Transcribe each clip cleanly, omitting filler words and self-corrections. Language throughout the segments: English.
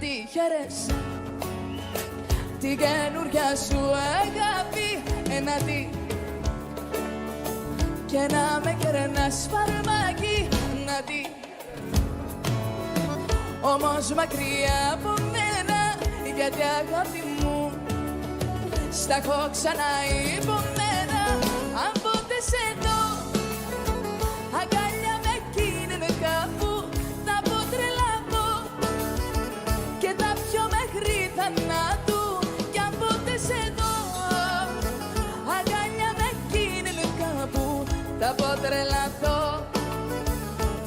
τη χαίρεσαι την καινούρια σου αγάπη εναντί και να με κερνάς φαρμάκι να τη όμως μακριά από μένα γιατί αγάπη μου στα έχω ξανά υπομένα αν ποτέ σε δω αγκαλιά με εκείνη κάπου θα πω τρελαθώ και τα πιο μέχρι θανάτου κι αν ποτέ σε δω αγκαλιά με εκείνη κάπου θα πω τρελαθώ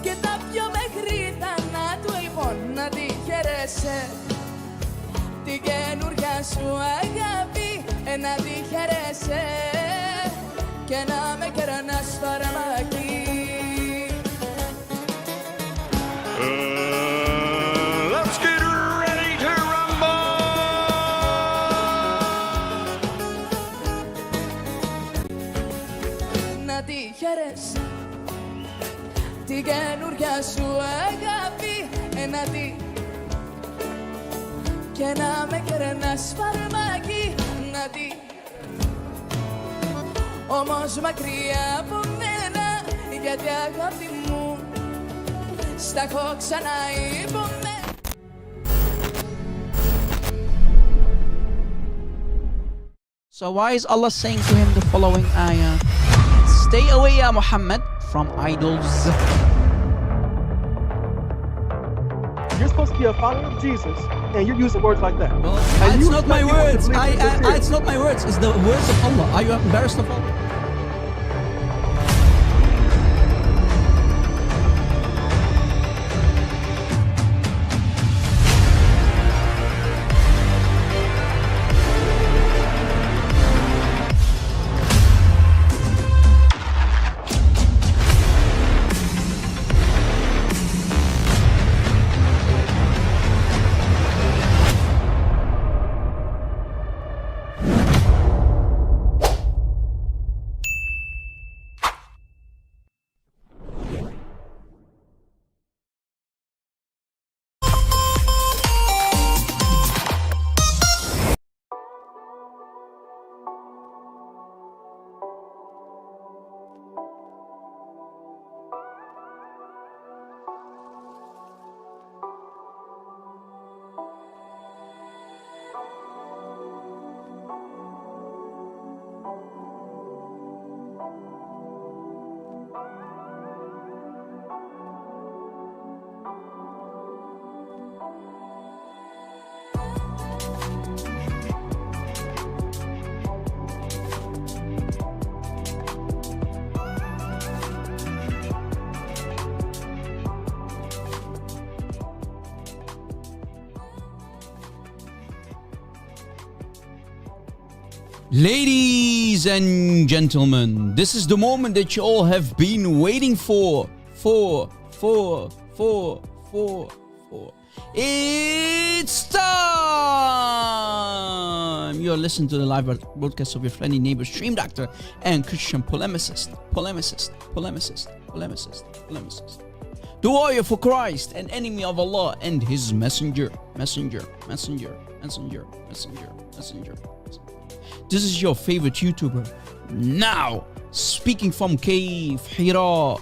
και τα πιο μέχρι θανάτου λοιπόν να τη χαίρεσαι την καινούρια σου αγάπη να τη χαίρεσαι και να με κερνάς φαρμάκι. Let's get ready to rumble! Να τη χαίρεσαι την καινούρια σου αγάπη να τη και να με κερνάς φαρμάκι να τη όμως μακριά από μένα γιατί αγάπη μου στα έχω ξανά υπομένα. So why is Allah saying to him the following ayah? Stay away, ya Muhammad, from idols. You're supposed to be a follower of Jesus, and you're using words like that. Well, And it's you not my expect people to words. believe it's sincere. It's not my words. It's the words of Allah. Are you embarrassed of Allah? Ladies and gentlemen, this is the moment that you all have been waiting for. It's time! You're listening to the live broadcast of your friendly neighbor, stream doctor, and Christian polemicist. The warrior for Christ, an enemy of Allah and his messenger. This is your favorite YouTuber. Now, speaking from cave, Hira.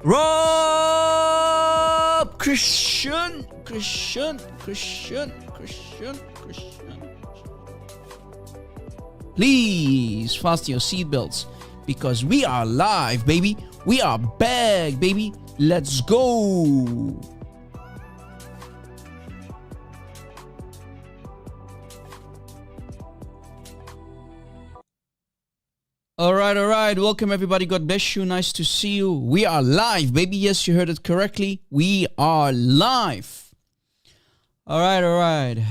Rob Christian. Please fasten your seatbelts because we are live, baby. We are back, baby. Let's go. All right. Welcome, everybody. God bless you. Nice to see you. We are live, baby. Yes, you heard it correctly. We are live. All right.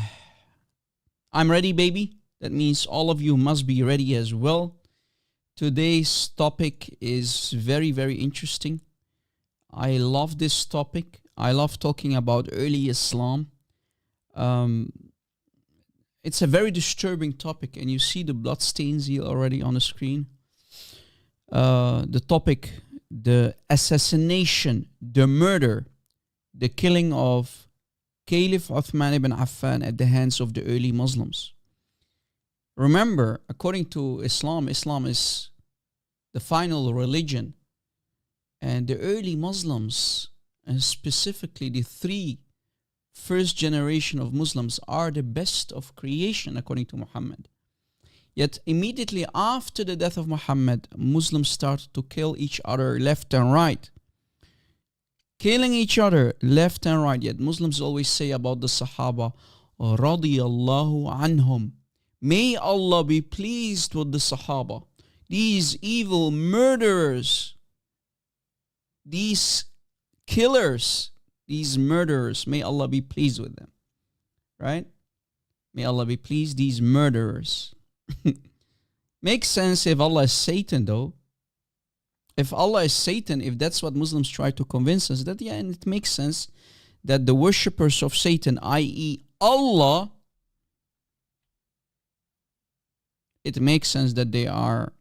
I'm ready, baby. That means all of you must be ready as well. Today's topic is very, very interesting. I love this topic. I love talking about early Islam. It's a very disturbing topic, and you see the bloodstains here already on the screen. The topic the assassination, the murder, the killing of Caliph Uthman ibn Affan at the hands of the early Muslims. Remember, according to Islam, Islam is the final religion. And the early Muslims, and specifically the three first generation of Muslims, are the best of creation according to Muhammad. Yet immediately after the death of Muhammad, Muslims started to kill each other left and right. Killing each other left and right. Yet Muslims always say about the Sahaba, radiyallahu anhum. May Allah be pleased with the Sahaba. These evil murderers, these killers, these murderers, may Allah be pleased with them. Right? May Allah be pleased, these murderers. Makes sense if Allah is Satan, though. If Allah is Satan, if that's what Muslims try to convince us, that and it makes sense that the worshippers of Satan, i.e. Allah, it makes sense that they are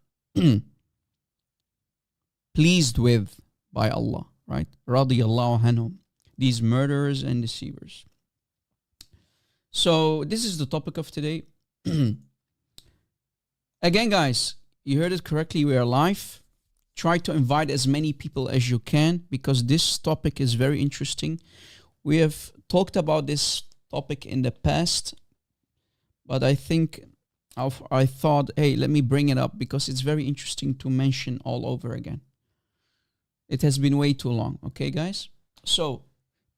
pleased with by Allah, right? Radiyallahu anhum, these murderers and deceivers. So this is the topic of today. Again, guys, you heard it correctly. We are live. Try to invite as many people as you can because this topic is very interesting. We have talked about this topic in the past, but I thought, hey, let me bring it up because it's very interesting to mention all over again. It has been way too long. Okay, guys? So,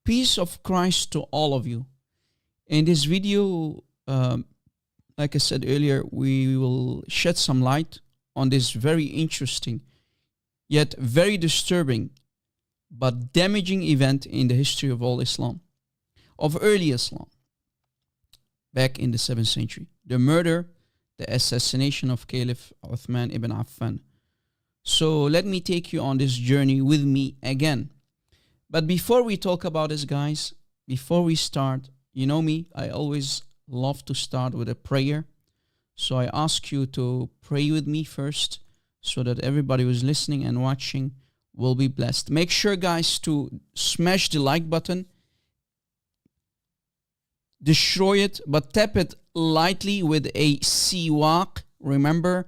peace of Christ to all of you. In this video, like I said earlier, we will shed some light on this very interesting, yet very disturbing, but damaging event in the history of all Islam, of early Islam, back in the 7th century. The murder, the assassination of Caliph Uthman ibn Affan. So let me take you on this journey with me again. But before we talk about this, guys, before we start, you know me, I always love to start with a prayer. So I ask you to pray with me first so that everybody who's listening and watching will be blessed. Make sure, guys, to smash the like button. Destroy it, but tap it lightly with a siwak. Remember,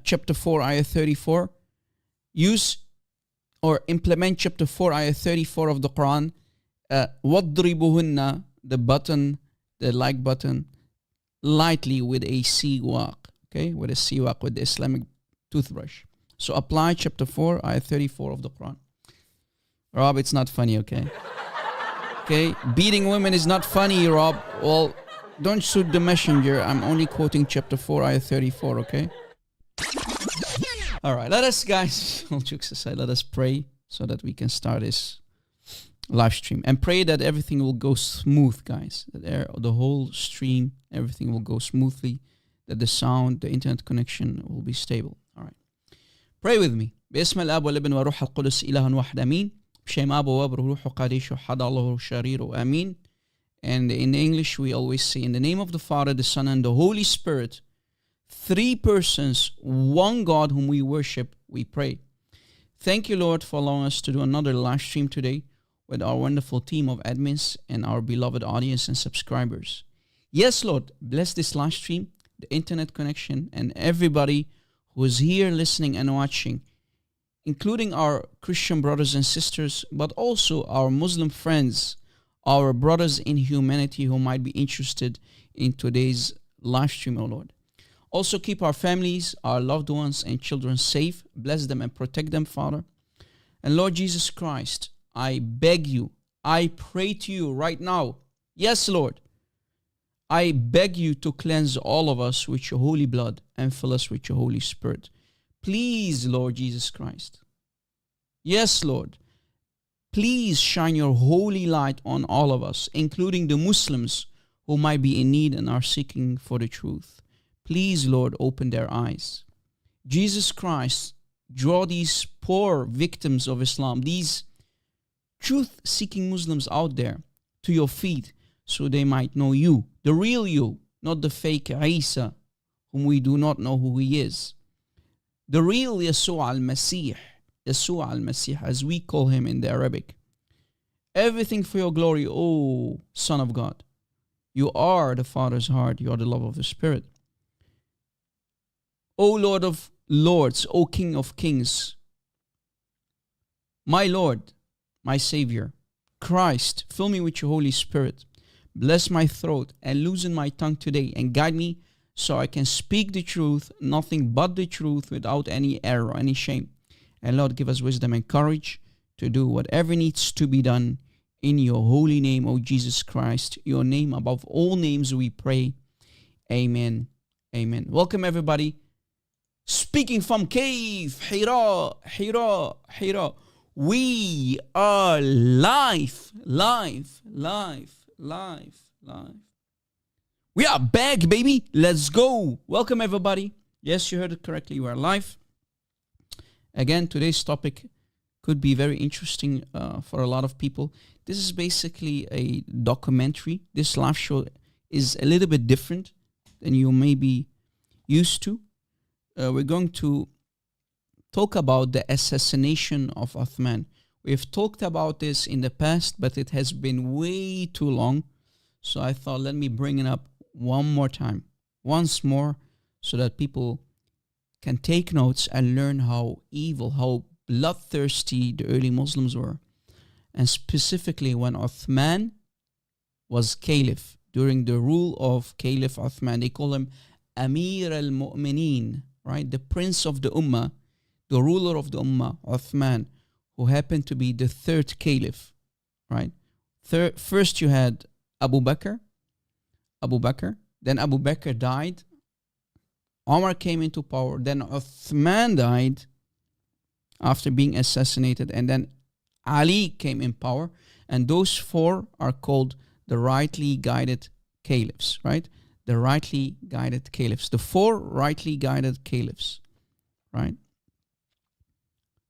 chapter 4, ayah 34. Use or implement chapter 4, ayah 34 of the Quran. وَضْرِبُهُنَّ, the button, the like button, lightly with a siwak. Okay, with a siwak, with the Islamic toothbrush. So apply chapter 4, ayah 34 of the Quran. Rob, it's not funny, okay? Okay, beating women is not funny, Rob. Well, don't shoot the messenger. I'm only quoting chapter 4, ayah 34, okay? All right, let us, guys, all jokes aside, let us pray so that we can start this live stream. And pray that everything will go smooth, guys. That the whole stream, everything will go smoothly. That the sound, the internet connection will be stable. All right. Pray with me. باسم الاب والابن وروح القدس إله واحد آمين. بشيم أب واب روح قديش وحد الله شرير آمين. And in English we always say, in the name of the Father, the Son, and the Holy Spirit, three persons, one God whom we worship, we pray. Thank you, Lord, for allowing us to do another live stream today with our wonderful team of admins and our beloved audience and subscribers. Yes, Lord, bless this live stream, the internet connection, and everybody who is here listening and watching, including our Christian brothers and sisters, but also our Muslim friends, our brothers in humanity who might be interested in today's live stream, oh Lord. Also keep our families, our loved ones and children safe. Bless them and protect them, Father. And Lord Jesus Christ, I beg you, I pray to you right now. Yes, Lord. I beg you to cleanse all of us with your holy blood and fill us with your Holy Spirit. Please, Lord Jesus Christ. Yes, Lord. Please shine your holy light on all of us, including the Muslims who might be in need and are seeking for the truth. Please, Lord, open their eyes. Jesus Christ, draw these poor victims of Islam, these truth-seeking Muslims out there, to your feet so they might know you, the real you, not the fake Isa, whom we do not know who he is. The real Yeshua al-Masih, Yeshua al-Masih, as we call him in the Arabic. Everything for your glory, O Son of God. You are the Father's heart. You are the love of the Spirit. O Lord of Lords, O King of Kings, my Lord, my Savior, Christ, fill me with your Holy Spirit. Bless my throat and loosen my tongue today and guide me so I can speak the truth, nothing but the truth, without any error or any shame. And Lord, give us wisdom and courage to do whatever needs to be done in your holy name, O Jesus Christ. Your name above all names we pray. Amen. Amen. Welcome everybody. Speaking from Cave, Hira. We are live. We are back, baby. Let's go. Welcome everybody. Yes, you heard it correctly. We are live. Again, today's topic could be very interesting for a lot of people. This is basically a documentary. This live show is a little bit different than you may be used to. We're going to talk about the assassination of Uthman. We've talked about this in the past, but it has been way too long. So I thought, let me bring it up one more time, once more, so that people can take notes and learn how evil, how bloodthirsty the early Muslims were. And specifically when Uthman was Caliph, during the rule of Caliph Uthman, they call him Amir al-Mu'mineen, right? The prince of the Ummah, the ruler of the Ummah, Uthman, who happened to be the third Caliph, right? First you had Abu Bakr, then Abu Bakr died, Omar came into power, then Uthman died after being assassinated, and then Ali came in power, and those four are called the rightly guided caliphs, right? The rightly guided caliphs, the four rightly guided caliphs, right?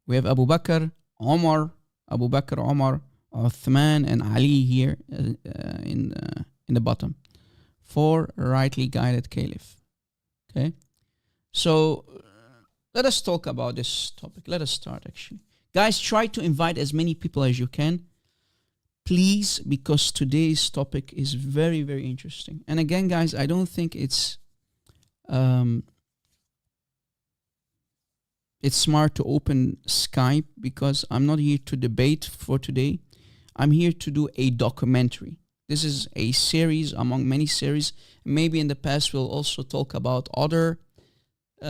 We have Abu Bakr, Omar, Uthman, and Ali here in the bottom. Four rightly guided caliph. Okay, so let us talk about this topic. Let us start actually. Guys, try to invite as many people as you can, please, because today's topic is very, very interesting. And again, guys, I don't think it's smart to open Skype, because I'm not here to debate for today. I'm here to do a documentary. This is a series among many series. Maybe in the past we'll also talk about other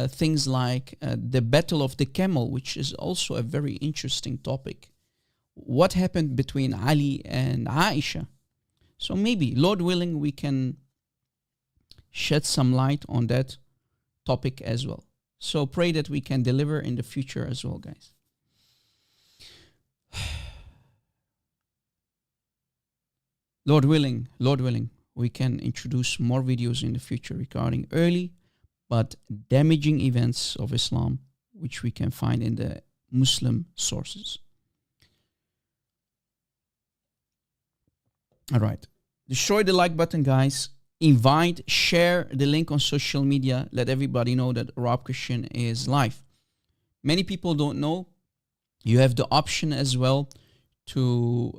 things like the Battle of the Camel, which is also a very interesting topic. What happened between Ali and Aisha? So maybe, Lord willing, we can shed some light on that topic as well. So pray that we can deliver in the future as well, guys. Lord willing, we can introduce more videos in the future regarding early but damaging events of Islam, which we can find in the Muslim sources. All right. Destroy the like button, guys. Invite, share the link on social media. Let everybody know that Rob Christian is live. Many people don't know. You have the option as well to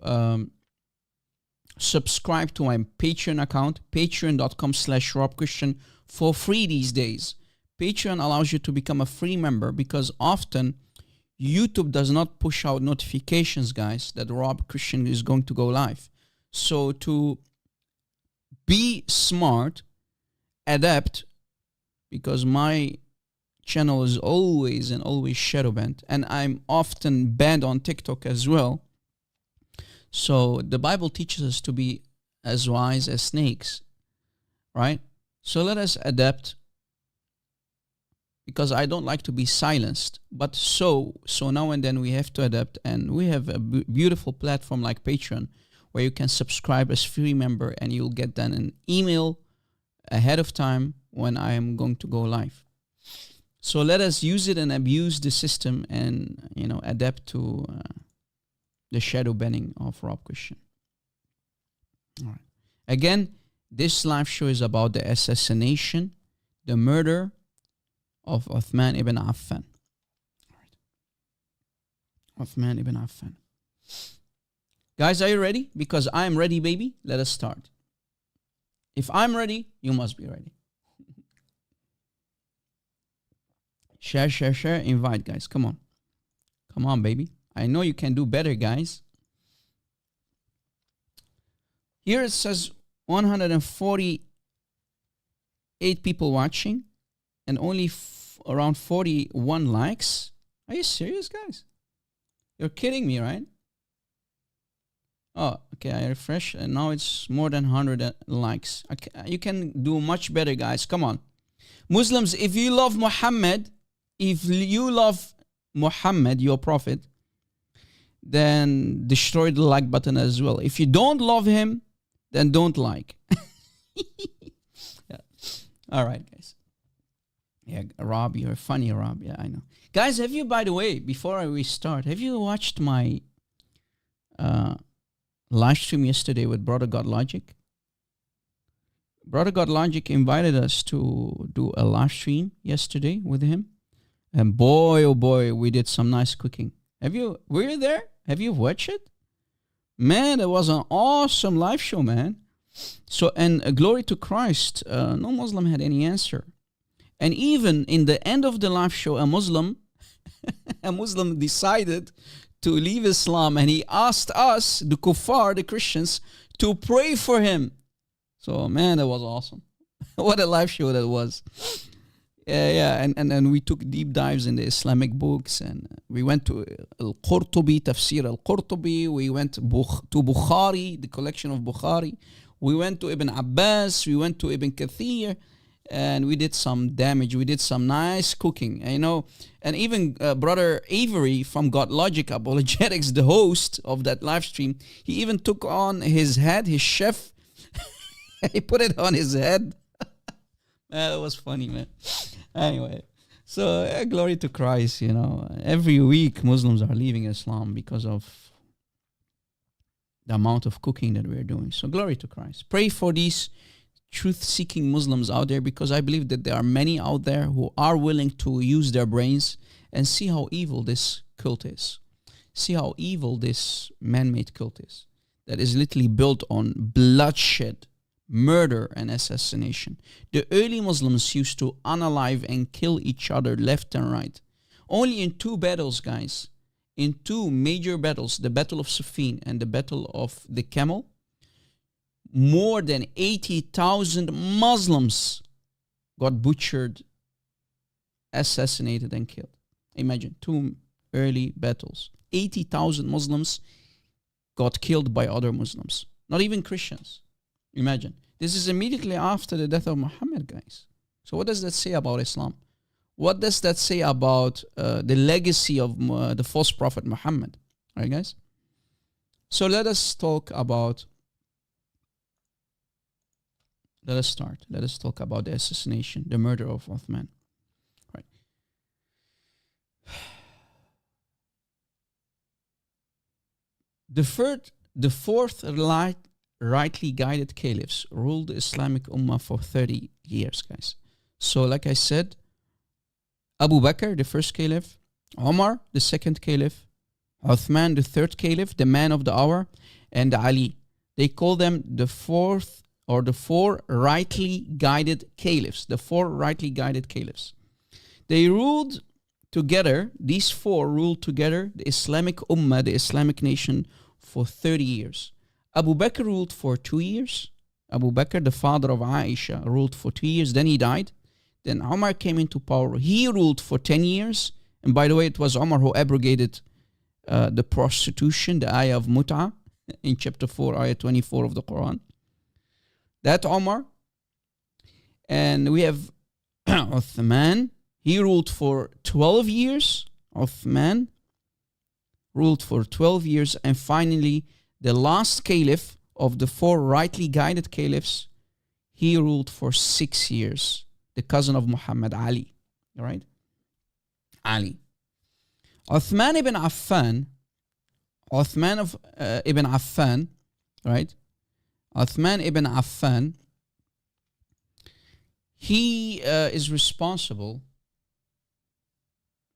subscribe to my Patreon account, patreon.com/RobChristian, for free these days. Patreon allows you to become a free member, because often YouTube does not push out notifications, guys, that Rob Christian is going to go live. So to be smart, adapt, because my channel is always shadow banned, and I'm often banned on TikTok as well. So the Bible teaches us to be as wise as snakes, right? So let us adapt, because I don't like to be silenced. But so now and then we have to adapt, and we have a beautiful platform like Patreon, where you can subscribe as free member, and you'll get then an email ahead of time when I am going to go live. So let us use it and abuse the system, and adapt to the shadow banning of Rob Christian. All right. Again, this live show is about the assassination, the murder of Uthman ibn Affan. All right. Uthman ibn Affan. Guys, are you ready? Because I am ready, baby. Let us start. If I'm ready, you must be ready. Share, share, share. Invite, guys. Come on. Come on, baby. I know you can do better, guys. Here it says 148 people watching and only around 41 likes. Are you serious, guys? You're kidding me, right? Oh, okay, I refresh and now it's more than 100 likes. Okay, you can do much better, guys. Come on. Muslims, if you love Muhammad, your prophet, then destroy the like button as well. If you don't love him, then don't like. Yeah. All right, guys. Yeah, Rob, you're funny, Rob. Yeah, I know. Guys, have you, by the way, before we start, have you watched my live stream yesterday with Brother God Logic? Brother God Logic invited us to do a live stream yesterday with him. And boy, oh boy, we did some nice cooking. Were you there? Have you watched it? Man, it was an awesome live show, man. So, and glory to Christ, no Muslim had any answer. And even in the end of the live show, a Muslim decided to leave Islam, and he asked us, the kuffar, the Christians, to pray for him. So, man, that was awesome. What a live show that was. Yeah, and we took deep dives in the Islamic books, and we went to Al-Qurtubi, Tafsir Al-Qurtubi, we went to Bukhari, the collection of Bukhari, we went to Ibn Abbas, we went to Ibn Kathir, and we did some damage, we did some nice cooking, you know, and even Brother Avery from God Logic Apologetics, the host of that live stream, he even took on his head, his chef, he put it on his head. That was funny, man. Anyway, so glory to Christ, you know. Every week Muslims are leaving Islam because of the amount of cooking that we're doing. So glory to Christ. Pray for these truth-seeking Muslims out there, because I believe that there are many out there who are willing to use their brains and see how evil this cult is. See how evil this man-made cult is. That is literally built on bloodshed, murder and assassination. The early Muslims used to unalive and kill each other left and right. Only in two battles, guys, in two major battles, the Battle of Siffin and the Battle of the Camel, more than 80,000 Muslims got butchered, assassinated and killed. Imagine, two early battles. 80,000 Muslims got killed by other Muslims, not even Christians. Imagine. This is immediately after the death of Muhammad, guys. So what does that say about Islam? What does that say about the legacy of the false prophet Muhammad? All right, guys? So let us talk about... Let us start. Let us talk about the assassination, the murder of Uthman. Right. The fourth rightly guided caliphs ruled the Islamic Ummah for 30 years, guys. So like I said, Abu Bakr, the first caliph, Umar, the second caliph, Uthman, the third caliph, the man of the hour, and Ali. They call them the fourth or the four rightly guided caliphs, the four rightly guided caliphs. They ruled together, these four ruled together the Islamic Ummah, the Islamic nation, for 30 years. Abu Bakr ruled for 2 years. Abu Bakr, the father of Aisha, ruled for 2 years. Then he died. Then Umar came into power. He ruled for 10 years. And by the way, it was Umar who abrogated the prostitution, the ayah of Mut'ah, in chapter 4, ayah 24 of the Quran. That Umar. And we have Uthman. He ruled for 12 years. Uthman ruled for 12 years. And finally, the last caliph of the four rightly guided caliphs, he ruled for 6 years. The cousin of Muhammad, Ali. All right? Ali. Uthman ibn Affan, ibn Affan, right? Uthman ibn Affan, he is responsible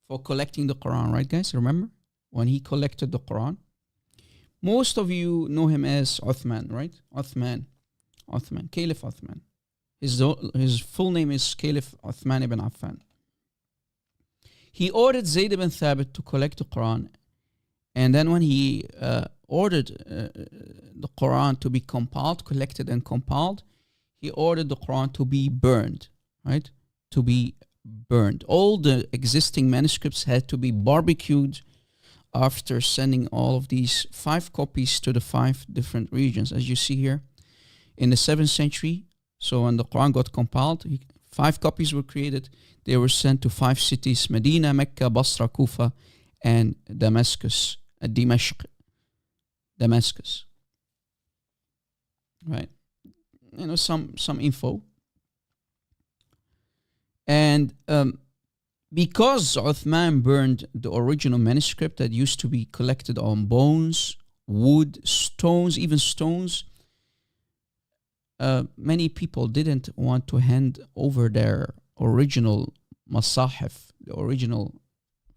for collecting the Quran, right, guys? Remember? when he collected the Quran. Most of you know him as Uthman, right? Uthman, Caliph Uthman. His full name is Caliph Uthman ibn Affan. He ordered Zayd ibn Thabit to collect the Quran, and then when he ordered the Quran to be compiled, collected and compiled, he ordered the Quran to be burned, right? To be burned. All the existing manuscripts had to be barbecued after sending all of these 5 copies to the 5 different regions, as you see here. In the 7th century, so when the Quran got compiled, 5 copies were created. They were sent to 5 cities: Medina, Mecca, Basra, Kufa, and Damascus. Damascus. Right? You know, some info. And because Uthman burned the original manuscript that used to be collected on bones, wood, stones, even stones, many people didn't want to hand over their original masahif, the original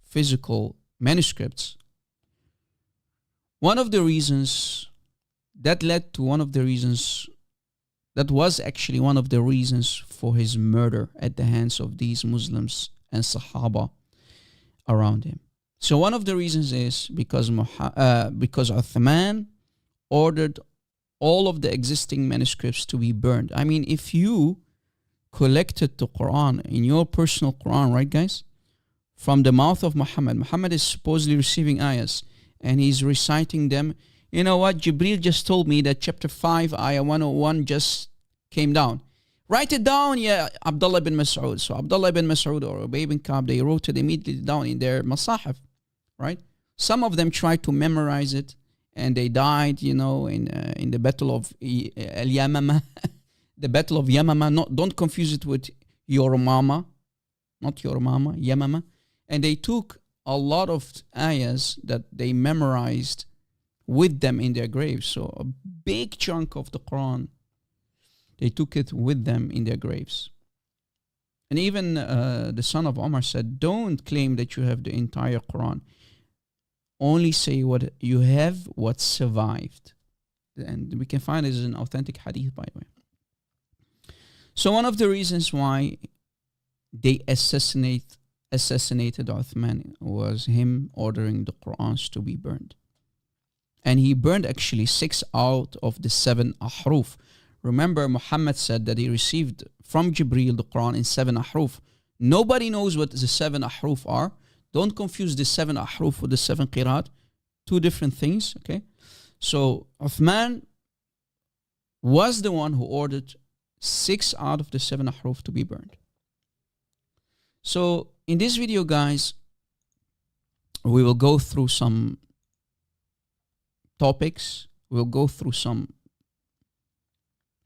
physical manuscripts. One of the reasons that led to that was actually one of the reasons for his murder at the hands of these Muslims and Sahaba around him. So one of the reasons is because Uthman ordered all of the existing manuscripts to be burned. I mean, if you collected the Quran in your personal Quran, right guys, from the mouth of Muhammad is supposedly receiving ayahs and he's reciting them. You know what? Jibreel just told me that chapter 5, ayah 101 just came down. Write it down, yeah, Abdullah ibn Mas'ud. So Abdullah ibn Mas'ud or Ubay ibn Ka'b, they wrote it immediately down in their masahif, right? Some of them tried to memorize it and they died, you know, in the battle of Al-Yamama. The battle of Yamama. Don't confuse it with your mama. Not your mama, Yamama. And they took a lot of ayahs that they memorized with them in their graves. So a big chunk of the Quran, they took it with them in their graves. And even the son of Omar said, don't claim that you have the entire Quran. Only say what you have, what survived. And we can find this in authentic hadith, by the way. So one of the reasons why they assassinated Uthman was him ordering the Qur'ans to be burned. And he burned actually 6 out of the 7 ahruf. Remember, Muhammad said that he received from Jibreel the Quran in 7 ahruf. Nobody knows what the 7 ahruf are. Don't confuse the 7 ahruf with the 7 qiraat. 2 different things, okay? So Uthman was the one who ordered 6 out of the 7 ahruf to be burned. So in this video, guys, we will go through some topics. We'll go through some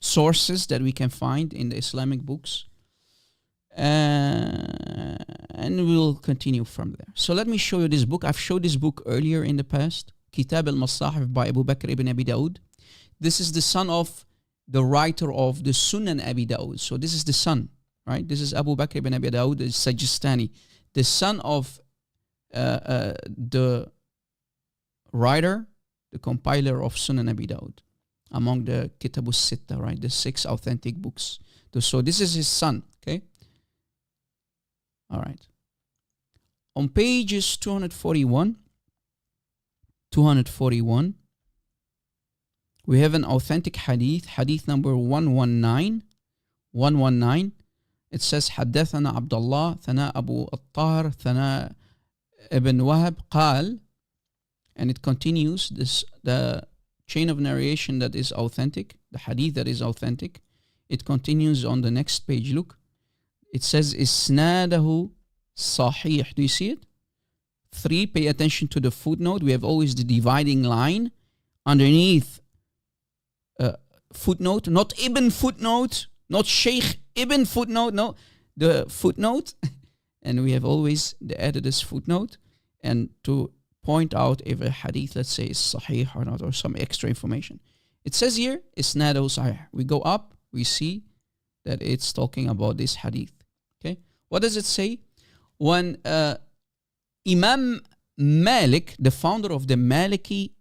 sources that we can find in the Islamic books. And we'll continue from there. So let me show you this book. I've showed this book earlier in the past. Kitab al-Masahif by Abu Bakr ibn Abi Daud. This is the son of the writer of the Sunan Abi Daud. So this is the son, right? This is Abu Bakr ibn Abi Daud al-Sajistani, the son of the writer, the compiler of Sunan Abi Daud, among the Kitab al-Sitta, right? The 6 authentic books. So this is his son, okay? All right. On pages 241, we have an authentic hadith, hadith number 119. It says, حدثنا عبد الله ثناء أبو الطاهر ثناء ابن وهب قال, and it continues, the chain of narration that is authentic, the hadith that is authentic. It continues on the next page. Look, it says إسناده صحيح. Do you see it? 3, pay attention to the footnote. We have always the dividing line underneath footnote, not Ibn footnote, not Sheikh Ibn footnote, no, the footnote. And we have always the editor's footnote, and to point out if a hadith, let's say, is sahih or not, or some extra information. It says here, isnadu sahih. We go up, we see that it's talking about this hadith. Okay, what does it say? When Imam Malik, the founder of the Maliki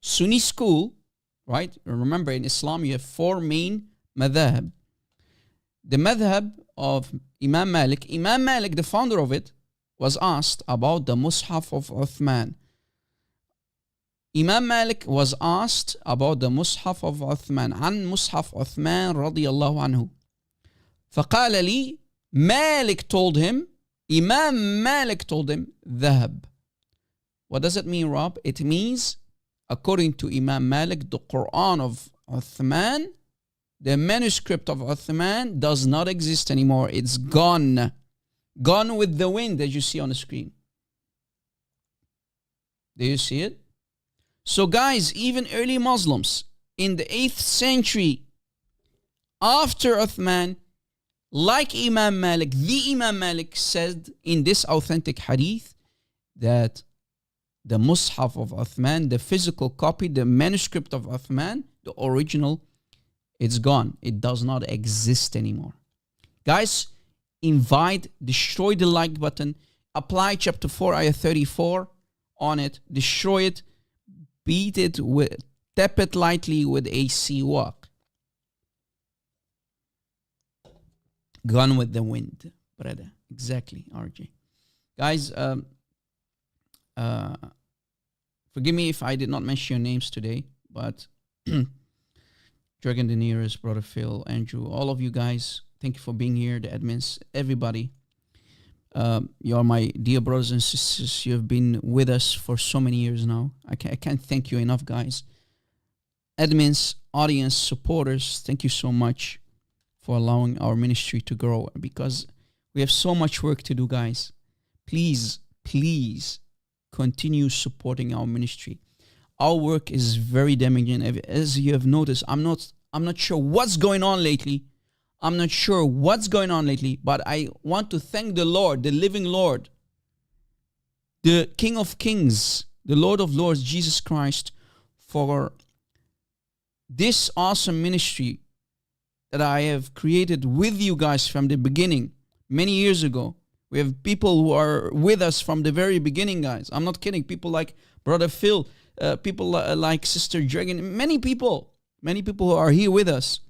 Sunni school, right? Remember, in Islam, you have four main madhab. The madhab of Imam Malik, the founder of it, was asked about the Mus'haf of Uthman. Imam Malik was asked about the Mus'haf of Uthman. عن مصحف عثمان رضي الله عنه. فقال لي, Malik told him, Imam Malik told him, ذهب. What does it mean, Rob? It means, according to Imam Malik, the Quran of Uthman, the manuscript of Uthman, does not exist anymore. It's gone. Gone with the wind, as you see on the screen. Do you see it? So guys, even early Muslims in the 8th century after Uthman, like Imam Malik, the Imam Malik said in this authentic hadith that the Mus'haf of Uthman, the physical copy, the manuscript of Uthman, the original, it's gone. It does not exist anymore. Guys, invite, destroy the like button, apply chapter 4, ayah 34 on it, destroy it, beat it with, tap it lightly with a siwak. Gone with the wind, brother. Exactly, RJ. Guys, forgive me if I did not mention your names today, but Dragon the Nearest, Brother Phil, Andrew, all of you guys, thank you for being here, the admins, everybody. You are my dear brothers and sisters. You have been with us for so many years now. I can't thank you enough, guys. Admins, audience, supporters, thank you so much for allowing our ministry to grow, because we have so much work to do, guys. Please, please continue supporting our ministry. Our work is very damaging. As you have noticed, I'm not sure what's going on lately. I'm not sure what's going on lately, but I want to thank the Lord, the living Lord, the King of Kings, the Lord of Lords, Jesus Christ, for this awesome ministry that I have created with you guys from the beginning, many years ago. We have people who are with us from the very beginning, guys. I'm not kidding. People like Brother Phil, people like Sister Dragon, many people who are here with us.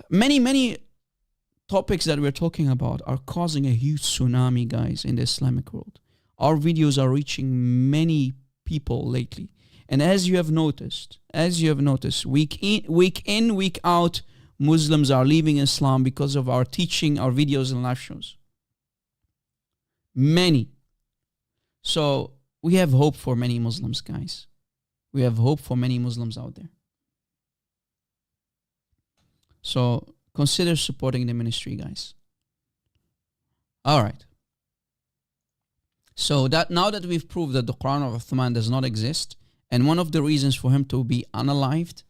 Many topics that we're talking about are causing a huge tsunami, guys, in the Islamic world. Our videos are reaching many people lately. And as you have noticed, week in, week out, Muslims are leaving Islam because of our teaching, our videos and live shows. Many. So we have hope for many Muslims, guys. We have hope for many Muslims out there. So consider supporting the ministry, guys. All right. So that now that we've proved that the Quran of Uthman does not exist, and one of the reasons for him to be unalived,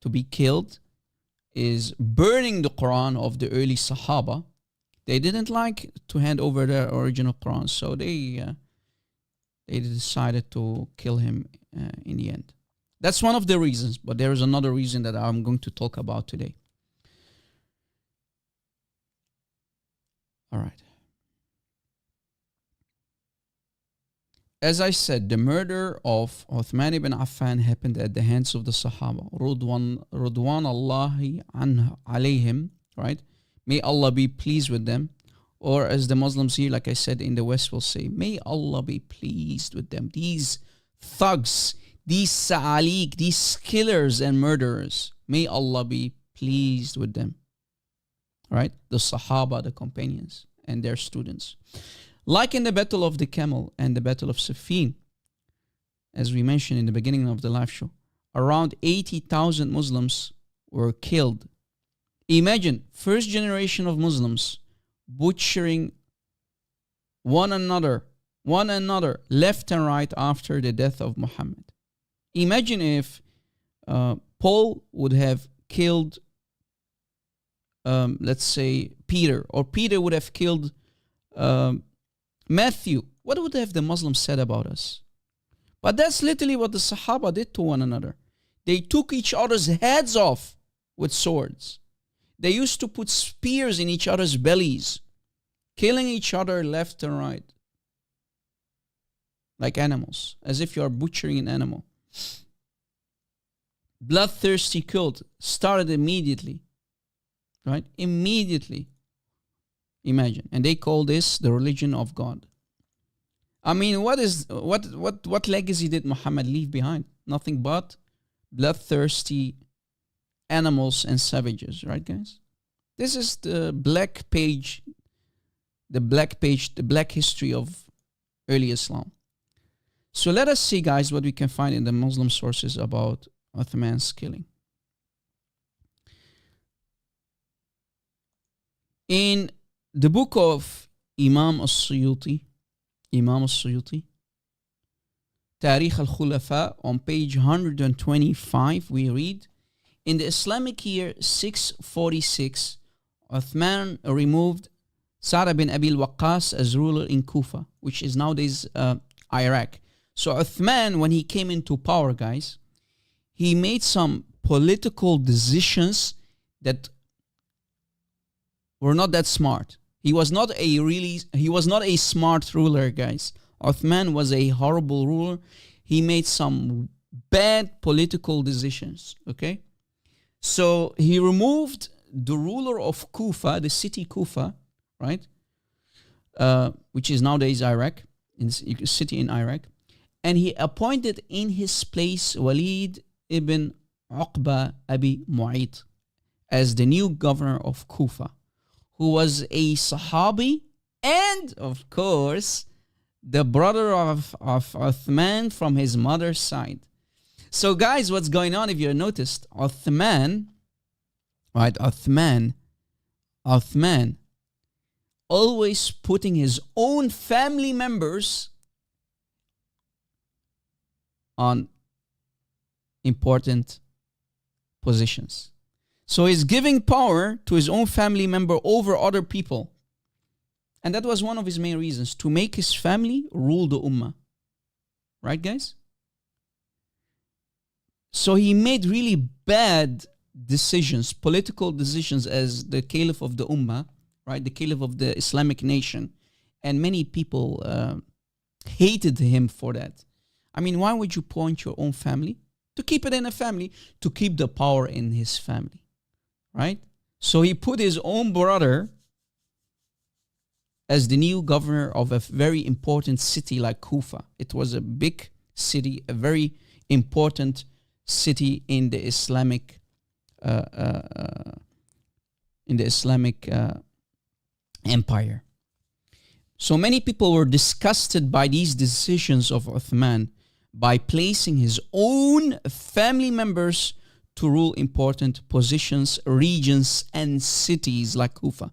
to be killed, is burning the Quran of the early Sahaba. They didn't like to hand over their original Quran, so they decided to kill him in the end. That's one of the reasons, but there is another reason that I'm going to talk about today. All right. As I said, the murder of Uthman ibn Affan happened at the hands of the Sahaba. Rudwan Allahi alayhim, right? May Allah be pleased with them. Or as the Muslims here, like I said, in the West will say, may Allah be pleased with them. These thugs, these sa'alik, these killers and murderers, may Allah be pleased with them. Right? The Sahaba, the companions, and their students. Like in the Battle of the Camel and the Battle of Siffin, as we mentioned in the beginning of the live show, around 80,000 Muslims were killed. Imagine, first generation of Muslims butchering one another, left and right after the death of Muhammad. Imagine if Paul would have killed, let's say, Peter, or Peter would have killed Matthew. What would have the Muslims said about us? But that's literally what the Sahaba did to one another. They took each other's heads off with swords. They used to put spears in each other's bellies, killing each other left and right. like animals, as if you are butchering an animal. Bloodthirsty cult started immediately, right? Immediately. Imagine. And they call this the religion of God. I mean, what legacy did Muhammad leave behind? Nothing but bloodthirsty animals and savages, right, guys? This is the black history of early Islam. So let us see, guys, what we can find in the Muslim sources about Uthman's killing. In the book of Imam al-Suyuti, Tarikh al-Khulafa, on page 125, we read, in the Islamic year 646, Uthman removed Sa'd bin Abi al-Waqqas as ruler in Kufa, which is nowadays Iraq. So Uthman, when he came into power, guys, he made some political decisions that were not that smart. He was not a smart ruler, guys. Uthman was a horrible ruler. He made some bad political decisions, okay? So he removed the ruler of Kufa, the city Kufa, right? Which is nowadays Iraq, a city in Iraq. And he appointed in his place Walid ibn Uqba Abi Mu'ayt as the new governor of Kufa, who was a Sahabi and, of course, the brother of Uthman from his mother's side. So, guys, what's going on, if you noticed, Uthman, right, Uthman, always putting his own family members on important positions. So he's giving power to his own family member over other people. And that was one of his main reasons, to make his family rule the ummah. Right, guys? So he made really bad decisions, political decisions, as the Caliph of the ummah, right? The Caliph of the Islamic nation. And many people hated him for that. I mean, why would you point your own family? To keep it in a family, to keep the power in his family. Right? So he put his own brother as the new governor of a very important city like Kufa. It was a big city, a very important city in the Islamic empire. So many people were disgusted by these decisions of Uthman by placing his own family members to rule important positions, regions, and cities like Kufa.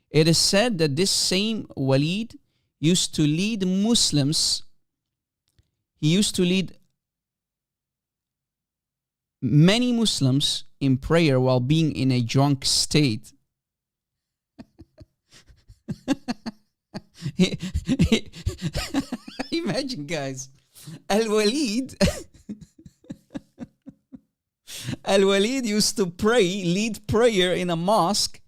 It is said that this same Walid used to lead Muslims. He used to lead many Muslims in prayer while being in a drunk state. Imagine, guys, Al-Walid used to lead prayer in a mosque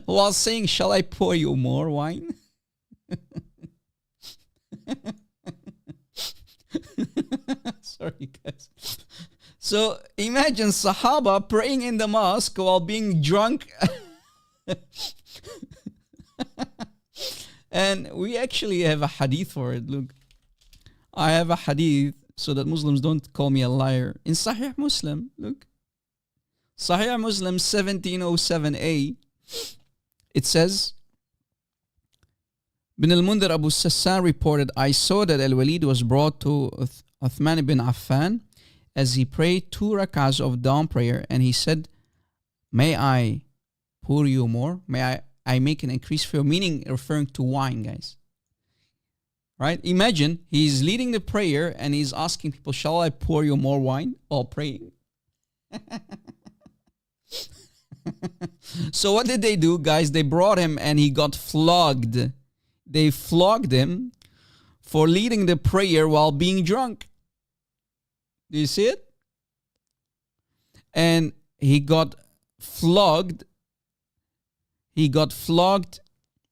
while saying, "Shall I pour you more wine?" Sorry, guys. So imagine Sahaba praying in the mosque while being drunk. And we actually have a hadith for it. Look, I have a hadith so that Muslims don't call me a liar. In Sahih Muslim, look. Sahih Muslim 1707a, it says, Bin al-Mundhir Abu Sassan reported, I saw that Al-Walid was brought to Uthman ibn Affan as he prayed 2 rak'ahs of dawn prayer, and he said, "May I pour you more? May I make an increase for you?" Meaning referring to wine, guys. Right? Imagine he's leading the prayer and he's asking people, "Shall I pour you more wine?" while praying. So what did they do, guys? They brought him and he got flogged. They flogged him for leading the prayer while being drunk. Do you see it? And he got flogged. He got flogged.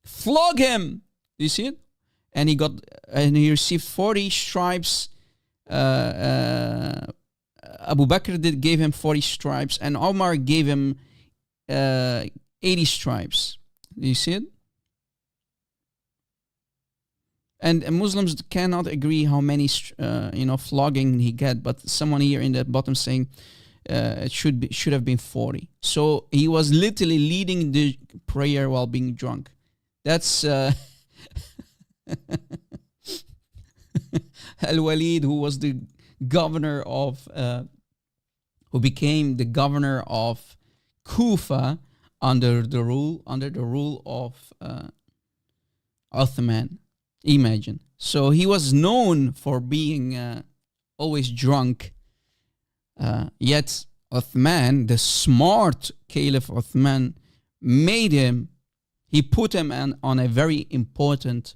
Flog him! Do you see it? and he received 40 stripes. Abu Bakr gave him 40 stripes, and Omar gave him 80 stripes. Do you see it? And Muslims cannot agree how many flogging he got, but someone here in the bottom saying it should have been 40. So he was literally leading the prayer while being drunk. That's Al-Walid, who was the governor of, who became the governor of Kufa under the rule of Uthman. Imagine. So he was known for being always drunk. Yet Uthman, the smart Caliph Uthman, he put him on a very important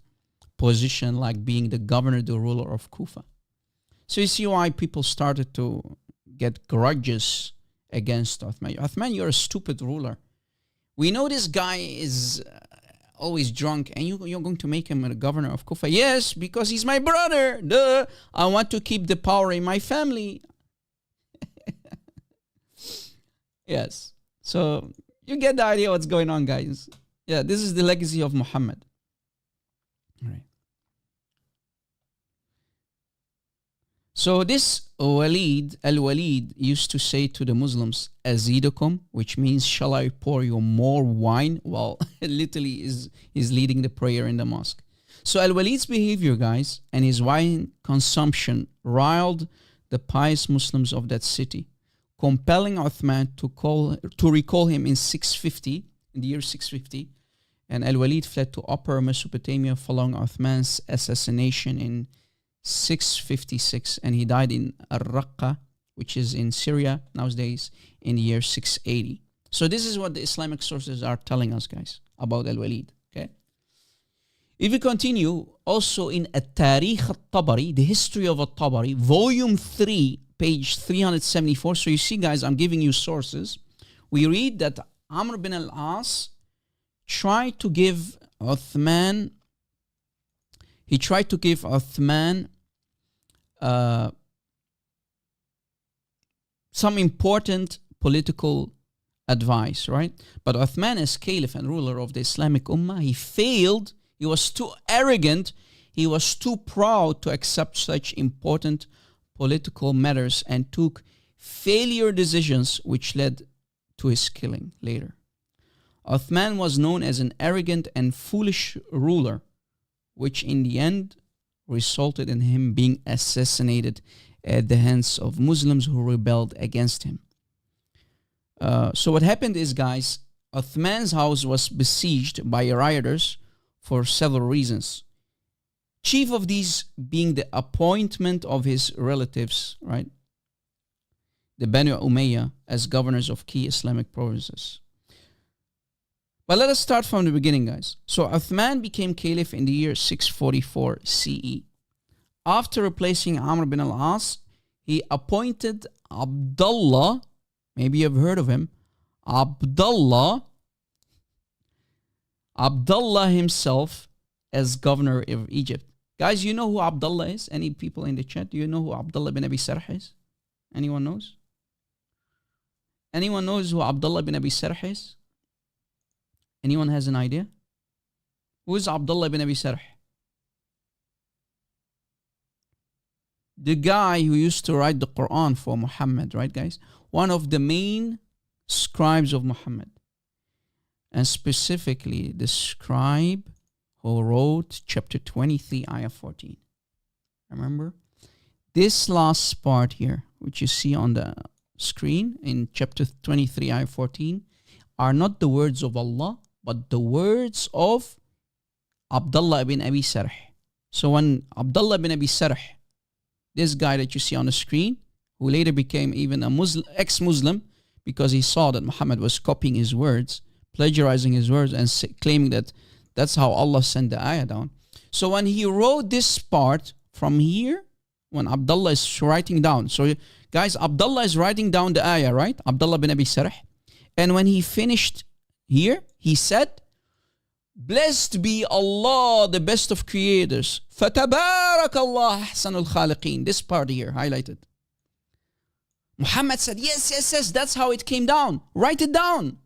position, like being the governor, the ruler of Kufa. So you see why people started to get grudges against Uthman. Uthman, you're a stupid ruler. We know this guy is always drunk, and you're going to make him a governor of Kufa. Yes, because he's my brother. Duh. I want to keep the power in my family. Yes. So you get the idea what's going on, guys. Yeah, this is the legacy of Muhammad. All right. So this Al-Walid used to say to the Muslims, Azidukum, which means, shall I pour you more wine? Well, literally is leading the prayer in the mosque. So Al-Walid's behavior, guys, and his wine consumption riled the pious Muslims of that city, compelling Uthman to recall him in 650, in the year 650, and Al-Walid fled to Upper Mesopotamia following Uthman's assassination in 656, and he died in Al-Raqqa, which is in Syria nowadays, in the year 680. So this is what the Islamic sources are telling us, guys, about Al-Walid. Okay. If we continue, also in At-Tarikh Al-Tabari, the history of Al-Tabari, volume 3, page 374. So you see, guys, I'm giving you sources. We read that Amr bin al-As tried to give Uthman some important political advice, right? But Uthman, as Caliph and ruler of the Islamic Ummah, he failed. He was too arrogant. He was too proud to accept such important political matters and took failure decisions which led to his killing later. Uthman was known as an arrogant and foolish ruler, which in the end resulted in him being assassinated at the hands of Muslims who rebelled against him. So what happened is, guys, Uthman's house was besieged by rioters for several reasons. Chief of these being the appointment of his relatives, right? The Banu Umayyah as governors of key Islamic provinces. But let us start from the beginning, guys. So Uthman became Caliph in the year 644 CE. After replacing Amr bin al-As, he appointed Abdullah, maybe you've heard of him, Abdullah himself as governor of Egypt. Guys, you know who Abdullah is? Any people in the chat? Do you know who Abdullah bin Abi Sarh is? Anyone knows? Anyone knows who Abdullah bin Abi Sarh is? Anyone has an idea? Who is Abdullah bin Abi Sarh? The guy who used to write the Quran for Muhammad, right, guys? One of the main scribes of Muhammad. And specifically, the scribe who wrote chapter 23, ayah 14. Remember? This last part here, which you see on the screen in chapter 23, ayah 14, are not the words of Allah, but the words of Abdullah ibn Abi Sarh. So when Abdullah ibn Abi Sarh, this guy that you see on the screen, who later became even a Muslim, ex-Muslim, because he saw that Muhammad was copying his words, plagiarizing his words, and claiming that that's how Allah sent the ayah down. So when he wrote this part from here, when Abdullah is writing down, so guys, Abdullah is writing down the ayah, right? Abdullah bin Abi Sarh. And when he finished here, he said, Blessed be Allah, the best of creators. فَتَبَارَكَ اللَّهُ أَحْسَنُ الْخَالِقِينَ. This part here, highlighted. Muhammad said, yes, that's how it came down. Write it down.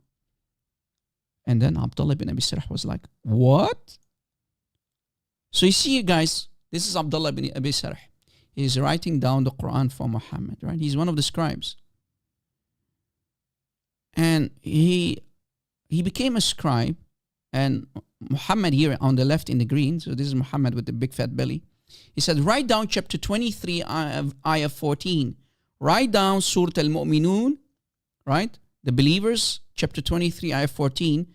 And then Abdullah bin Abi Sarh was like, what? So you see, guys, this is Abdullah bin Abi Sarh. He's writing down the Quran for Muhammad, right? He's one of the scribes. And he became a scribe. And Muhammad here on the left in the green, so this is Muhammad with the big fat belly. He said, write down chapter 23, ayah 14. Write down Surah Al-Mu'minun, right? The believers, chapter 23, ayah 14.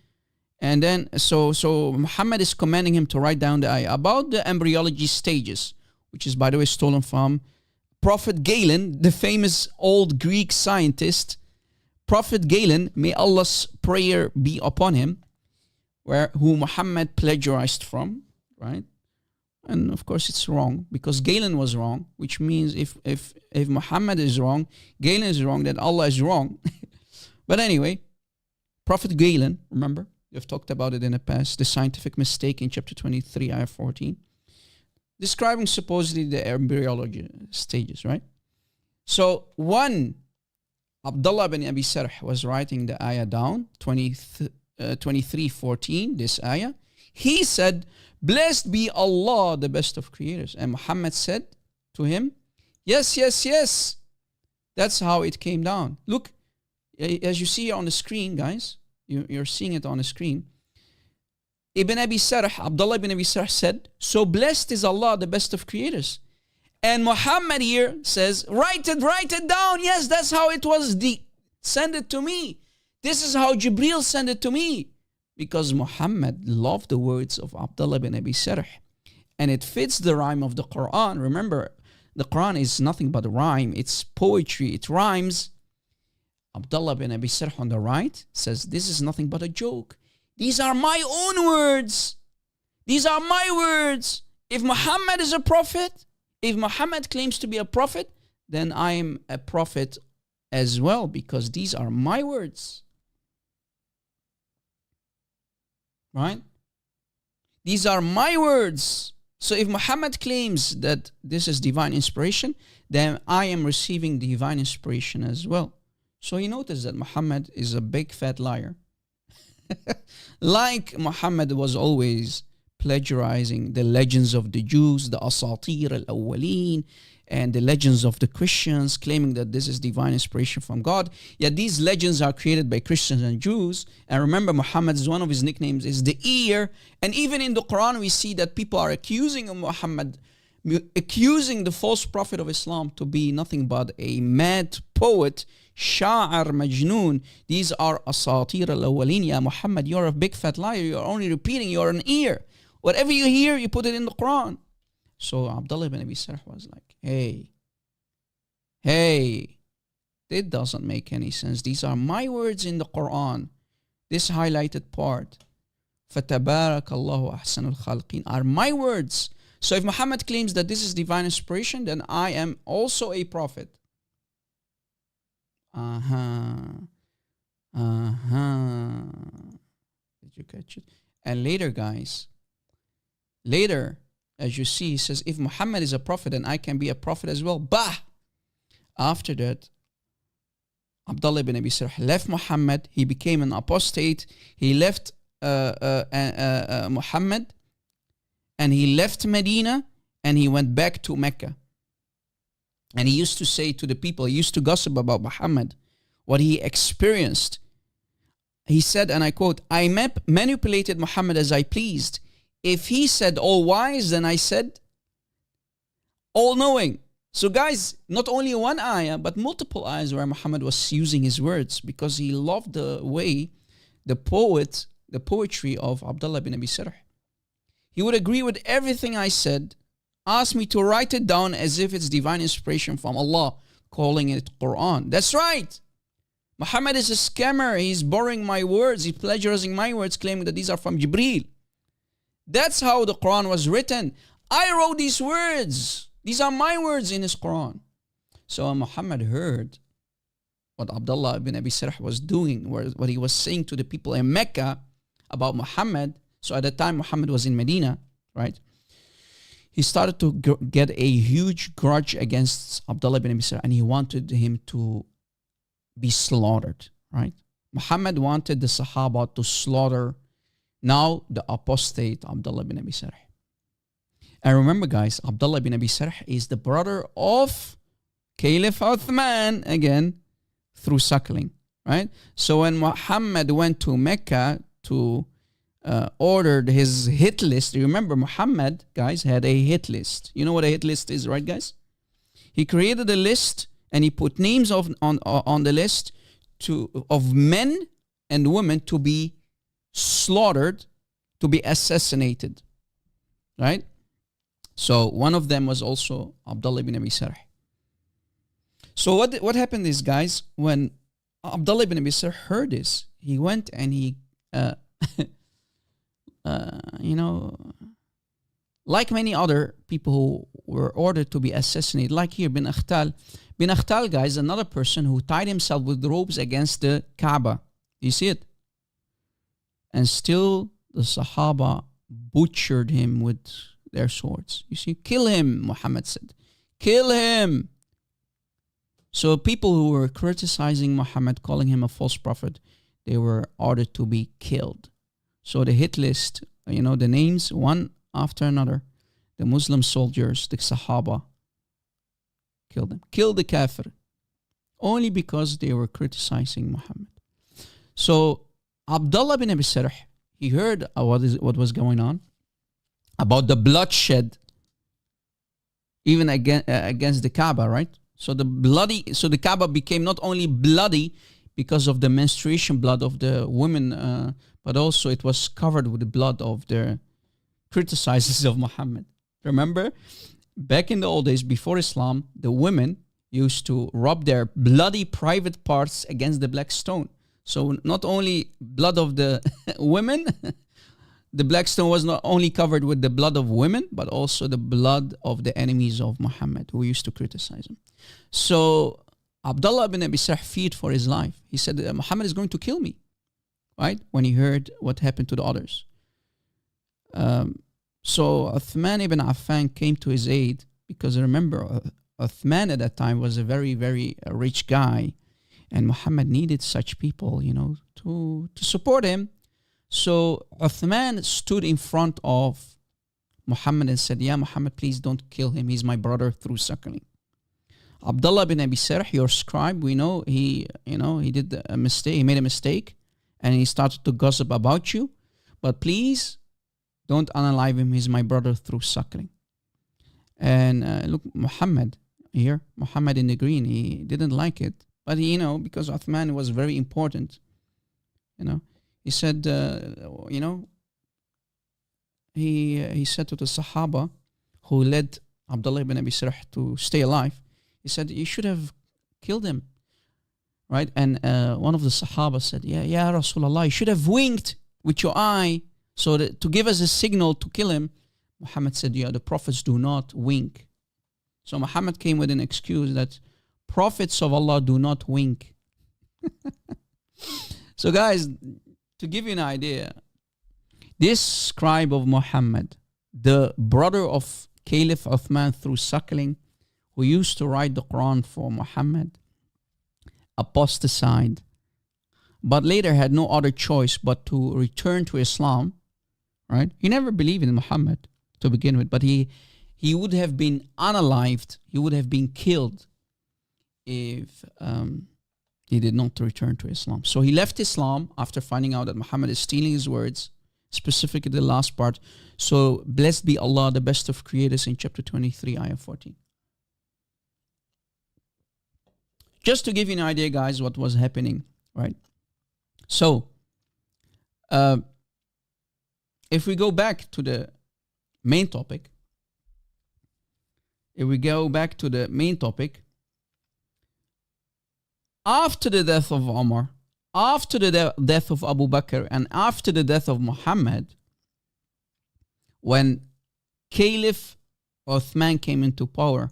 And then, so Muhammad is commanding him to write down the ayah about the embryology stages, which is, by the way, stolen from Prophet Galen, the famous old Greek scientist. Prophet Galen, may Allah's prayer be upon him, who Muhammad plagiarized from, right? And of course it's wrong because Galen was wrong, which means if Muhammad is wrong, Galen is wrong, then Allah is wrong. But anyway, Prophet Galen, remember, we've talked about it in the past, the scientific mistake in chapter 23, ayah 14, describing supposedly the embryology stages, right? So one, Abdullah bin Abi Sarh was writing the ayah down, 23:14, this ayah. He said, blessed be Allah, the best of creators. And Muhammad said to him, yes. That's how it came down. Look, as you see on the screen, guys, you're seeing it on the screen. Ibn Abi Sarh, Abdullah ibn Abi Sarh said, so blessed is Allah, the best of creators. And Muhammad here says, write it down. Yes, that's how it was. Send it to me. This is how Jibreel sent it to me. Because Muhammad loved the words of Abdullah bin Abi Sarh. And it fits the rhyme of the Quran. Remember, the Quran is nothing but a rhyme. It's poetry. It rhymes. Abdullah bin Abi Sarh on the right says, this is nothing but a joke. These are my own words. These are my words. If Muhammad is a prophet, if Muhammad claims to be a prophet, then I am a prophet as well, because these are my words. Right? These are my words. So if Muhammad claims that this is divine inspiration, then I am receiving divine inspiration as well. So you notice that Muhammad is a big fat liar. Like Muhammad was always plagiarizing the legends of the Jews, the Asatir al-Awwaleen, and the legends of the Christians, claiming that this is divine inspiration from God. Yet these legends are created by Christians and Jews. And remember, Muhammad's one of his nicknames is the ear. And even in the Quran, we see that people are accusing of Muhammad, accusing the false prophet of Islam to be nothing but a mad poet, Sha'ar Majnoon. These are Asatir al-Awwaleen. Ya Muhammad, you're a big fat liar. You're only repeating, you're an ear. Whatever you hear, you put it in the Quran. So Abdullah ibn Abi Sarh was like, hey, it doesn't make any sense. These are my words in the Quran. This highlighted part, فَتَبَارَكَ اللَّهُ أَحْسَنُ الْخَالِقِينَ, are my words. So if Muhammad claims that this is divine inspiration, then I am also a prophet. Did you catch it? And later, guys, as you see, he says, if Muhammad is a prophet, then I can be a prophet as well. Bah! After that, Abdullah ibn Abi Sarh left Muhammad. He became an apostate. He left Muhammad, and he left Medina, and he went back to Mecca. And he used to say to the people, he used to gossip about Muhammad, what he experienced. He said, and I quote, I manipulated Muhammad as I pleased. If he said all wise, then I said all knowing. So guys, not only one ayah, but multiple ayahs where Muhammad was using his words, because he loved the way, the poetry of Abdullah bin Abi Sarh. He would agree with everything I said, ask me to write it down as if it's divine inspiration from Allah, calling it Quran. That's right. Muhammad is a scammer. He's borrowing my words. He's plagiarizing my words, claiming that these are from Jibreel. That's how the Quran was written. I wrote these words. These are my words in his Quran. So when Muhammad heard what Abdullah ibn Abi Sarh was doing, what he was saying to the people in Mecca about Muhammad, So at the time Muhammad was in Medina, right? He started to get a huge grudge against Abdullah ibn Abi Sarh, and he wanted him to be slaughtered, right? Muhammad wanted the Sahaba to slaughter now the apostate Abdullah ibn Abi Sarh. And remember, guys, Abdullah ibn Abi Sarh is the brother of Caliph Uthman, again, through suckling, right? So when Muhammad went to Mecca to ordered his hit list, remember Muhammad, guys, had a hit list. You know what a hit list is, right, guys? He created a list and he put names on the list of men and women to be slaughtered, to be assassinated, right? So one of them was also Abdullah ibn Abi Sarh. So what happened is, guys, when Abdullah ibn Abi Sarh heard this, he went and he, like many other people who were ordered to be assassinated, like here, Bin Akhtal. Bin Akhtal, guys, another person who tied himself with ropes against the Kaaba. You see it? And still the Sahaba butchered him with their swords. You see, kill him, Muhammad said. Kill him. So people who were criticizing Muhammad, calling him a false prophet, they were ordered to be killed. So the hit list, the names, one after another, the Muslim soldiers, the Sahaba, killed them. Killed the Kafir. Only because they were criticizing Muhammad. So Abdullah bin Abi Sarh, he heard what was going on, about the bloodshed, even against the Kaaba, right? So the Kaaba became not only bloody because of the menstruation blood of the women, but also it was covered with the blood of the criticizers of Muhammad. Remember, back in the old days, before Islam, the women used to rub their bloody private parts against the black stone. So not only blood of the women, the black stone was not only covered with the blood of women, but also the blood of the enemies of Muhammad who used to criticize him. So Abdullah ibn Abi Sarh feared for his life. He said, Muhammad is going to kill me, right? When he heard what happened to the others. So Uthman ibn Affan came to his aid, because remember, Uthman at that time was a very, very rich guy, and Muhammad needed such people, to support him. So Uthman stood in front of Muhammad and said, "Yeah, Muhammad, please don't kill him. He's my brother through suckling." Abdullah bin Abi Sarh, your scribe, we know he did a mistake. He made a mistake, and he started to gossip about you. But please don't unalive him. He's my brother through suckling. And look, Muhammad here, Muhammad in the green, he didn't like it. But because Uthman was very important, he said, he said to the Sahaba who led Abdullah ibn Abi Sarh to stay alive, he said, you should have killed him, right? And one of the Sahaba said, yeah, Rasulullah, you should have winked with your eye so that to give us a signal to kill him. Muhammad said, the prophets do not wink. So Muhammad came with an excuse that prophets of Allah do not wink. So guys, to give you an idea, this scribe of Muhammad, the brother of Caliph Uthman through suckling, who used to write the Quran for Muhammad, apostatized, but later had no other choice but to return to Islam, right? He never believed in Muhammad to begin with, but he would have been unalived, he would have been killed if he did not return to Islam. So he left Islam after finding out that Muhammad is stealing his words, specifically the last part. So blessed be Allah, the best of creators, in chapter 23, ayah 14. Just to give you an idea, guys, what was happening, right? So, if we go back to the main topic, after the death of Umar, after the death of Abu Bakr, and after the death of Muhammad, when Caliph Uthman came into power,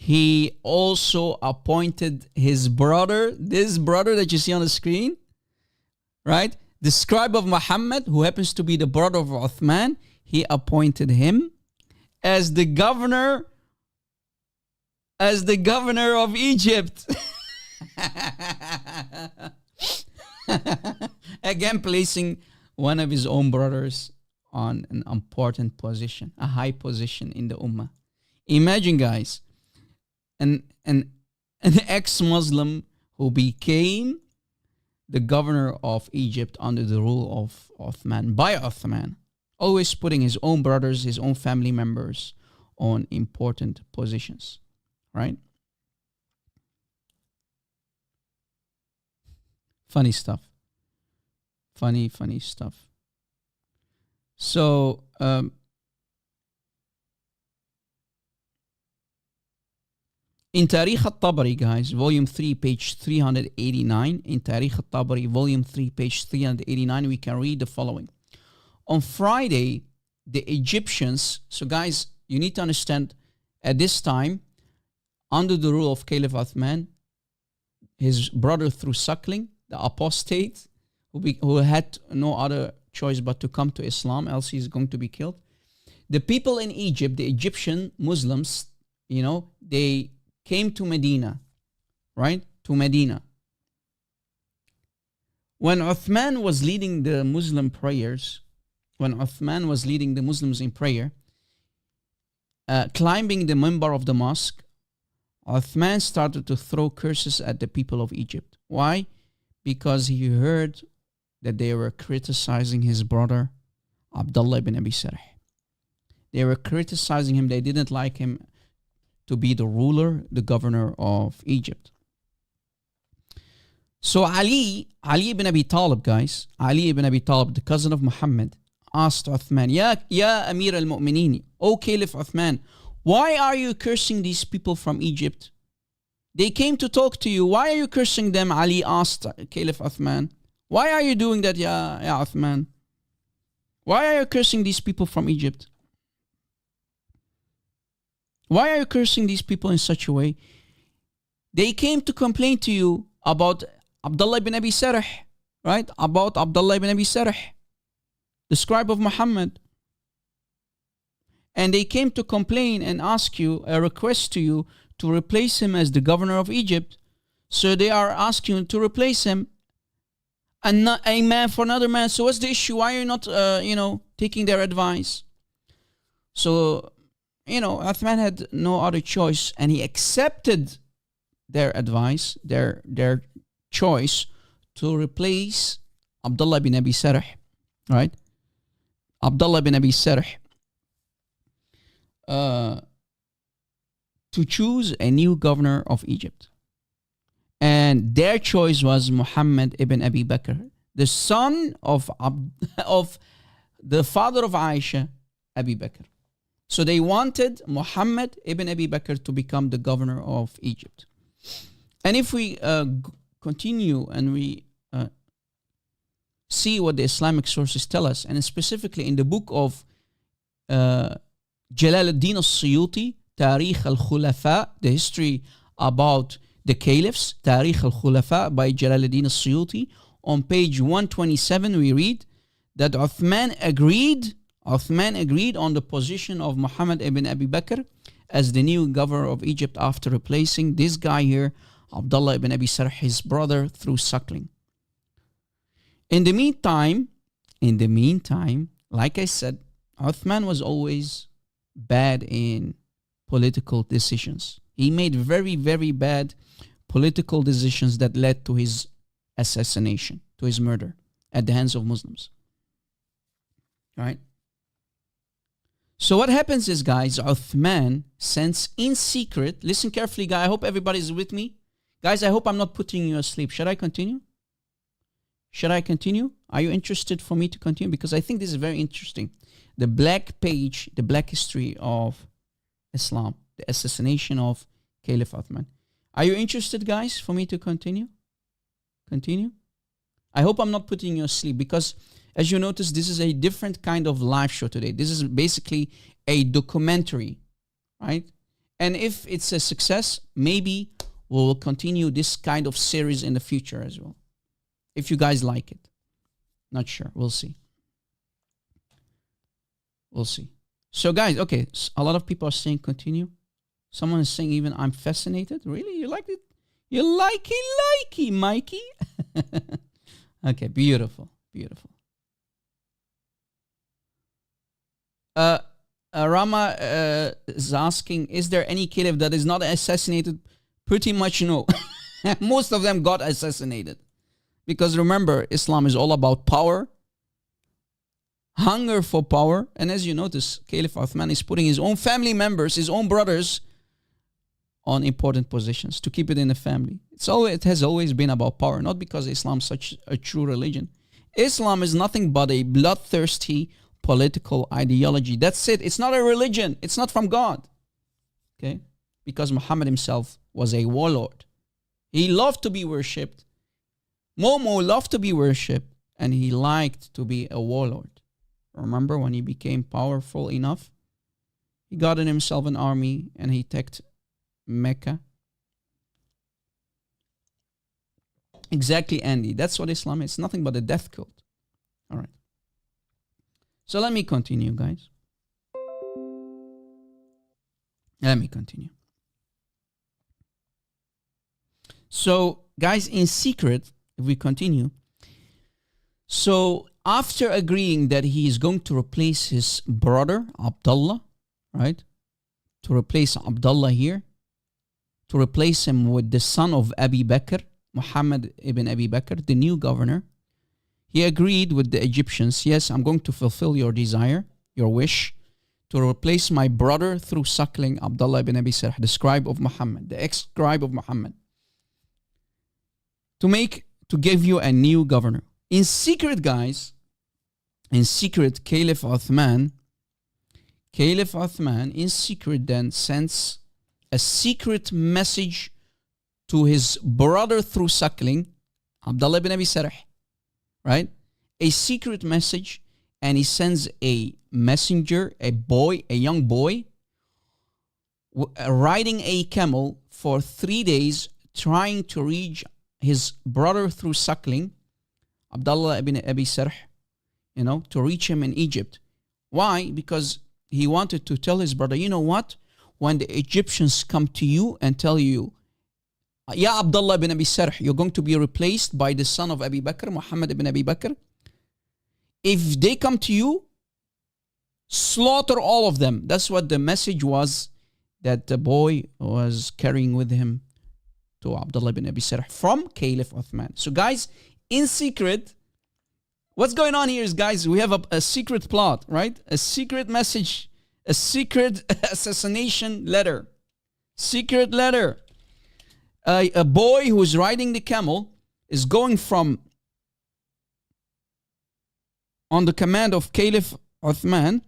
he also appointed his brother, this brother that you see on the screen, right? the scribe of Muhammad, who happens to be the brother of Uthman, he appointed him as the governor of Egypt. Again, placing one of his own brothers on an important position, a high position in the Ummah. Imagine, guys, an ex-Muslim who became the governor of Egypt under the rule of Uthman, by Uthman, always putting his own brothers, his own family members on important positions, right? Funny stuff. Funny stuff. So, in Tarikh al-Tabari, guys, volume 3, page 389, in Tarikh al-Tabari, volume 3, page 389, we can read the following. On Friday, the Egyptians, so guys, you need to understand, at this time, under the rule of Caliph Uthman, his brother through suckling, the apostate, who had no other choice but to come to Islam, else he's going to be killed. The people in Egypt, the Egyptian Muslims, they came to Medina, right? To Medina. When Uthman was leading the Muslim prayers, when Uthman was leading the Muslims in prayer, climbing the minbar of the mosque, Uthman started to throw curses at the people of Egypt. Why? Because he heard that they were criticizing his brother, Abdullah ibn Abi Sarh. They were criticizing him. They didn't like him to be the ruler, the governor of Egypt. So Ali ibn Abi Talib, guys, Ali ibn Abi Talib, the cousin of Muhammad, asked Uthman, Ya Amir al-Mu'mineen, O Caliph Uthman, why are you cursing these people from Egypt? They came to talk to you. Why are you cursing them? Ali asked Caliph Uthman. Why are you doing that, ya Uthman? Why are you cursing these people from Egypt? Why are you cursing these people in such a way? They came to complain to you about Abdullah ibn Abi Sarh, right? About Abdullah ibn Abi Sarh, the scribe of Muhammad. And they came to complain and ask you, a request to you, to replace him as the governor of Egypt. So they are asking you to replace him, and not a man for another man. So what's the issue? Why are you not, taking their advice? So, Uthman had no other choice, and he accepted their advice, their choice to replace Abdullah bin Abi Sarh, right? Abdullah bin Abi Sarh, to choose a new governor of Egypt. And their choice was Muhammad ibn Abi Bakr, the son of the father of Aisha, Abi Bakr. So they wanted Muhammad ibn Abi Bakr to become the governor of Egypt. And if we continue and we see what the Islamic sources tell us, and specifically in the book of Jalaluddin al-Suyuti, Tarikh al-Khulafa, the history about the caliphs, Tarikh al-Khulafa by Jalaluddin al-Suyuti, on page 127 we read that Uthman agreed on the position of Muhammad ibn Abi Bakr as the new governor of Egypt after replacing this guy here, Abdullah ibn Abi Sarh, his brother, through suckling. In the meantime, like I said, Uthman was always bad in political decisions. He made very, very bad political decisions that led to his assassination, to his murder at the hands of Muslims. Right? So what happens is, guys, Uthman sends in secret, listen carefully, guys, I hope everybody's with me. Guys, I hope I'm not putting you asleep. Should I continue? Are you interested for me to continue? Because I think this is very interesting. The black page, the black history of Islam, the assassination of Caliph Uthman. Are you interested, guys, for me to continue? I hope I'm not putting you asleep, because as you notice, this is a different kind of live show today. This is basically a documentary, right? And if it's a success, maybe we'll continue this kind of series in the future as well, if you guys like it. Not sure. We'll see. We'll see. So guys, okay, a lot of people are saying continue. Someone is saying even I'm fascinated. Really? You like it? You likey, Mikey? Okay, beautiful. Beautiful. Rama is asking, is there any caliph that is not assassinated? Pretty much no. Most of them got assassinated. Because remember, Islam is all about power, hunger for power. And as you notice, Caliph Uthman is putting his own family members, his own brothers, on important positions to keep it in the family. It has always been about power, not because Islam is such a true religion. Islam is nothing but a bloodthirsty political ideology. That's it. It's not a religion. It's not from God. Okay? Because Muhammad himself was a warlord. He loved to be worshipped. Momo loved to be worshipped, and he liked to be a warlord. Remember when he became powerful enough? He got in himself an army and he attacked Mecca. Exactly, Andy. That's what Islam is. It's nothing but a death cult. All right. So let me continue, guys. Let me continue. So, guys, in secret, if we continue, so after agreeing that he is going to replace his brother, Abdullah, right? To replace Abdullah here, to replace him with the son of Abi Bakr, Muhammad ibn Abi Bakr, the new governor, he agreed with the Egyptians, yes, I'm going to fulfill your desire, your wish, to replace my brother through suckling Abdullah ibn Abi Sarh, the scribe of Muhammad, the ex-scribe of Muhammad, to give you a new governor. In secret, guys, in secret, Caliph Uthman in secret then sends a secret message to his brother through suckling, Abdullah ibn Abi Sarh, right? A secret message, and he sends a messenger, a young boy, riding a camel for 3 days, trying to reach his brother through suckling, Abdullah ibn Abi Sarh, to reach him in Egypt. Why? Because he wanted to tell his brother, you know what? When the Egyptians come to you and tell you, Ya Abdullah ibn Abi Sarh, you're going to be replaced by the son of Abi Bakr, Muhammad ibn Abi Bakr. If they come to you, slaughter all of them. That's what the message was that the boy was carrying with him to Abdullah ibn Abi Sarh from Caliph Uthman. So guys, in secret, what's going on here is, guys, we have a secret plot, right? A secret message, a secret assassination letter. Secret letter. A boy who is riding the camel is going from, on the command of Caliph Uthman,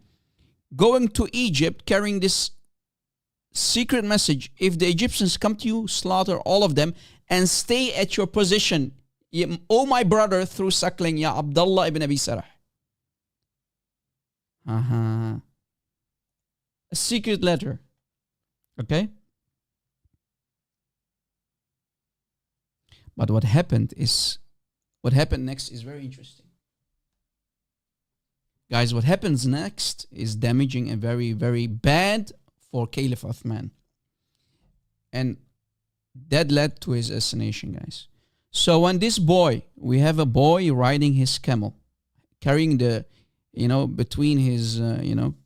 going to Egypt carrying this secret message. If the Egyptians come to you, slaughter all of them and stay at your position. Oh, my brother, through suckling, Ya Abdullah ibn Abi Sarh. A secret letter. Okay? But what happened next is very interesting. Guys, what happens next is damaging and very, very bad for Caliph Uthman. And that led to his assassination, guys. So when this boy, we have a boy riding his camel, carrying the, between his,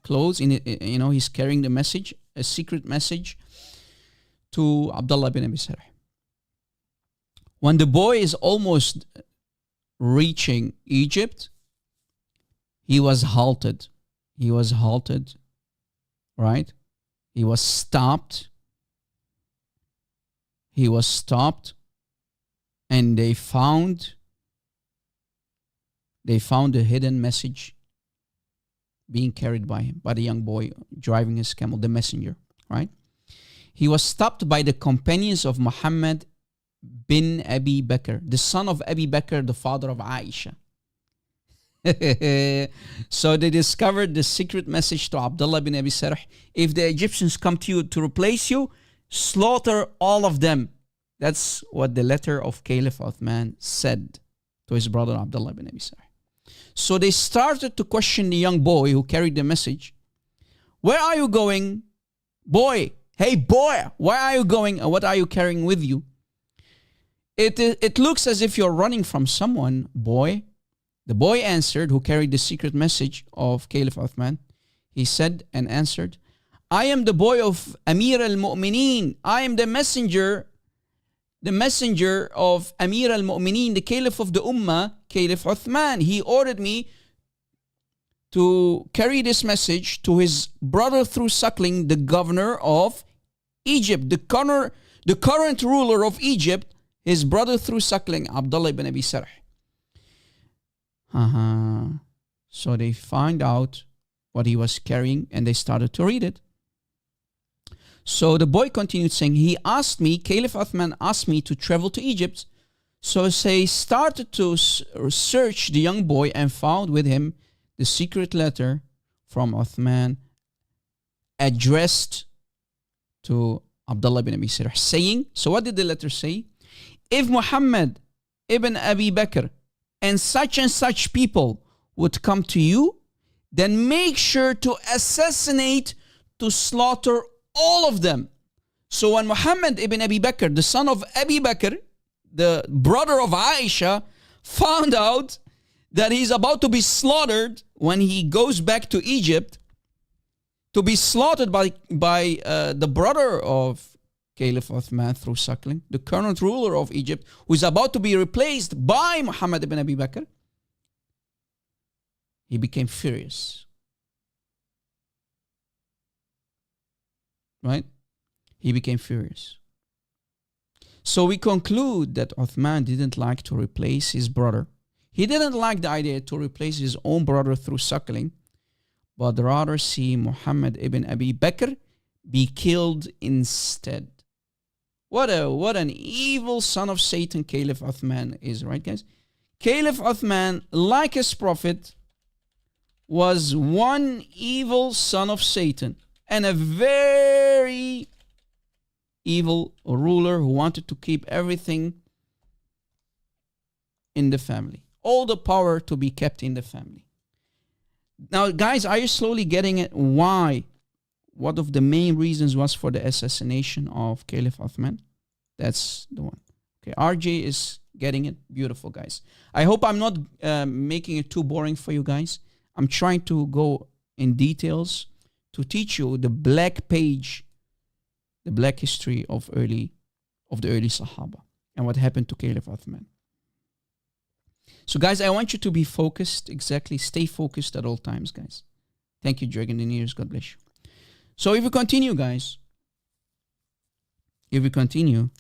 clothes, he's carrying the message, a secret message to Abdullah bin Abi Sarh. When the boy is almost reaching Egypt, he was halted. Right? He was stopped. And they found a hidden message being carried by him, by the young boy driving his camel, the messenger, right? He was stopped by the companions of Muhammad bin Abi Bakr, the son of Abi Bakr, the father of Aisha. So they discovered the secret message to Abdullah bin Abi Sarh. If the Egyptians come to you to replace you, slaughter all of them. That's what the letter of Caliph Uthman said to his brother Abdullah bin Abi Sarh. So they started to question the young boy who carried the message. Where are you going? Boy, hey boy, where are you going and what are you carrying with you? It looks as if you're running from someone, boy. The boy answered, who carried the secret message of Caliph Uthman. He said and answered, I am the boy of Amir al-Mu'mineen. I am the messenger of Amir al-Mu'mineen, the Caliph of the Ummah, Caliph Uthman. He ordered me to carry this message to his brother through suckling, the governor of Egypt, the current ruler of Egypt, his brother through suckling, Abdullah ibn Abi Sarh. So they find out what he was carrying and they started to read it. So the boy continued saying, Caliph Uthman asked me to travel to Egypt. So they started to search the young boy and found with him the secret letter from Uthman addressed to Abdullah ibn Abi Sarh, saying, so what did the letter say? If Muhammad ibn Abi Bakr and such people would come to you, then make sure to assassinate, to slaughter all of them. So when Muhammad ibn Abi Bakr, the son of Abi Bakr, the brother of Aisha, found out that he's about to be slaughtered when he goes back to Egypt, to be slaughtered by the brother of Caliph Uthman through suckling, the current ruler of Egypt, who is about to be replaced by Muhammad ibn Abi Bakr, he became furious. Right? He became furious. So we conclude that Uthman didn't like to replace his brother. He didn't like the idea to replace his own brother through suckling, but rather see Muhammad ibn Abi Bakr be killed instead. What an evil son of Satan Caliph Uthman is, right guys? Caliph Uthman, like his prophet, was one evil son of Satan and a very evil ruler who wanted to keep everything in the family. All the power to be kept in the family. Now, guys, are you slowly getting it? Why? What of the main reasons was for the assassination of Caliph Uthman? That's the one. Okay, RJ is getting it. Beautiful, guys. I hope I'm not making it too boring for you guys. I'm trying to go in details to teach you the black page, the black history of the early Sahaba and what happened to Caliph Uthman. So guys, I want you to be focused. Exactly. Stay focused at all times, guys. Thank you, Dragon in ears. God bless you. So if we continue, guys. If we continue.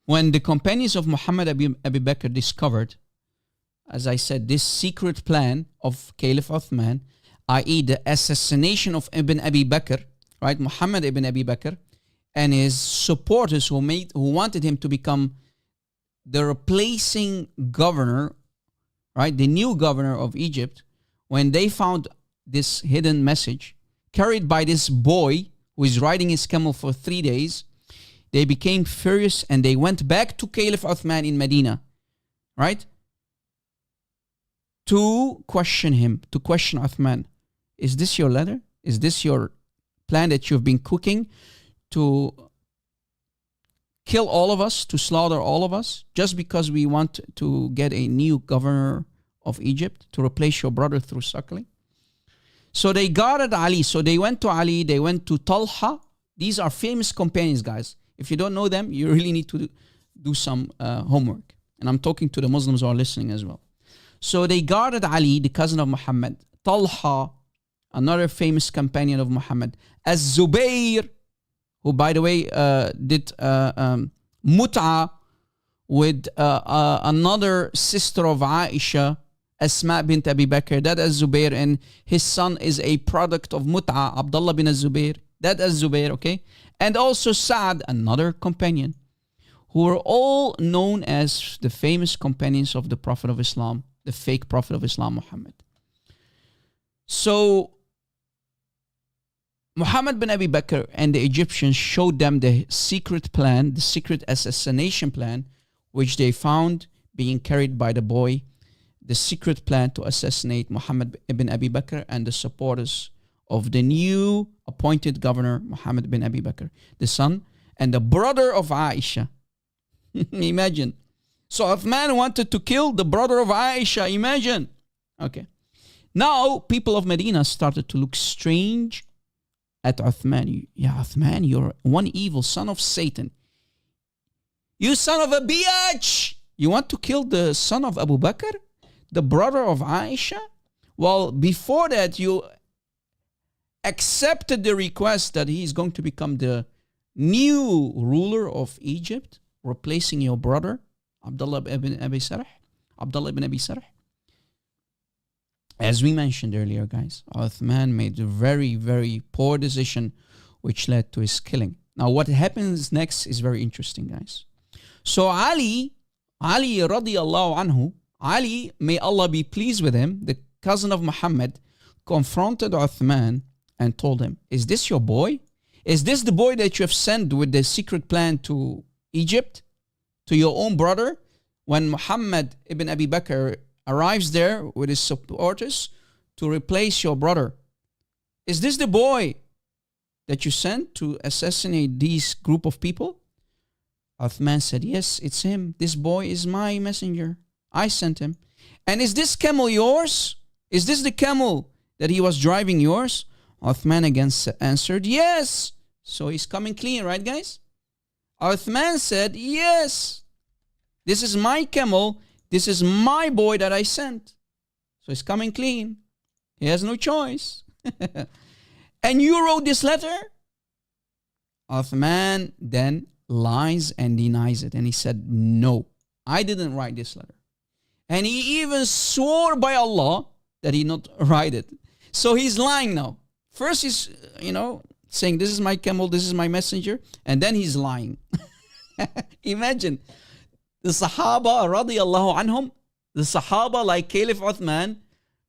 When the companions of Muhammad Abi Bakr discovered, as I said, this secret plan of Caliph Uthman, i.e. the assassination of Ibn Abi Bakr, right? Muhammad ibn Abi Bakr and his supporters who wanted him to become the replacing governor, right? The new governor of Egypt, when they found this hidden message carried by this boy who is riding his camel for 3 days, they became furious and they went back to Caliph Uthman in Medina, right? To question him, to question Uthman. Is this your letter? Is this your plan that you've been cooking to kill all of us, to slaughter all of us, just because we want to get a new governor of Egypt to replace your brother through suckling? So they guarded Ali. So they went to Ali, they went to Talha. These are famous companions, guys. If you don't know them, you really need to do some homework. And I'm talking to the Muslims who are listening as well. So they guarded Ali, the cousin of Muhammad. Talha, another famous companion of Muhammad. Az-Zubayr, who by the way did mut'a with another sister of Aisha, Asma bint Abi Bakr. That Az-Zubayr, and his son is a product of mut'a, Abdullah bin Az-Zubayr. That Az-Zubayr, okay? And also Sa'ad, another companion, who were all known as the famous companions of the Prophet of Islam, the fake prophet of Islam, Muhammad. So Muhammad bin Abi Bakr and the Egyptians showed them the secret plan, the secret assassination plan, which they found being carried by the boy, the secret plan to assassinate Muhammad ibn Abi Bakr and the supporters of the new appointed governor, Muhammad bin Abi Bakr, the son and the brother of Aisha. Imagine. So Uthman wanted to kill the brother of Aisha. Imagine. Okay. Now, people of Medina started to look strange at Uthman. Yeah, Uthman, you're one evil son of Satan. You son of a bitch! You want to kill the son of Abu Bakr? The brother of Aisha? Well, before that, you accepted the request that he is going to become the new ruler of Egypt, replacing your brother, Abdullah ibn Abi Sarh. As we mentioned earlier, guys, Uthman made a very, very poor decision which led to his killing. Now, what happens next is very interesting, guys. So Ali radiallahu anhu, Ali, may Allah be pleased with him, the cousin of Muhammad, confronted Uthman and told him, is this your boy? Is this the boy that you have sent with the secret plan to Egypt, to your own brother? When Muhammad ibn Abi Bakr arrives there with his supporters to replace your brother, is this the boy that you sent to assassinate this group of people? Uthman said, yes, it's him. This boy is my messenger. I sent him. And is this camel yours? Is this the camel that he was driving yours? Uthman again answered, yes. So he's coming clean, right, guys? Uthman said, yes. This is my camel. This is my boy that I sent. So he's coming clean. He has no choice. And you wrote this letter? Uthman then lies and denies it. And he said, no, I didn't write this letter. And he even swore by Allah that he not write it. So he's lying now. First he's, saying, this is my camel, this is my messenger. And then he's lying. Imagine. The Sahaba, radiallahu anhum, the Sahaba like Caliph Uthman,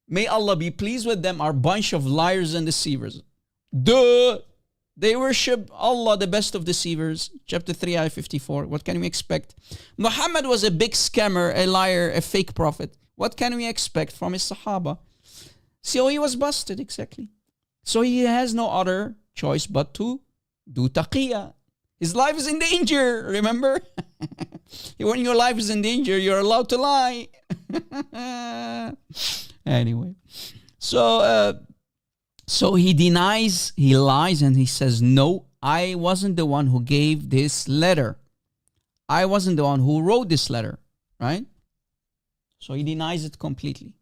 may Allah be pleased with them, are a bunch of liars and deceivers. Duh! They worship Allah, the best of deceivers. Chapter 3, ayah 54. What can we expect? Muhammad was a big scammer, a liar, a fake prophet. What can we expect from his Sahaba? So he was busted, exactly. So he has no other choice but to do taqiyya. His life is in danger, remember? When your life is in danger, you're allowed to lie. Anyway. So he denies, he lies, and he says, no, I wasn't the one who gave this letter. I wasn't the one who wrote this letter, right? So he denies it completely.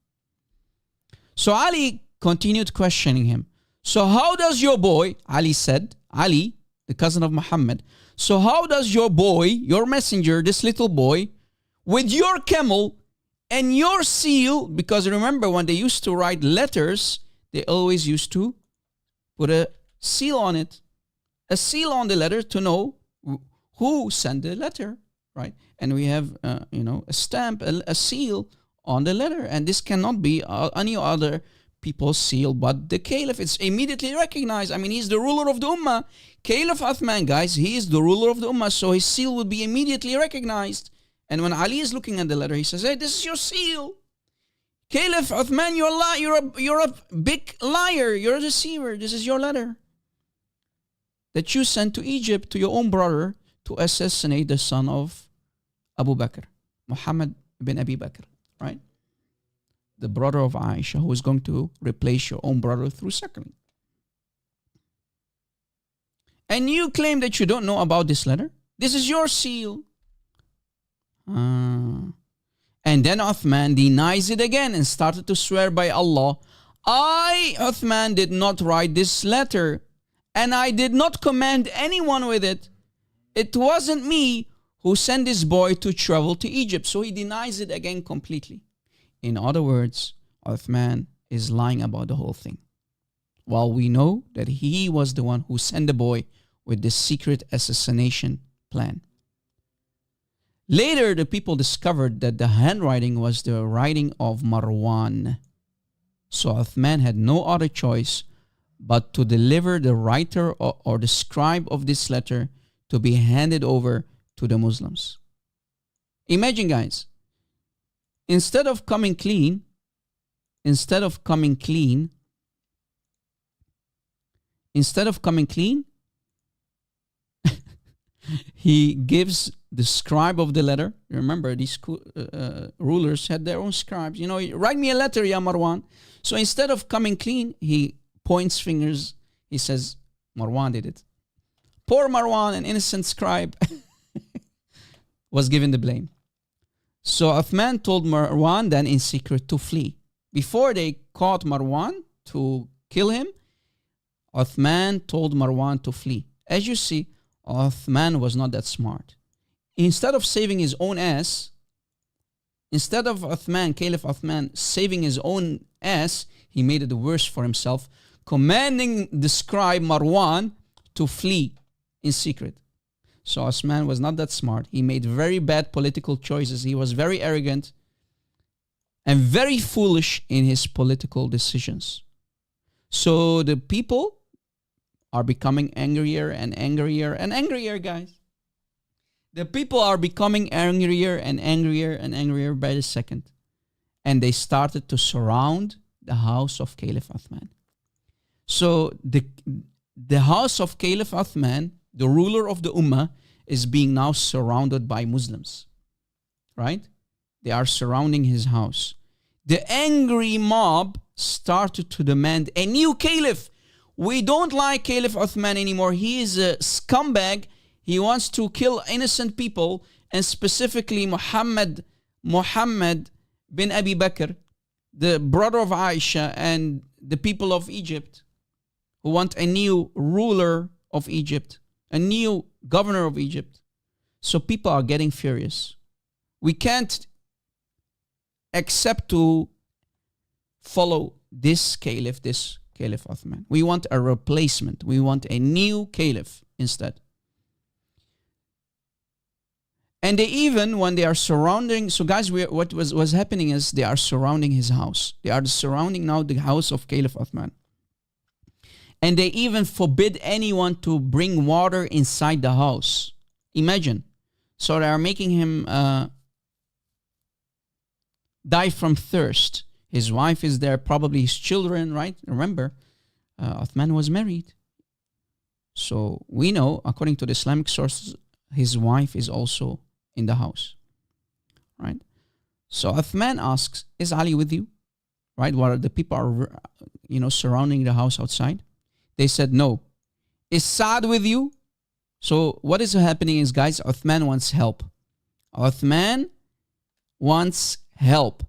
So Ali continued questioning him. So how does your boy, Ali said, Ali, the cousin of Muhammad, so how does your boy, your messenger, this little boy, with your camel and your seal, because remember when they used to write letters, they always used to put a seal on it. A seal on the letter to know who sent the letter, right? And we have, a stamp, a seal on the letter. And this cannot be any other people's seal but the Caliph. It's immediately recognized. I mean, he's the ruler of the Ummah. Caliph Uthman, guys, he is the ruler of the Ummah. So his seal will be immediately recognized. And when Ali is looking at the letter, he says, hey, this is your seal. Caliph Uthman, you're a big liar. You're a deceiver. This is your letter that you sent to Egypt to your own brother to assassinate the son of Abu Bakr, Muhammad bin Abi Bakr, right? The brother of Aisha, who is going to replace your own brother through suckling. And you claim that you don't know about this letter? This is your seal. And then Uthman denies it again and started to swear by Allah, I, Uthman, did not write this letter, and I did not command anyone with it. It wasn't me who sent this boy to travel to Egypt. So he denies it again completely. In other words, Uthman is lying about the whole thing. While we know that he was the one who sent the boy with the secret assassination plan. Later, the people discovered that the handwriting was the writing of Marwan. So Uthman had no other choice but to deliver the writer or the scribe of this letter to be handed over to the Muslims. Imagine, guys, instead of coming clean, he gives the scribe of the letter. Remember, these rulers had their own scribes. You know, write me a letter, Ya Marwan. So instead of coming clean, he points fingers. He says, Marwan did it. Poor Marwan, an innocent scribe, was given the blame. So Uthman told Marwan then in secret to flee. Before they caught Marwan to kill him, Uthman told Marwan to flee. As you see, Uthman was not that smart. Instead of saving his own ass, instead of Caliph Uthman saving his own ass, he made it worse for himself, commanding the scribe Marwan to flee in secret. So Uthman was not that smart. He made very bad political choices. He was very arrogant and very foolish in his political decisions. So the people are becoming angrier and angrier and angrier, guys. The people are becoming angrier and angrier and angrier by the second. And they started to surround the house of Caliph Uthman. So the house of Caliph Uthman, the ruler of the Ummah, is being now surrounded by Muslims. Right? They are surrounding his house. The angry mob started to demand a new caliph. We don't like Caliph Uthman anymore. He is a scumbag. He wants to kill innocent people, and specifically Muhammad bin Abi Bakr, the brother of Aisha, and the people of Egypt who want a new ruler of Egypt, a new governor of Egypt. So people are getting furious. We can't accept to follow this Caliph Uthman. We want a replacement. We want a new Caliph instead. And they even, when they are surrounding, so guys, what was happening is they are surrounding his house. They are surrounding now the house of Caliph Uthman. And they even forbid anyone to bring water inside the house. Imagine. So they are making him die from thirst. His wife is there, probably his children, right? Remember, Uthman was married. So we know, according to the Islamic sources, his wife is also in the house, right? So Uthman asks, is Ali with you? Right? While the people are, surrounding the house outside. They said, no. Is Saad with you? So what is happening is, guys, Uthman wants help. Uthman wants help.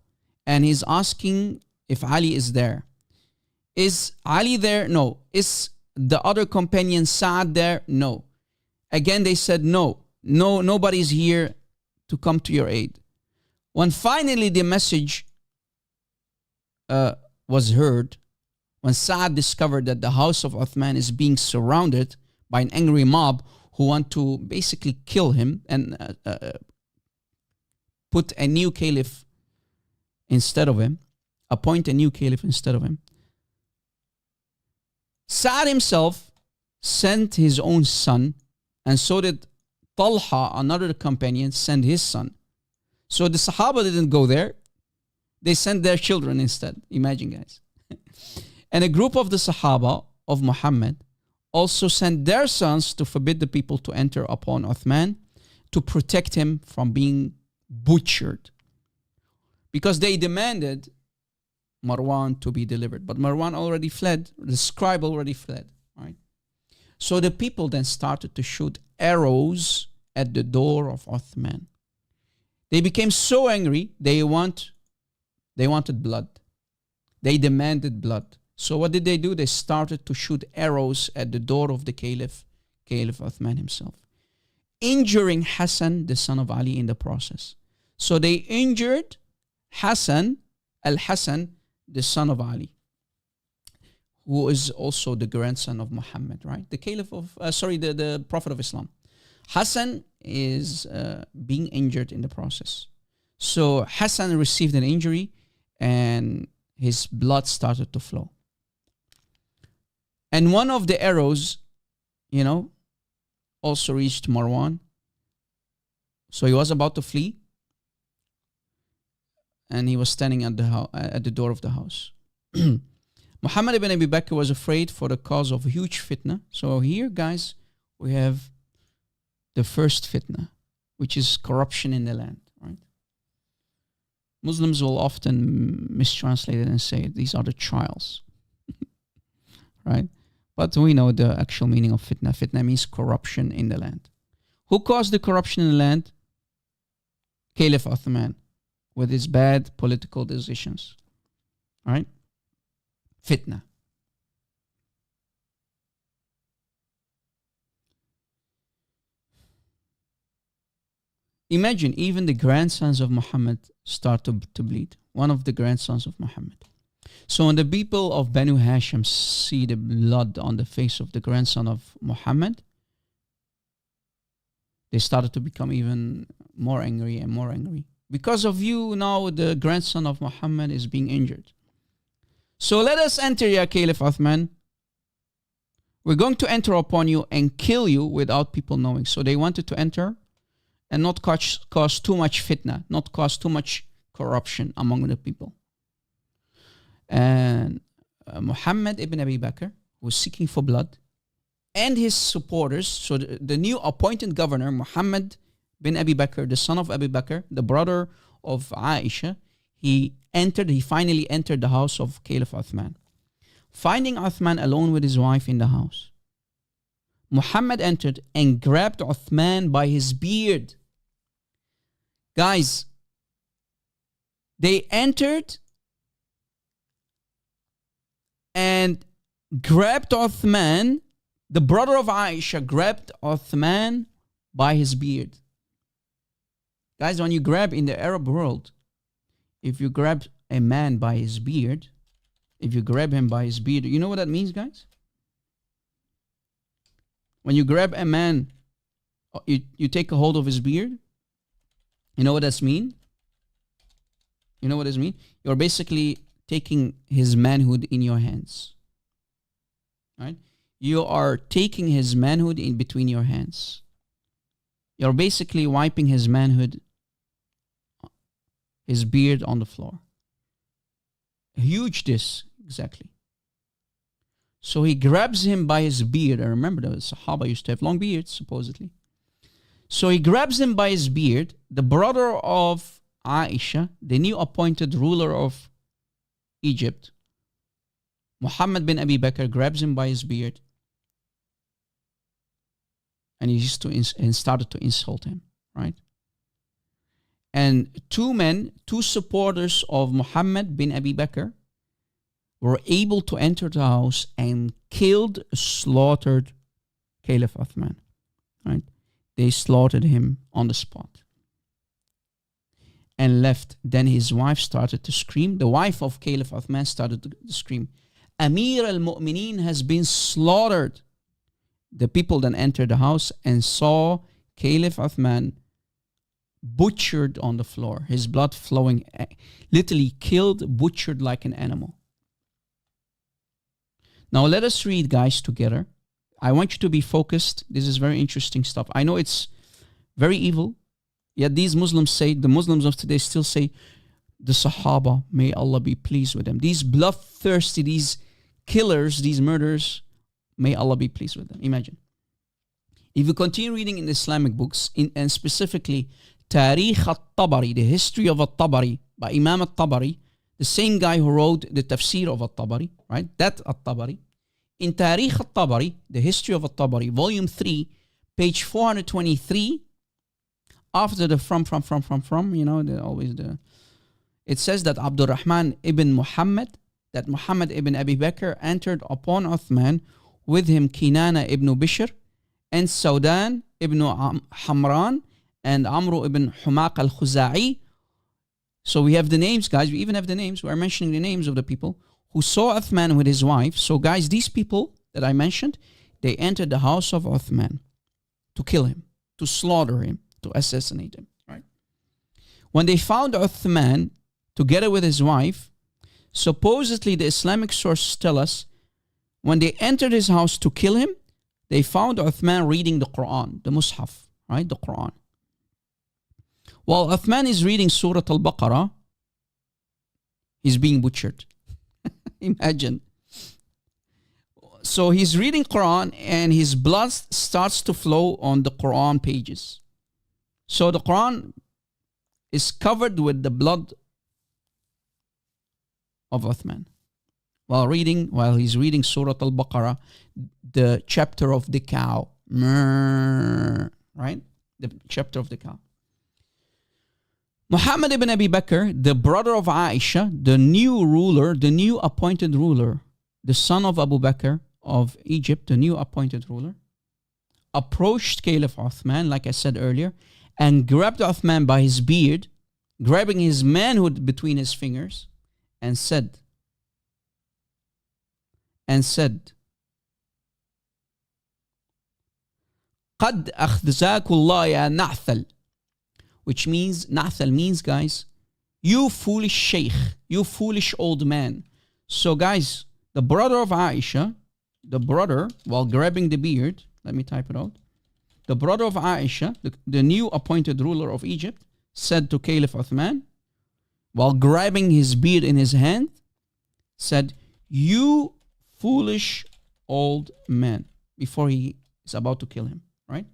And he's asking if Ali is there. Is Ali there? No. Is the other companion Saad there? No. Again, they said no. No, nobody's here to come to your aid. When finally the message was heard, when Saad discovered that the house of Uthman is being surrounded by an angry mob who want to basically kill him and put a new caliph instead of him, appoint a new caliph instead of him, Saad himself sent his own son, and so did Talha, another companion, send his son. So the Sahaba didn't go there. They sent their children instead. Imagine, guys. And a group of the Sahaba of Muhammad also sent their sons to forbid the people to enter upon Uthman, to protect him from being butchered. Because they demanded Marwan to be delivered. But Marwan already fled. The scribe already fled. Right? So the people then started to shoot arrows at the door of Uthman. They became so angry, they wanted blood. They demanded blood. So what did they do? They started to shoot arrows at the door of the Caliph Uthman himself, injuring Hassan, the son of Ali, in the process. So they injured Hassan, Al-Hassan, the son of Ali, who is also the grandson of Muhammad, right? The Caliph of, the Prophet of Islam. Hassan is being injured in the process. So Hassan received an injury and his blood started to flow. And one of the arrows, also reached Marwan. So he was about to flee. And he was standing at the door of the house. Muhammad ibn Abi Bakr was afraid for the cause of huge fitna. So here, guys, we have the first fitna, which is corruption in the land. Right? Muslims will often mistranslate it and say these are the trials. Right? But we know the actual meaning of fitna. Fitna means corruption in the land. Who caused the corruption in the land? Caliph Uthman, with his bad political decisions. Right? Fitna. Imagine even the grandsons of Muhammad start to bleed. One of the grandsons of Muhammad. So when the people of Banu Hashim see the blood on the face of the grandson of Muhammad, they started to become even more angry and more angry. Because of you, now the grandson of Muhammad is being injured. So let us enter, Ya Caliph Uthman. We're going to enter upon you and kill you without people knowing. So they wanted to enter and not cause too much fitna, not cause too much corruption among the people. And Muhammad ibn Abi Bakr was seeking for blood, and his supporters, so the new appointed governor, Muhammad bin Abi Bakr, the son of Abi Bakr, the brother of Aisha, he finally entered the house of Caliph Uthman. Finding Uthman alone with his wife in the house, Muhammad entered and grabbed Uthman by his beard. Guys, they entered and grabbed Uthman. The brother of Aisha grabbed Uthman by his beard. Guys, when you grab in the Arab world, if you grab a man by his beard, if you grab him by his beard, you know what that means, guys? When you grab a man, you take a hold of his beard. You know what that means? You know what this means? You're basically taking his manhood in your hands. Right? You are taking his manhood in between your hands. You're basically wiping his manhood, his beard on the floor. Huge this, exactly. So he grabs him by his beard. I remember the Sahaba used to have long beards, supposedly. So he grabs him by his beard. The brother of Aisha, the new appointed ruler of Egypt, Muhammad bin Abi Bakr, grabs him by his beard. And he used to and started to insult him, right? And two supporters of Muhammad bin Abi Bakr were able to enter the house and slaughtered Caliph Uthman, right? They slaughtered him on the spot and left. Then his wife started to scream. The wife of Caliph Uthman started to scream, Amir al-Mu'mineen has been slaughtered. The people then entered the house and saw Caliph Uthman butchered on the floor, his blood flowing, literally killed, butchered like an animal. Now let us read, guys, together. I want you to be focused. This is very interesting stuff. I know it's very evil, yet these Muslims say, the Muslims of today still say, the Sahaba, may Allah be pleased with them. These bloodthirsty, these killers, these murderers, may Allah be pleased with them. Imagine. If you continue reading in the Islamic books, and specifically Tarikh al-Tabari, the history of al-Tabari, by Imam al-Tabari, the same guy who wrote the tafsir of al-Tabari, right? That al-Tabari. In Tarikh al-Tabari, the history of al-Tabari, volume 3, page 423, after the from, it says that Abdurrahman ibn Muhammad, that Muhammad ibn Abi Bakr entered upon Uthman, with him Kinana ibn Bishr, and Saudan ibn Hamran, and Amr ibn Humaq al-Khuza'i. So we have the names, guys. We even have the names. We are mentioning the names of the people who saw Uthman with his wife. So guys, these people that I mentioned, they entered the house of Uthman to kill him. to slaughter him, to assassinate him. Right? When they found Uthman together with his wife, supposedly the Islamic sources tell us when they entered his house to kill him, they found Uthman reading the Quran, the Mus'haf, right? The Quran. While Uthman is reading Surah Al-Baqarah, he's being butchered. Imagine. So he's reading Quran and his blood starts to flow on the Quran pages. So the Quran is covered with the blood of Uthman. While he's reading Surah Al-Baqarah, the chapter of the cow. Right? The chapter of the cow. Muhammad ibn Abi Bakr, the brother of Aisha, the new ruler, the new appointed ruler, the son of Abu Bakr of Egypt, the new appointed ruler, approached Caliph Uthman, like I said earlier, and grabbed Uthman by his beard, grabbing his manhood between his fingers, and said, قَدْ أَخْذَاكُ اللَّهُ يَا نَعْثَلْ, which means, Na'thal means, guys, you foolish sheikh, you foolish old man. So guys, the brother of Aisha, while grabbing the beard, let me type it out. The brother of Aisha, the new appointed ruler of Egypt, said to Caliph Uthman, while grabbing his beard in his hand, said, you foolish old man, before he is about to kill him, right?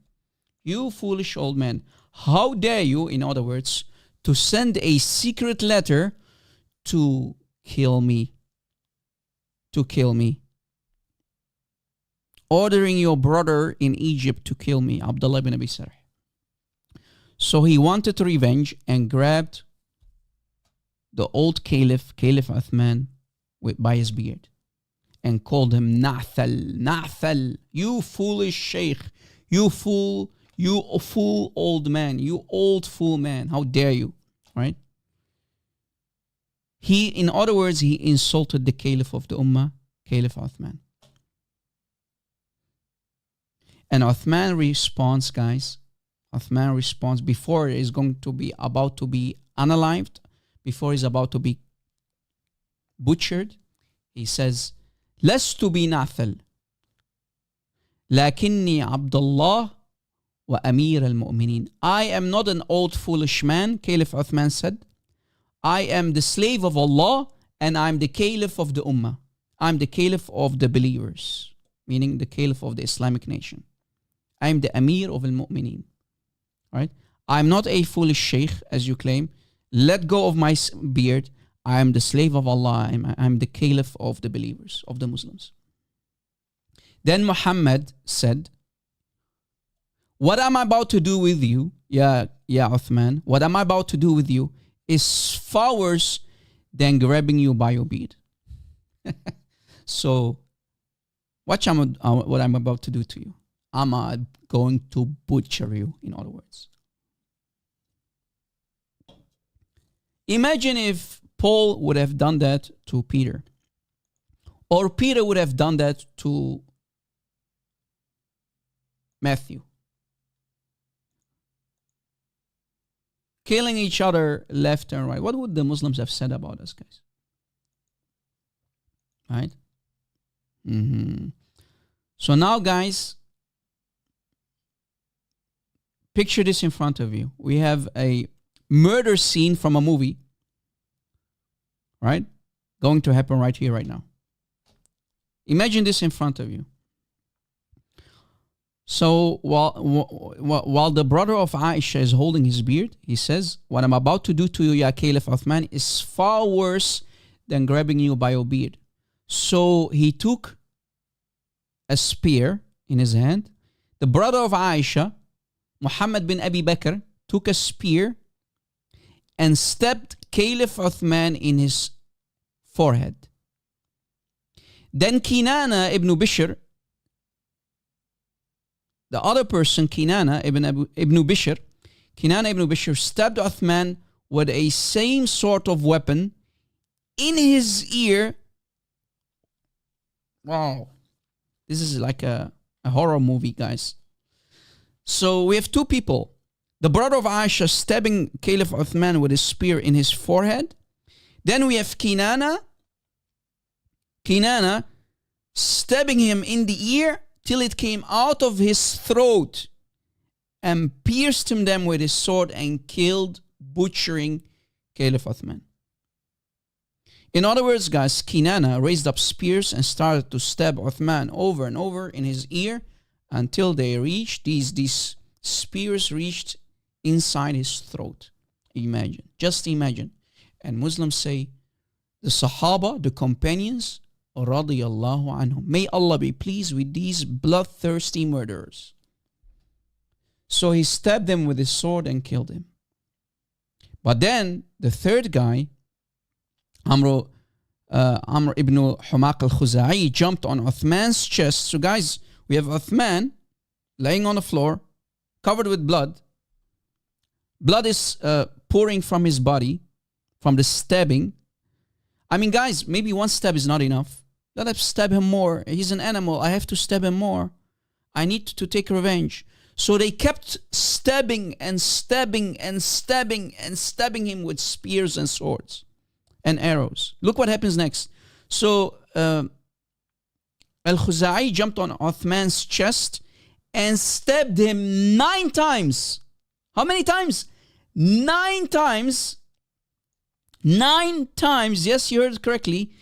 You foolish old man. How dare you, in other words, to send a secret letter to kill me? To kill me. Ordering your brother in Egypt to kill me, Abdullah ibn Abi Sarh. So he wanted revenge and grabbed the old Caliph Uthman, by his beard and called him Na'thal, you foolish sheikh, you fool old man, you old fool man, how dare you, right? In other words, he insulted the Caliph of the Ummah, Caliph Uthman. And Uthman responds, guys, before he's about to be unalived, before he's about to be butchered, he says, لست بنعثل لكني عبد الله وأمير المؤمنين. I am not an old foolish man, Caliph Uthman said. I am the slave of Allah and I'm the Caliph of the Ummah. I'm the Caliph of the believers, meaning the Caliph of the Islamic nation. I'm the Amir of al-Mu'mineen. Right? I'm not a foolish sheikh, as you claim. Let go of my beard. I am the slave of Allah. I'm the Caliph of the believers, of the Muslims. Then Muhammad said, what I'm about to do with you, ya Uthman, what I'm about to do with you is far worse than grabbing you by your beard. So, watch what I'm about to do to you. I'm going to butcher you, in other words. Imagine if Paul would have done that to Peter. Or Peter would have done that to Matthew. Killing each other left and right. What would the Muslims have said about us, guys? Right? So now, guys, picture this in front of you. We have a murder scene from a movie, right? Going to happen right here, right now. Imagine this in front of you. So while the brother of Aisha is holding his beard, he says, what I'm about to do to you, ya Caliph Uthman, is far worse than grabbing you by your beard. So he took a spear in his hand. The brother of Aisha, Muhammad bin Abi Bakr, took a spear and stabbed Caliph Uthman in his forehead. Then Kinana ibn Bishr, the other person, Kinana ibn Bishr stabbed Uthman with a same sort of weapon in his ear. Wow. This is like a horror movie, guys. So we have two people. The brother of Aisha stabbing Caliph Uthman with his spear in his forehead. Then we have Kinana stabbing him in the ear till it came out of his throat and pierced him then with his sword and killed, butchering Caliph Uthman. In other words, guys, Kinana raised up spears and started to stab Uthman over and over in his ear until they reached, these spears reached inside his throat. Imagine, just imagine. And Muslims say, the Sahaba, the companions, radiyallahu anhum, may Allah be pleased with these bloodthirsty murderers. So he stabbed them with his sword and killed him. But then the third guy, Amr ibn Humaq al-Khuza'i, jumped on Uthman's chest. So guys, we have Uthman laying on the floor, covered with blood. Blood is pouring from his body, from the stabbing. I mean, guys, maybe one stab is not enough. Let us stab him more. He's an animal. I have to stab him more. I need to take revenge. So they kept stabbing and stabbing and stabbing and stabbing him with spears and swords and arrows. Look what happens next. So Al-Khuza'i jumped on Uthman's chest and stabbed him 9 times. How many times? 9 times. 9 times. Yes, you heard it correctly.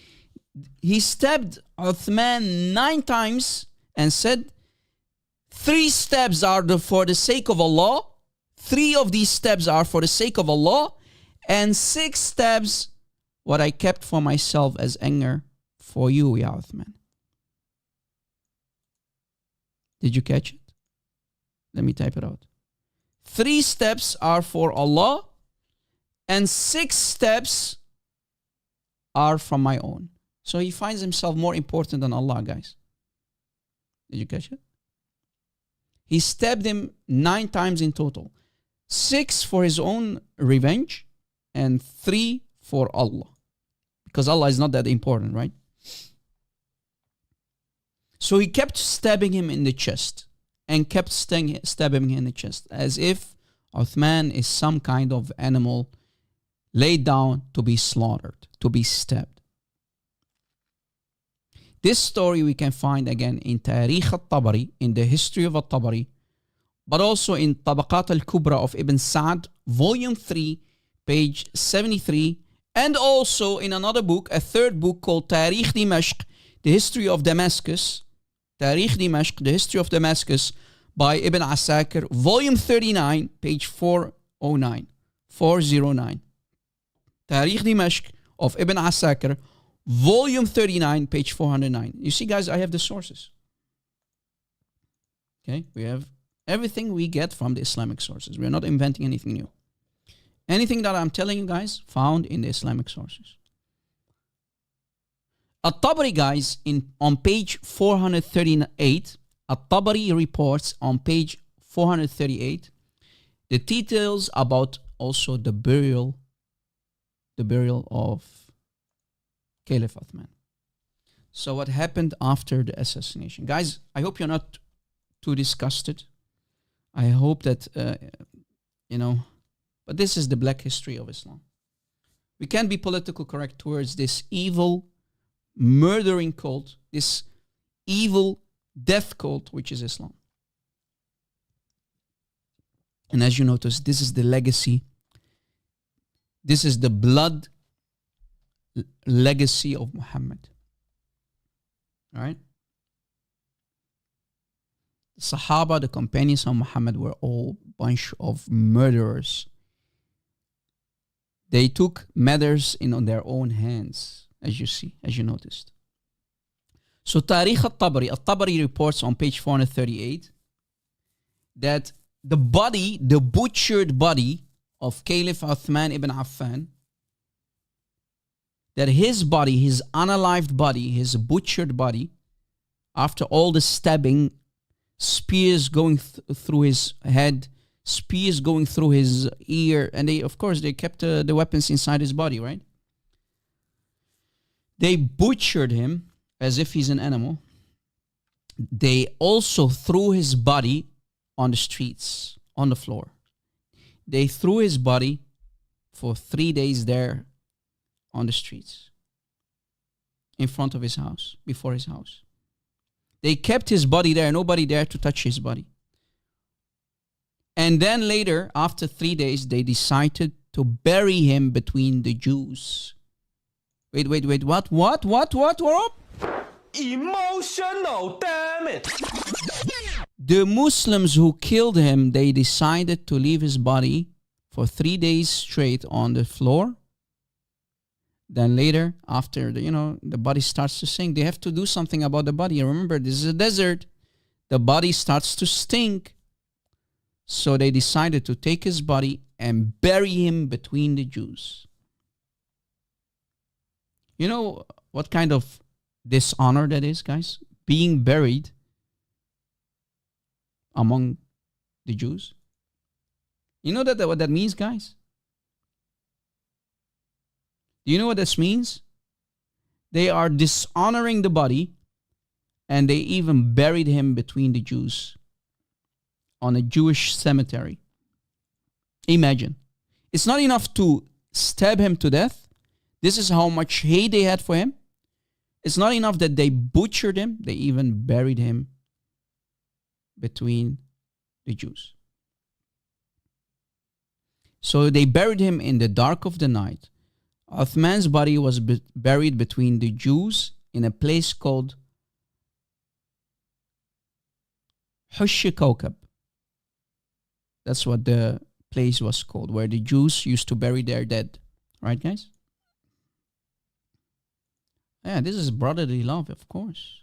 He stabbed Uthman 9 times and said, 3 stabs are for the sake of Allah. 3 of these stabs are for the sake of Allah. And 6 stabs, what I kept for myself as anger for you, Ya Uthman. Did you catch it? Let me type it out. 3 steps are for Allah, and 6 steps are from my own. So he finds himself more important than Allah, guys. Did you catch it? He stabbed him 9 times in total. 6 for his own revenge, and 3 for Allah. Because Allah is not that important, right? So he kept stabbing him in the chest and kept stabbing him in the chest as if Uthman is some kind of animal laid down to be slaughtered, to be stabbed. This story we can find again in Tarikh al-Tabari, in the history of al-Tabari, but also in Tabaqat al-Kubra of Ibn Sa'd, volume 3, page 73, and also in another book, a third book called Tarikh Dimashq, the history of Damascus, Tarikh Dimashq, the history of Damascus, by Ibn Asakir, volume 39, page 409. Tarikh Dimashq of Ibn Asakir, volume 39, page 409. You see, guys, I have the sources. Okay, we have everything we get from the Islamic sources. We are not inventing anything new. Anything that I'm telling you guys, found in the Islamic sources. At-Tabari, guys, on page 438, At-Tabari reports on page 438 the details about also the burial of Caliph Uthman. So what happened after the assassination? Guys, I hope you're not too disgusted. I hope that, but this is the black history of Islam. We can't be politically correct towards this evil murdering cult, this evil death cult, which is Islam. And as you notice, this is the legacy. This is the blood legacy of Muhammad. All right? The Sahaba, the companions of Muhammad, were all a bunch of murderers. They took matters in their own hands, as you see, as you noticed. So Tarikh al-Tabari reports on page 438 that the body, the butchered body of Caliph Uthman ibn Affan, that his body, his unalived body, his butchered body, after all the stabbing, spears going through his head, spears going through his ear, and they, of course, they kept the weapons inside his body, right? They butchered him as if he's an animal. They also threw his body on the streets, on the floor. They threw his body for 3 days there on the streets, in front of his house, before his house. They kept his body there, nobody dared to touch his body. And then later, after 3 days, they decided to bury him between the Jews. Wait, what? Emotional, damn it! The Muslims who killed him, they decided to leave his body for 3 days straight on the floor. Then later, after the body starts to sink, they have to do something about the body. Remember, this is a desert. The body starts to stink. So they decided to take his body and bury him between the Jews. You know what kind of dishonor that is, guys? Being buried among the Jews. You know what that means, guys? Do you know what this means? They are dishonoring the body, and they even buried him between the Jews on a Jewish cemetery. Imagine. It's not enough to stab him to death. This is how much hate they had for him. It's not enough that they butchered him. They even buried him between the Jews. So they buried him in the dark of the night. Uthman's body was buried between the Jews in a place called Hush Kawkab. That's what the place was called, where the Jews used to bury their dead. Right, guys? Yeah, this is brotherly love, of course.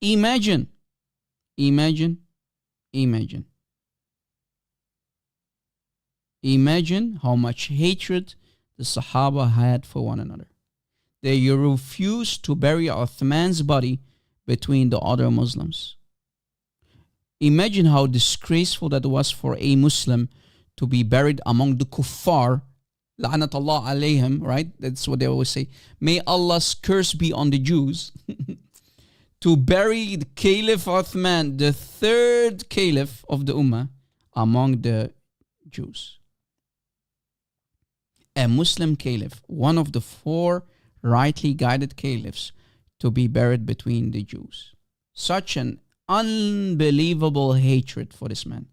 Imagine how much hatred the Sahaba had for one another. They refused to bury Uthman's body between the other Muslims. Imagine how disgraceful that was for a Muslim to be buried among the kuffar. La'natullah alayhim, right? That's what they always say. May Allah's curse be on the Jews. To bury the Caliph Uthman, the third Caliph of the Ummah, among the Jews. A Muslim Caliph, one of the 4 rightly guided Caliphs, to be buried between the Jews. Such an unbelievable hatred for this man.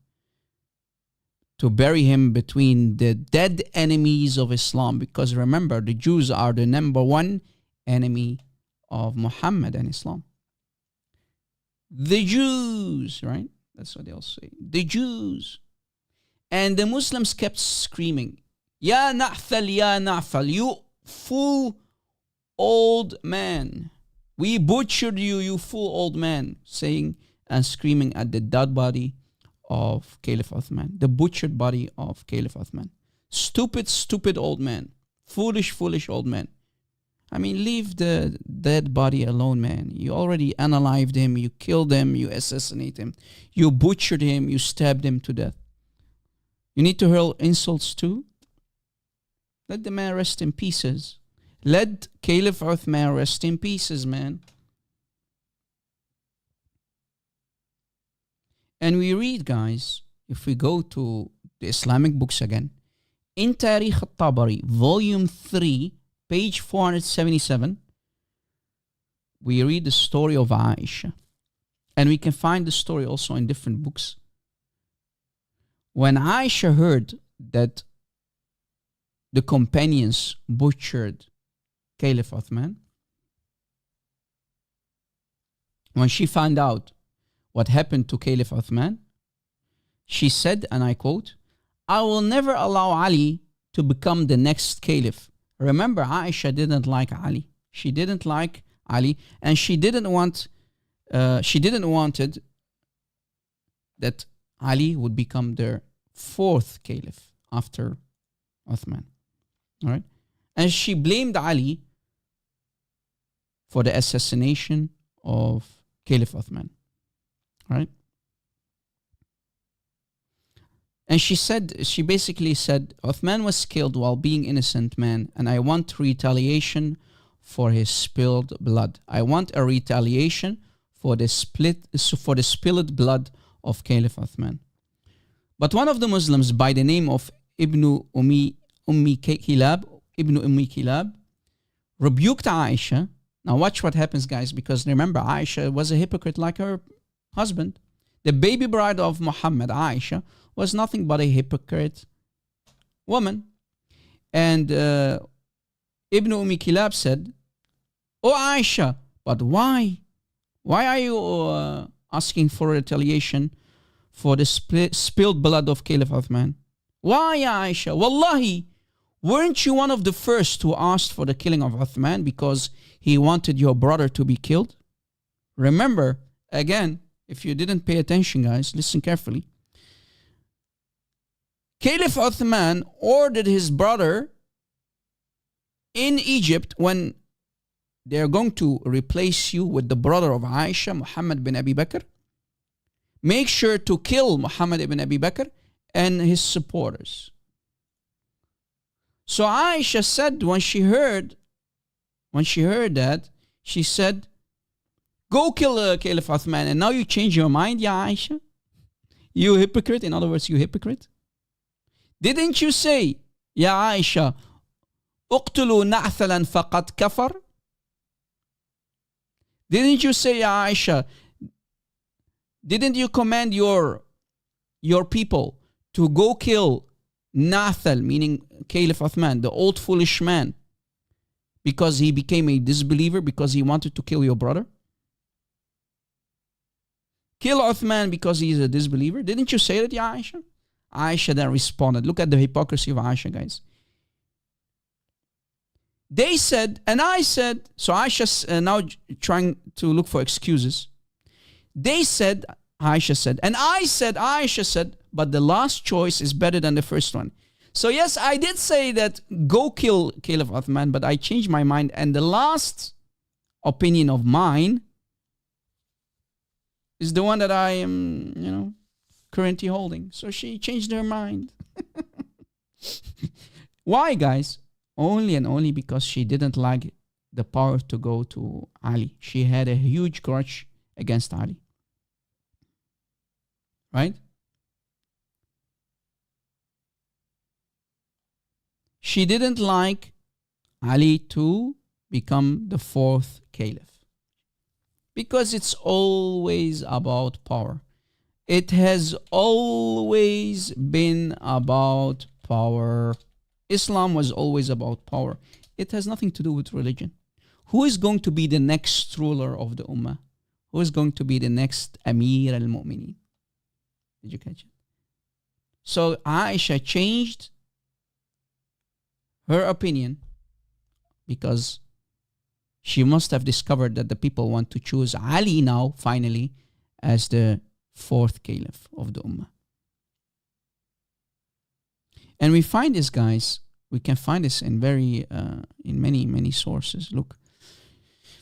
To bury him between the dead enemies of Islam. Because remember, the Jews are the number 1 enemy of Muhammad and Islam. The Jews, right? That's what they all say. The Jews. And the Muslims kept screaming, Ya Na'fal, you fool old man. We butchered you, you fool old man. Saying and screaming at the dead body of Caliph Uthman. The butchered body of Caliph Uthman. Stupid old man. Foolish old man. I mean, leave the dead body alone, man. You already unalived him. You killed him. You assassinated him. You butchered him. You stabbed him to death. You need to hurl insults too? Let the man rest in pieces. Let Caliph Uthman rest in pieces, man. And we read, guys, if we go to the Islamic books again, in Tarikh al-Tabari, volume 3, page 477, we read the story of Aisha. And we can find the story also in different books. When Aisha heard that the companions butchered Caliph Uthman, when she found out what happened to Caliph Uthman, she said, and I quote, I will never allow Ali to become the next Caliph. Remember, Aisha didn't like Ali. She didn't like Ali, and she didn't wanted that Ali would become their 4th Caliph after Uthman. All right? And she blamed Ali for the assassination of Caliph Uthman. All right? And she basically said, Uthman was killed while being innocent man, and I want retaliation for his spilled blood. I want a retaliation for the spilled blood of Caliph Uthman. But one of the Muslims by the name of Ibn Ummi Kilab rebuked Aisha. Now watch what happens, guys, because remember, Aisha was a hypocrite like her husband. The baby bride of Muhammad, Aisha, was nothing but a hypocrite woman. And Ibn Ummi Kilab said, "Oh Aisha, but why? Why are you asking for retaliation for the spilled blood of Caliph Uthman? Why, Aisha? Wallahi, weren't you one of the first who asked for the killing of Uthman because he wanted your brother to be killed?" Remember, again, if you didn't pay attention, guys, listen carefully. Caliph Uthman ordered his brother in Egypt, when they're going to replace you with the brother of Aisha, Muhammad bin Abi Bakr, make sure to kill Muhammad ibn Abi Bakr and his supporters. So Aisha said, when she heard that, she said, "Go kill Caliph Uthman, and now you change your mind, ya Aisha? You hypocrite." In other words, you hypocrite. Didn't you say, ya Aisha, "Uqtulu na'thalan faqad kafar"? Didn't you say, ya Aisha, didn't you command your people to go kill Nathal, meaning Caliph Uthman, the old foolish man, because he became a disbeliever, because he wanted to kill your brother? Kill Uthman because he is a disbeliever. Didn't you say that, ya Aisha? Aisha then responded. Look at the hypocrisy of Aisha, guys. They said, and I said, so Aisha's now trying to look for excuses. They said, Aisha said, and I said, Aisha said, but the last choice is better than the first one. So yes, I did say that go kill Caliph Uthman, but I changed my mind, and the last opinion of mine is the one that I am, currently holding. So she changed her mind. Why, guys? Only and only because she didn't like the power to go to Ali. She had a huge grudge against Ali. Right? She didn't like Ali to become the fourth caliph, because it's always about power. It has always been about power. Islam was always about power. It has nothing to do with religion. Who is going to be the next ruler of the Ummah? Who is going to be the next Amir al-Mu'mineen? Did you catch it? So Aisha changed her opinion because she must have discovered that the people want to choose Ali now, finally, as the fourth caliph of the Ummah. And we find this, guys, we can find this in many sources. Look,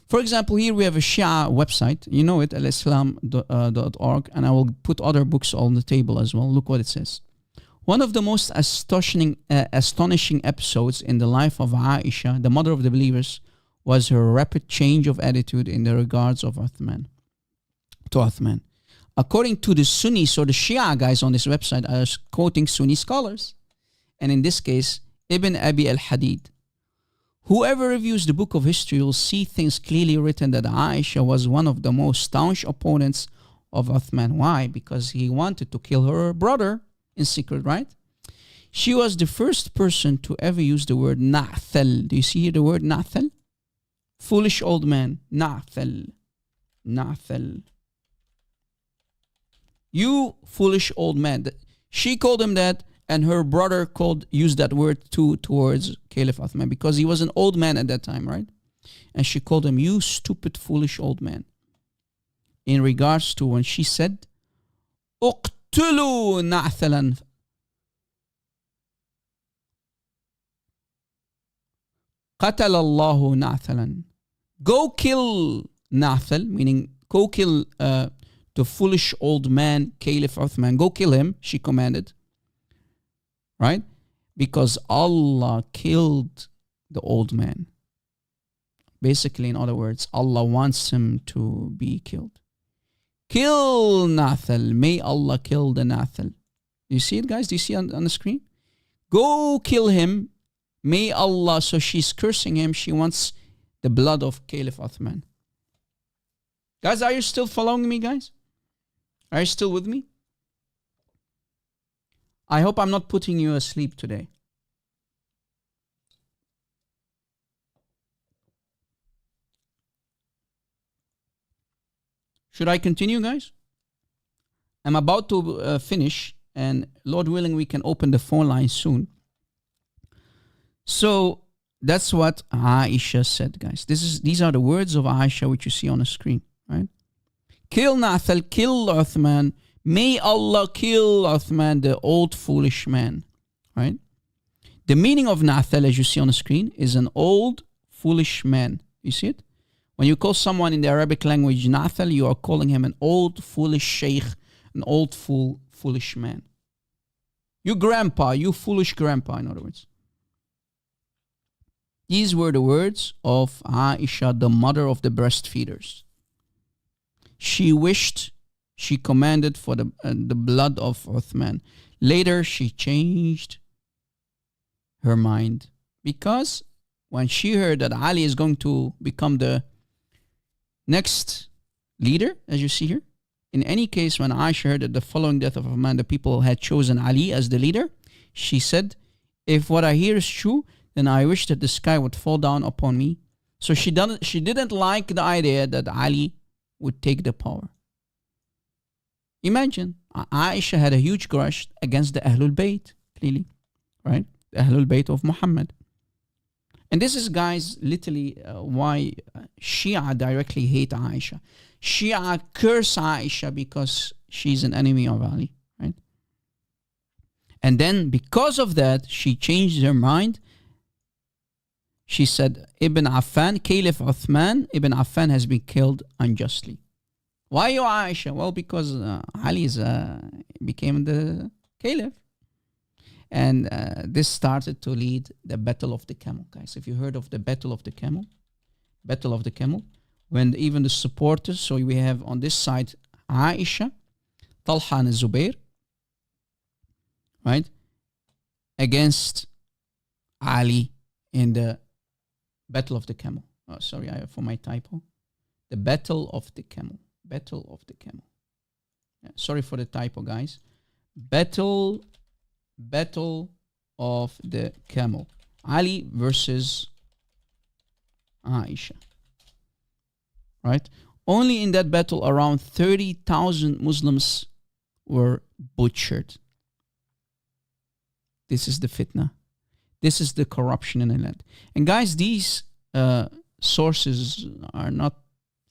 for example, here we have a Shia website. You know it, alislam.org, and I will put other books on the table as well. Look what it says. One of the most astonishing episodes in the life of Aisha, the mother of the believers, was her rapid change of attitude in the regards of Uthman. According to the Sunnis, or the Shia guys on this website, are quoting Sunni scholars. And in this case, Ibn Abi al-Hadid. Whoever reviews the book of history will see things clearly written that Aisha was one of the most staunch opponents of Uthman. Why? Because he wanted to kill her brother in secret, right? She was the first person to ever use the word na'thal. Do you see here the word na'thal? Foolish old man. Na'thal. Na'thal. You foolish old man. She called him that, and her brother used that word too towards Caliph Uthman, because he was an old man at that time, right? And she called him, you stupid, foolish old man. In regards to when she said, "Uqtulu na'thalan." Qatala Allahu na'thalan. Go kill Na'thal, meaning go kill the foolish old man, Caliph Uthman. Go kill him, she commanded. Right? Because Allah killed the old man. Basically, in other words, Allah wants him to be killed. Kill Nathal. May Allah kill the Nathal. You see it, guys? Do you see on the screen? Go kill him. May Allah. So she's cursing him. She wants the blood of Caliph Uthman. Guys, are you still following me, guys? Are you still with me? I hope I'm not putting you asleep today. Should I continue, guys? I'm about to finish, and Lord willing, we can open the phone line soon. So that's what Aisha said, guys. These are the words of Aisha which you see on the screen, right? Kill Nathal, kill Uthman. May Allah kill Uthman, the old foolish man, right? The meaning of Nathal, as you see on the screen, is an old foolish man. You see it? When you call someone in the Arabic language Nathal, you are calling him an old foolish sheikh, an old foolish man. You grandpa, you foolish grandpa, in other words. These were the words of Aisha, the mother of the breastfeeders. She wished, she commanded for the blood of Uthman. Later, she changed her mind because when she heard that Ali is going to become the next leader, as you see here, in any case, when Aisha heard that the following death of Uthman, the people had chosen Ali as the leader, she said, if what I hear is true, then I wish that the sky would fall down upon me. So she didn't like the idea that Ali would take the power. Imagine, Aisha had a huge grudge against the Ahlul Bayt, clearly, right? The Ahlul Bayt of Muhammad. And this is, guys, literally why Shia directly hate Aisha. Shia curse Aisha because she's an enemy of Ali, right? And then because of that, she changed her mind. She said, Ibn Affan, Caliph Uthman, Ibn Affan has been killed unjustly. Why you Aisha? Well, because Ali became the Caliph. And this started to lead the Battle of the Camel, guys. If you heard of the Battle of the Camel, when even the supporters, so we have on this side Aisha, Talha and Zubair, right, against Ali in the Battle of the Camel. Oh, sorry, for my typo. The Battle of the Camel. Battle of the Camel. Yeah, sorry for the typo, guys. Battle of the Camel. Ali versus Aisha. Right? Only in that battle, around 30,000 Muslims were butchered. This is the fitna. This is the corruption in the land. And guys, these sources are not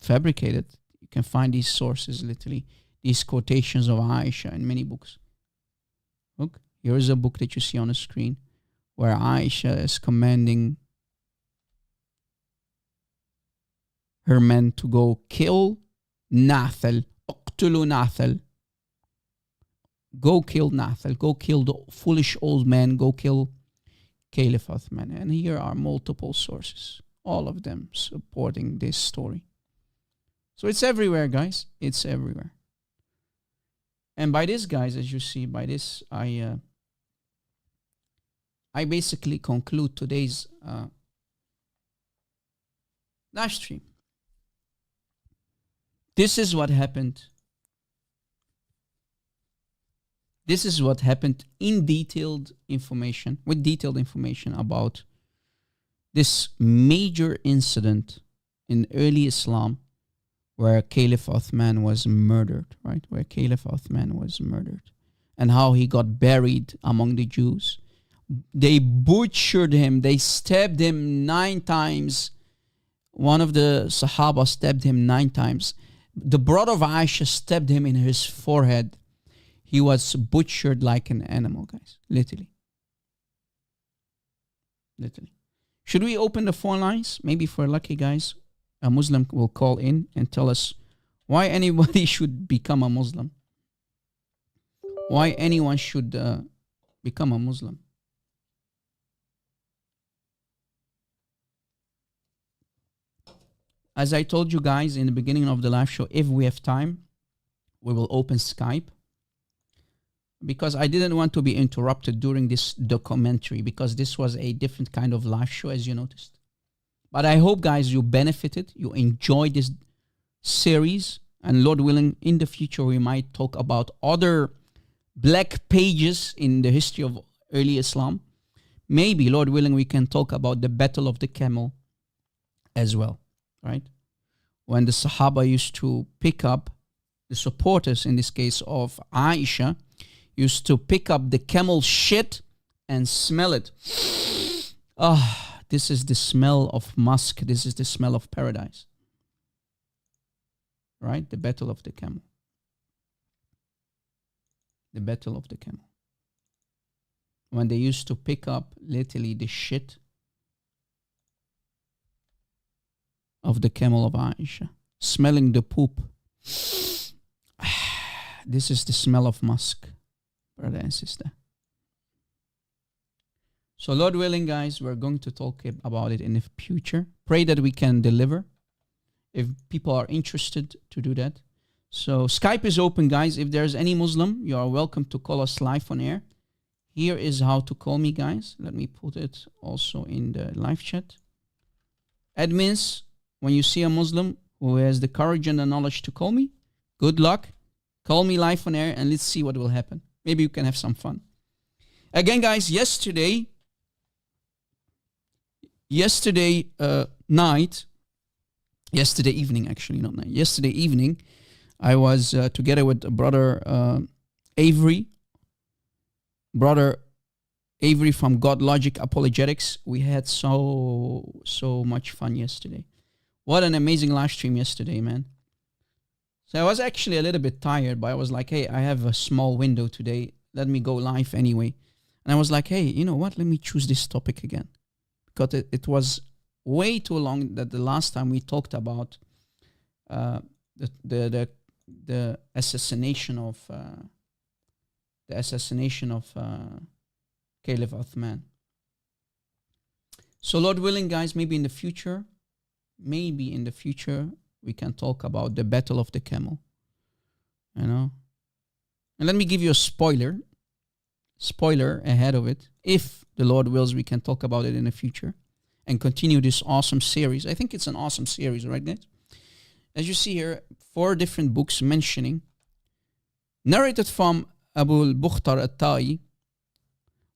fabricated. You can find these sources, literally, these quotations of Aisha in many books. Look, here is a book that you see on the screen where Aisha is commanding her men to go kill Nathal. اقتلوا Nathal. Go kill Nathal. Go kill the foolish old man. Go kill Caliph Uthman. And here are multiple sources, all of them supporting this story. So it's everywhere, guys. It's everywhere. And by this, guys, as you see, by this, I basically conclude today's live stream. This is what happened. This is what happened in detailed information, with detailed information about this major incident in early Islam where Caliph Uthman was murdered, right? Where Caliph Uthman was murdered and how he got buried among the Jews. They butchered him. They stabbed him 9 times. One of the Sahaba stabbed him 9 times. The brother of Aisha stabbed him in his forehead. He was butchered like an animal, guys. Literally. Literally. Should we open the phone lines? Maybe for lucky guys, a Muslim will call in and tell us why anybody should become a Muslim. Why anyone should become a Muslim. As I told you guys in the beginning of the live show, if we have time, we will open Skype, because I didn't want to be interrupted during this documentary, because this was a different kind of live show, as you noticed. But I hope, guys, you benefited, you enjoyed this series, and Lord willing, in the future, we might talk about other black pages in the history of early Islam. Maybe, Lord willing, we can talk about the Battle of the Camel as well, right? When the Sahaba used to pick up, the supporters, in this case of Aisha, used to pick up the camel shit and smell it. Ah, this is the smell of musk. This is the smell of paradise. Right? The Battle of the Camel. The Battle of the Camel. When they used to pick up literally the shit of the camel of Aisha, smelling the poop. This is the smell of musk, brother and sister. So Lord willing, guys, we're going to talk about it in the future. Pray that we can deliver if people are interested to do that. So Skype is open, guys. If there's any Muslim, you are welcome to call us live on air. Here is how to call me, guys. Let me put it also in the live chat. Admins, when you see a Muslim who has the courage and the knowledge to call me, good luck. Call me live on air and let's see what will happen. Maybe you can have some fun. Again, guys, yesterday evening, actually, not night. Yesterday evening, I was together with brother Avery from God Logic Apologetics. We had so much fun yesterday. What an amazing live stream yesterday, man. So I was actually a little bit tired, but I was like, hey, I have a small window today. Let me go live anyway. And I was like, hey, you know what? Let me choose this topic again. Because it was way too long that the last time we talked about the assassination of Caliph Uthman. So Lord willing, guys, maybe in the future, we can talk about the Battle of the Camel. You know? And let me give you a spoiler ahead of it. If the Lord wills, we can talk about it in the future and continue this awesome series. I think it's an awesome series, right, guys? As you see here, 4 different books mentioning, narrated from Abu al-Bukhtar al-Ta'i,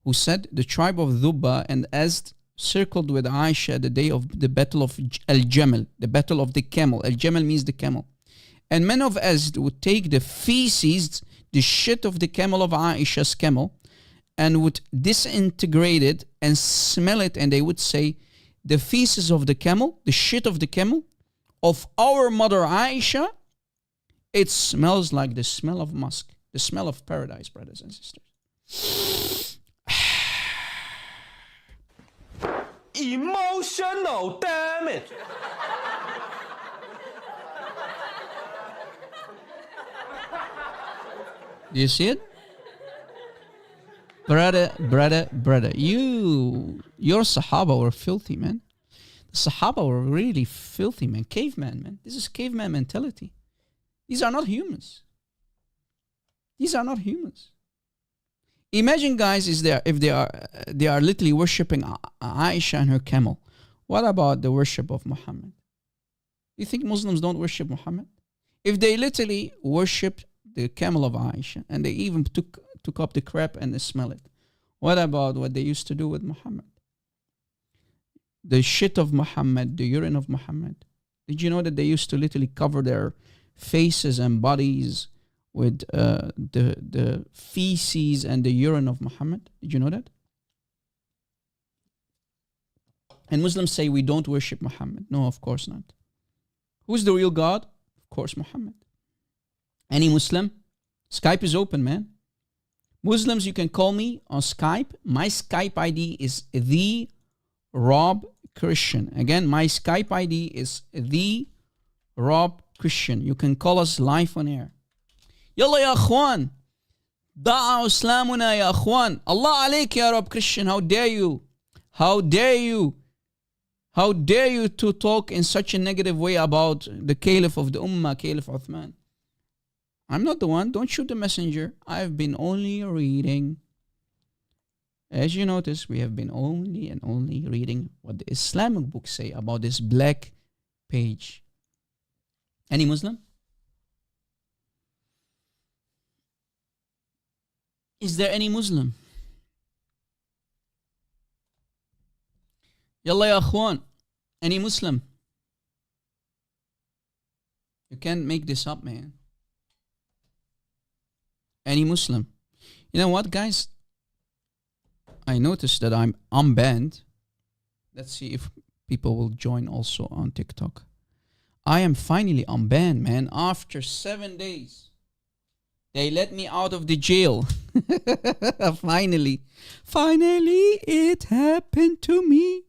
who said, the tribe of Dhubba and Azd circled with Aisha the day of the battle of Al-Jamal, the battle of the camel. Al-Jamal means the camel. And men of Azd would take the feces, the shit of the camel of Aisha's camel, and would disintegrate it and smell it, and they would say, the feces of the camel, the shit of the camel, of our mother Aisha, it smells like the smell of musk, the smell of paradise, brothers and sisters. Emotional, damn it! Do you see it? Brother, your Sahaba were filthy, man. The Sahaba were really filthy, man. Caveman, man. This is caveman mentality. These are not humans. Imagine, guys, if they are literally worshipping Aisha and her camel. What about the worship of Muhammad? You think Muslims don't worship Muhammad? If they literally worship the camel of Aisha and they even took up the crap and they smell it, what about what they used to do with Muhammad? The shit of Muhammad, the urine of Muhammad. Did you know that they used to literally cover their faces and bodies with the feces and the urine of Muhammad? Did you know that? And Muslims say we don't worship Muhammad. No, of course not. Who's the real God? Of course, Muhammad. Any Muslim? Skype is open, man. Muslims, you can call me on Skype. My Skype ID is the Rob Christian. Again, my Skype ID is the Rob Christian. You can call us live on air. Yalla ya akhwan. Da'a islamuna ya akhwan. Allah alayk ya Rob Christian. How dare you? How dare you? How dare you to talk in such a negative way about the Caliph of the Ummah, Caliph Uthman? I'm not the one. Don't shoot the messenger. I've been only reading. As you notice, we have been only and only reading what the Islamic books say about this black page. Any Muslim? Is there any Muslim? Yalla ya akhwan. Any Muslim? You can't make this up, man. Any Muslim? You know what, guys? I noticed that I'm unbanned. Let's see if people will join also on TikTok. I am finally unbanned, man. After 7 days. They let me out of the jail. Finally. Finally, it happened to me.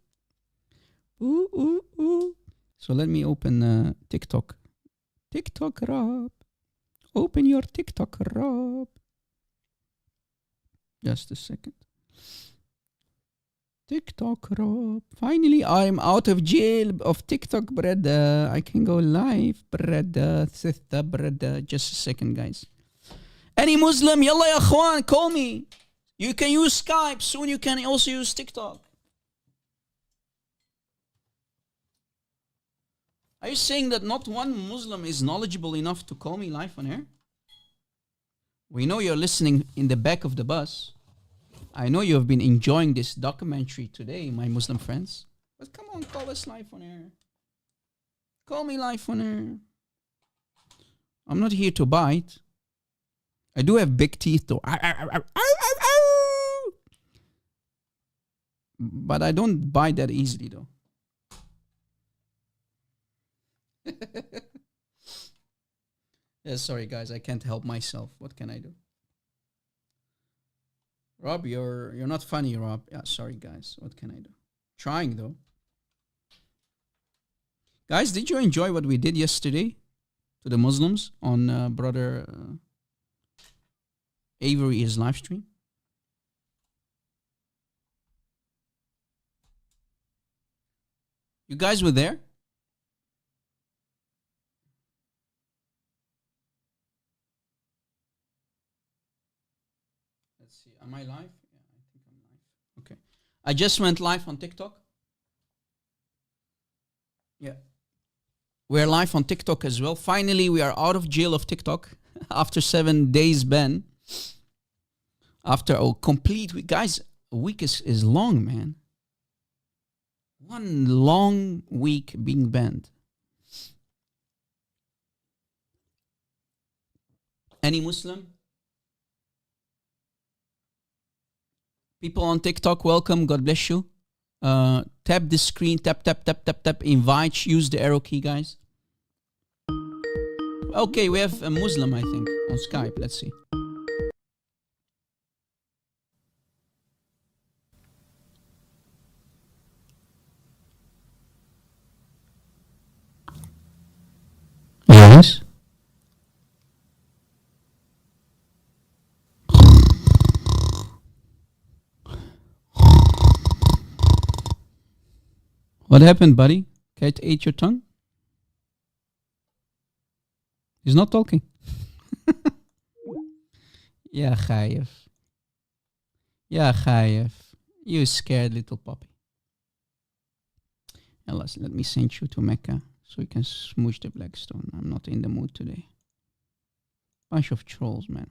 Ooh, ooh, ooh. So let me open TikTok. TikTok, Rob. Open your TikTok, Rob. Just a second. TikTok, Rob. Finally, I'm out of jail of TikTok, brother. I can go live, brother. Sister, brother. Just a second, guys. Any Muslim, yalla ya akhwan, call me. You can use Skype. Soon you can also use TikTok. Are you saying that not one Muslim is knowledgeable enough to call me live on air? We know you're listening in the back of the bus. I know you have been enjoying this documentary today, my Muslim friends. But come on, call us live on air. Call me live on air. I'm not here to bite. I do have big teeth though. But I don't bite that easily though. Yeah, sorry guys, I can't help myself. What can I do? Rob, you're not funny, Rob. Yeah, sorry guys. What can I do? Trying though. Guys, did you enjoy what we did yesterday to the Muslims on brother Avery's live stream? You guys were there? Let's see. Am I live? Yeah, I think I'm live. Okay. I just went live on TikTok. Yeah. We're live on TikTok as well. Finally, we are out of jail of TikTok after 7 days ban. After a complete week. Guys, a week is long, man. One long week being banned. Any Muslim? People on TikTok, welcome. God bless you. Tap the screen. Tap, tap, tap, tap, tap. Invite. Use the arrow key, guys. Okay, we have a Muslim, I think, on Skype. Let's see. Yes. What happened, buddy? Cat ate your tongue? He's not talking. Yeah, Caliph. Yeah, Caliph. You scared little puppy. Let me send you to Mecca so you can smoosh the black stone. I'm not in the mood today. Bunch of trolls, man.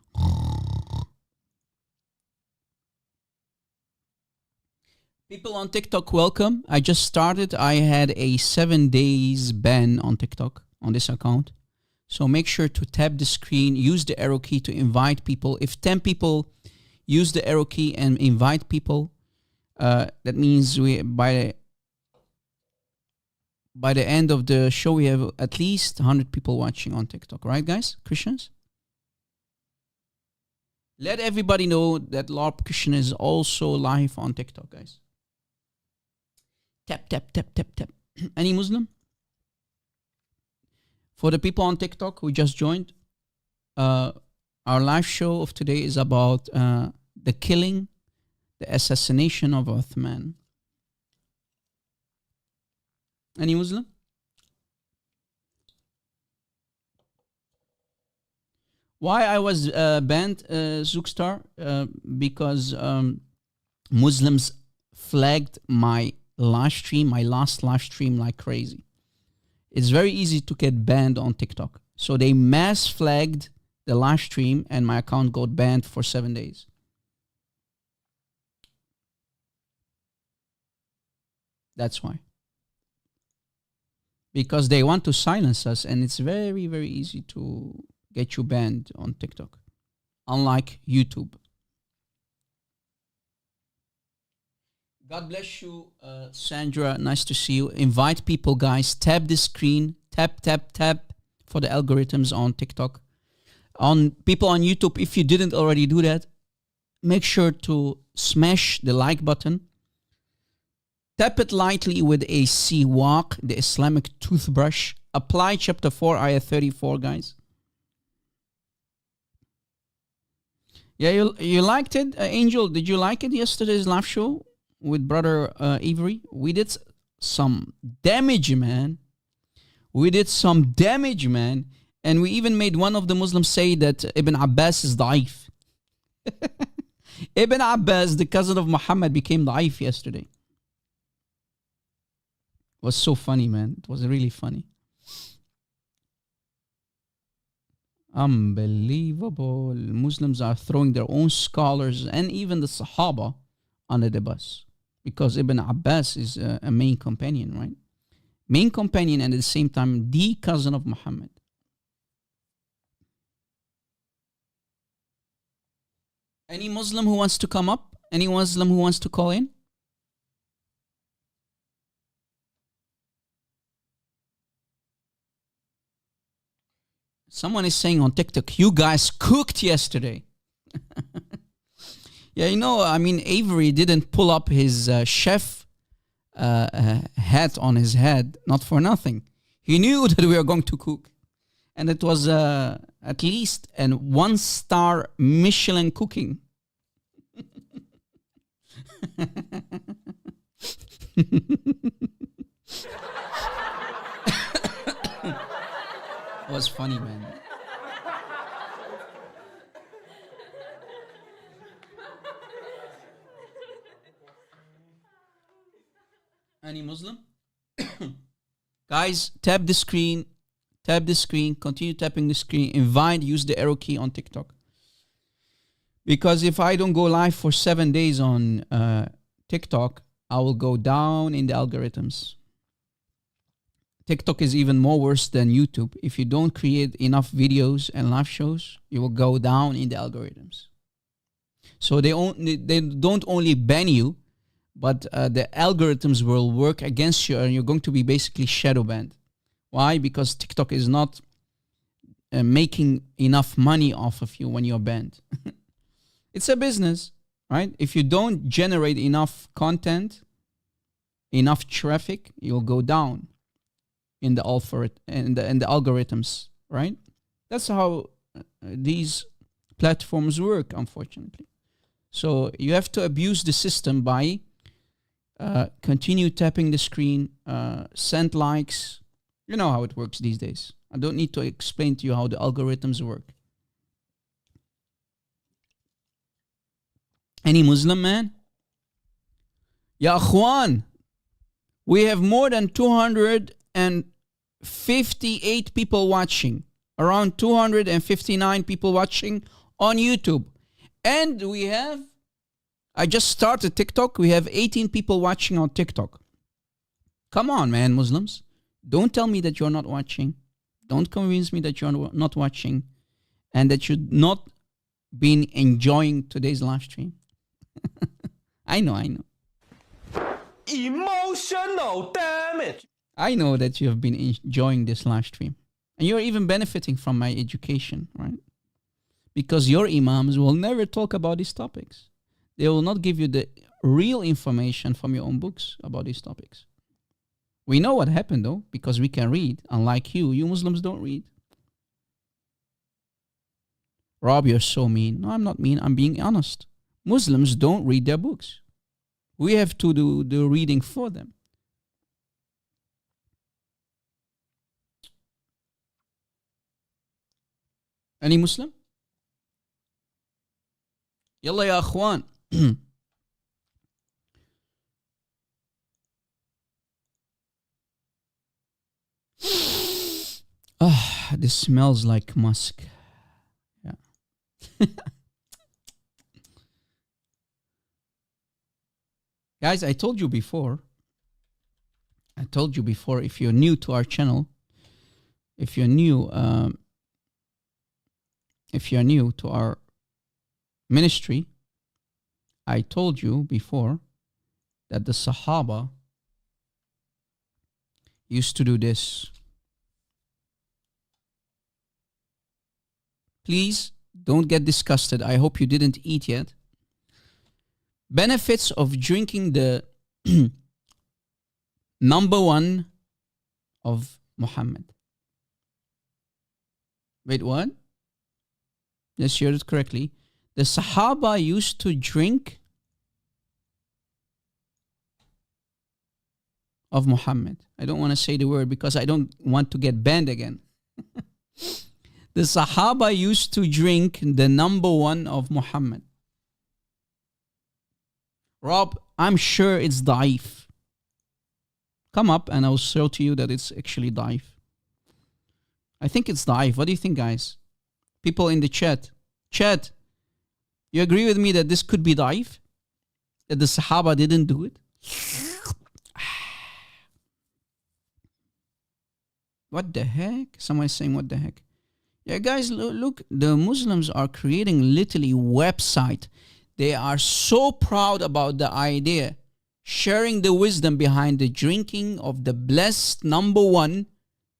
People on TikTok, welcome. I just started. I had a 7 days ban on TikTok on this account. So make sure to tap the screen, use the arrow key to invite people. If 10 people use the arrow key and invite people, that means we by the end of the show, we have at least 100 people watching on TikTok. Right, guys? Christians? Let everybody know that LARP Christian is also live on TikTok, guys. Tap, tap, tap, tap, tap. Any Muslim? For the people on TikTok who just joined, our live show of today is about the killing, the assassination of Uthman. Any Muslim? Why I was banned, Zookstar? Because Muslims flagged my last live stream like crazy. It's very easy to get banned on TikTok. So they mass flagged the live stream and my account got banned for 7 days. That's why. Because they want to silence us, and it's very, very easy to get you banned on TikTok. Unlike YouTube. God bless you, Sandra. Nice to see you. Invite people, guys. Tap the screen. Tap for the algorithms on TikTok. On people on YouTube, if you didn't already do that, make sure to smash the like button. Tap it lightly with a siwak, the Islamic toothbrush. Apply chapter 4, ayah 34, guys. Yeah, you liked it? Angel, did you like it, yesterday's live show with brother Avery? We did some damage, man. And we even made one of the Muslims say that Ibn Abbas is da'if. Ibn Abbas, the cousin of Muhammad, became da'if yesterday. It was so funny, man. It was really funny. Unbelievable. Muslims are throwing their own scholars and even the Sahaba under the bus. Because Ibn Abbas is a main companion, right? Main companion and at the same time the cousin of Muhammad. Any Muslim who wants to come up? Any Muslim who wants to call in? Someone is saying on TikTok, you guys cooked yesterday. Yeah, Avery didn't pull up his chef hat on his head, not for nothing. He knew that we were going to cook. And it was at least a 1-star Michelin cooking. It was funny, man. Any Muslim? Guys, tap the screen, continue tapping the screen, invite, use the arrow key on TikTok. Because if I don't go live for 7 days on TikTok, I will go down in the algorithms. TikTok is even more worse than YouTube. If you don't create enough videos and live shows, you will go down in the algorithms. So they don't only ban you, but the algorithms will work against you and you're going to be basically shadow banned. Why? Because TikTok is not making enough money off of you when you're banned. It's a business, right? If you don't generate enough content, enough traffic, you'll go down in the algorithms, right? That's how these platforms work, unfortunately. So you have to abuse the system by continue tapping the screen, send likes. You know how it works these days. I don't need to explain to you how the algorithms work. Any Muslim man? Ya Akhwan, we have more than 258 people watching. Around 259 people watching on YouTube. And I just started TikTok. We have 18 people watching on TikTok. Come on, man, Muslims. Don't tell me that you're not watching. Don't convince me that you're not watching and that you've not been enjoying today's live stream. I know. Emotional damage. I know that you have been enjoying this live stream. And you're even benefiting from my education, right? Because your imams will never talk about these topics. They will not give you the real information from your own books about these topics. We know what happened though, because we can read. Unlike you Muslims don't read. Rob, you're so mean. No, I'm not mean. I'm being honest. Muslims don't read their books. We have to do the reading for them. Any Muslim? يلا يا أخوان. Ah, this smells like musk. Yeah. Guys, I told you before, if you're new to our channel, if you're new to our ministry, I told you before that the Sahaba used to do this. Please don't get disgusted. I hope you didn't eat yet. Benefits of drinking the number one of Muhammad. Wait, what? Yes, you heard it correctly. The Sahaba used to drink of Muhammad. I don't want to say the word because I don't want to get banned again. The Sahaba used to drink the number one of Muhammad. Rob, I'm sure it's daif. Come up and I'll show to you that it's actually daif. I think it's daif. What do you think, guys? People in the chat. Chat, you agree with me that this could be daif? That the Sahaba didn't do it? What the heck? Someone is saying, what the heck? Yeah, guys, look, the Muslims are creating literally website. They are so proud about the idea, sharing the wisdom behind the drinking of the blessed number one,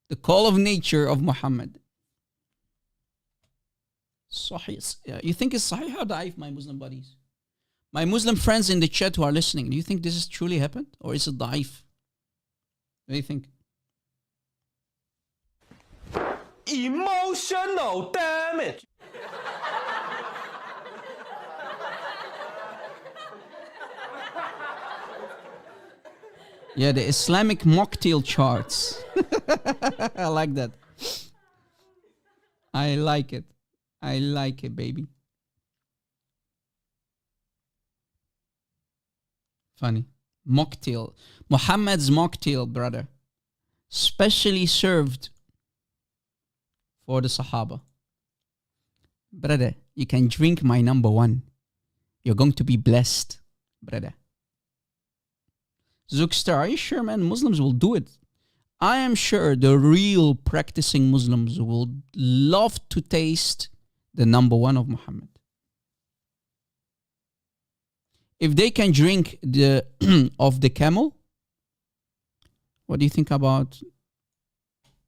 the call of nature of Muhammad. Sahih. You think it's Sahih or Daif, my Muslim buddies? My Muslim friends in the chat who are listening, do you think this has truly happened? Or is it Daif? What do you think? Emotional damage. Yeah, the Islamic mocktail charts. I like that. I like it. I like it, baby. Funny. Mocktail. Muhammad's mocktail, brother. Specially served for the Sahaba. Brother, you can drink my number one. You're going to be blessed, brother. Zookster, are you sure, man? Muslims will do it. I am sure the real practicing Muslims will love to taste the number one of Muhammad. If they can drink the of the camel, what do you think about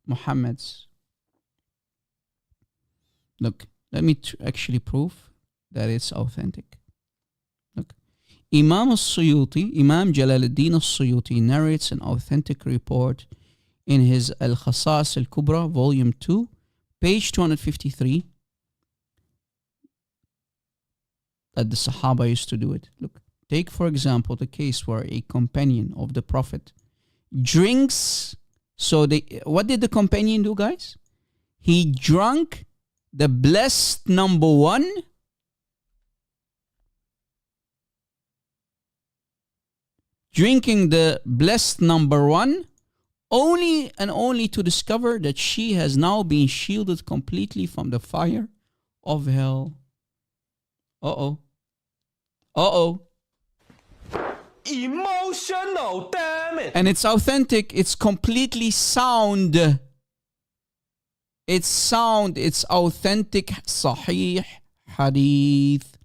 Muhammad's? Look, let me actually prove that it's authentic. Look, Imam al-Suyuti, Imam Jalaluddin al-Suyuti narrates an authentic report in his Al-Khasas al-Kubra, volume 2, page 253, that the Sahaba used to do it. Look, take for example the case where a companion of the Prophet drinks. So what did the companion do, guys? He drank the blessed number one drinking the blessed number one only and only to discover that she has now been shielded completely from the fire of hell. Uh-oh. Uh-oh. Emotional damage. And it's authentic. It's completely sound. It's sound. It's authentic. Sahih hadith.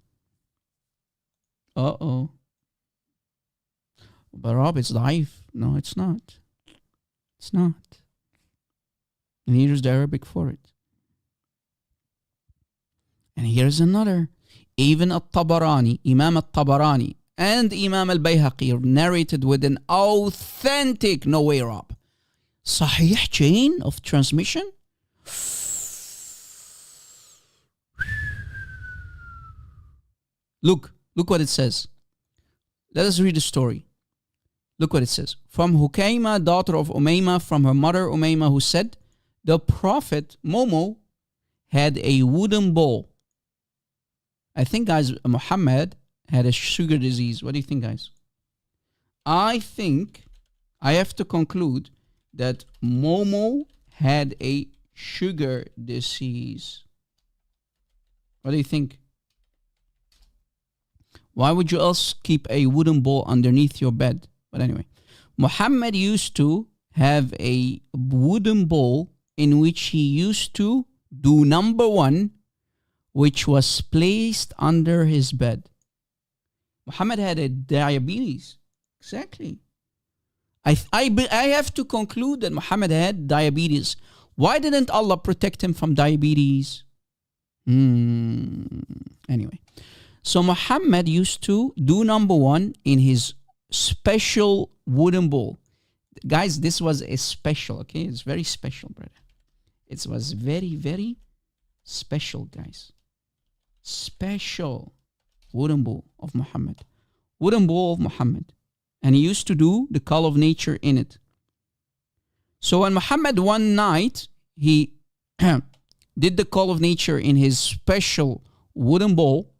Uh-oh. But Rob, it's daif. No, it's not. It's not. And here's the Arabic for it. And here's another. Even At-Tabarani, Imam At-Tabarani, and Imam Al-Bayhaqi narrated with an authentic, no way, Rob, Sahih chain of transmission. Look what it says. Let us read the story. Look what it says. From Hukaima, daughter of Umayma, from her mother Umayma, who said, the Prophet Momo had a wooden bowl, I think, guys, Muhammad had a sugar disease. What do you think, guys? I think I have to conclude that Momo had a sugar disease. What do you think? Why would you else keep a wooden bowl underneath your bed? But anyway, Muhammad used to have a wooden bowl in which he used to do number one, which was placed under his bed. Muhammad had a diabetes. Exactly. I have to conclude that Muhammad had diabetes. Why didn't Allah protect him from diabetes? Anyway. So Muhammad used to do number one in his special wooden bowl. Guys, this was a special, okay? It's very special, brother. It was very, very special, guys. Special wooden bowl of Muhammad. Wooden bowl of Muhammad. And he used to do the call of nature in it. So when Muhammad one night, he did the call of nature in his special wooden bowl,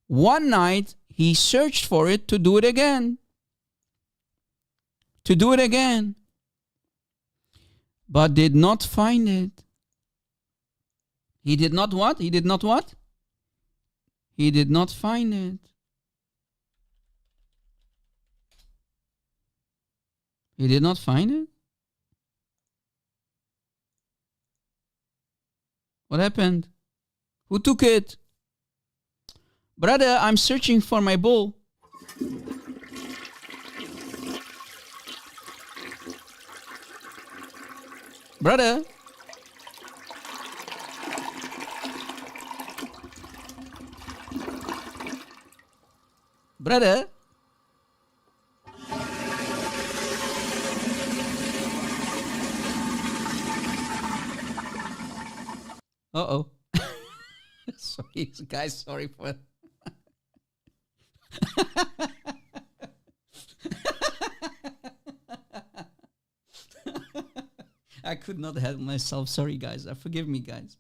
one night he searched for it to do it again. To do it again. But did not find it. He did not what? He did not what? He did not find it. He did not find it? What happened? Who took it? Brother, I'm searching for my bowl. Brother. Brother. Uh-oh. Sorry, guys, sorry for... I could not help myself. Sorry, guys. Forgive me, guys.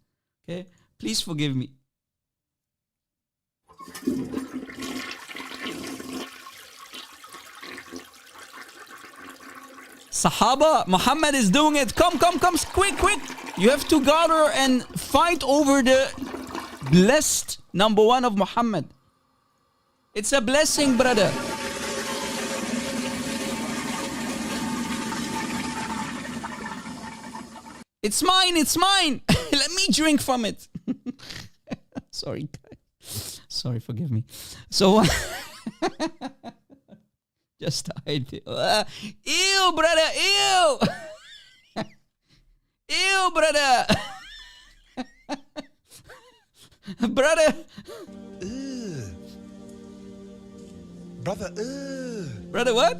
Okay? Please forgive me. Sahaba, Muhammad is doing it. Come, quick. You have to gather and fight over the blessed number one of Muhammad. It's a blessing, brother. It's mine. Let me drink from it. Sorry, guys. Sorry, forgive me. So, just hide it. Ew, brother, ew. Ew, brother. Brother. Brother, Brother, what?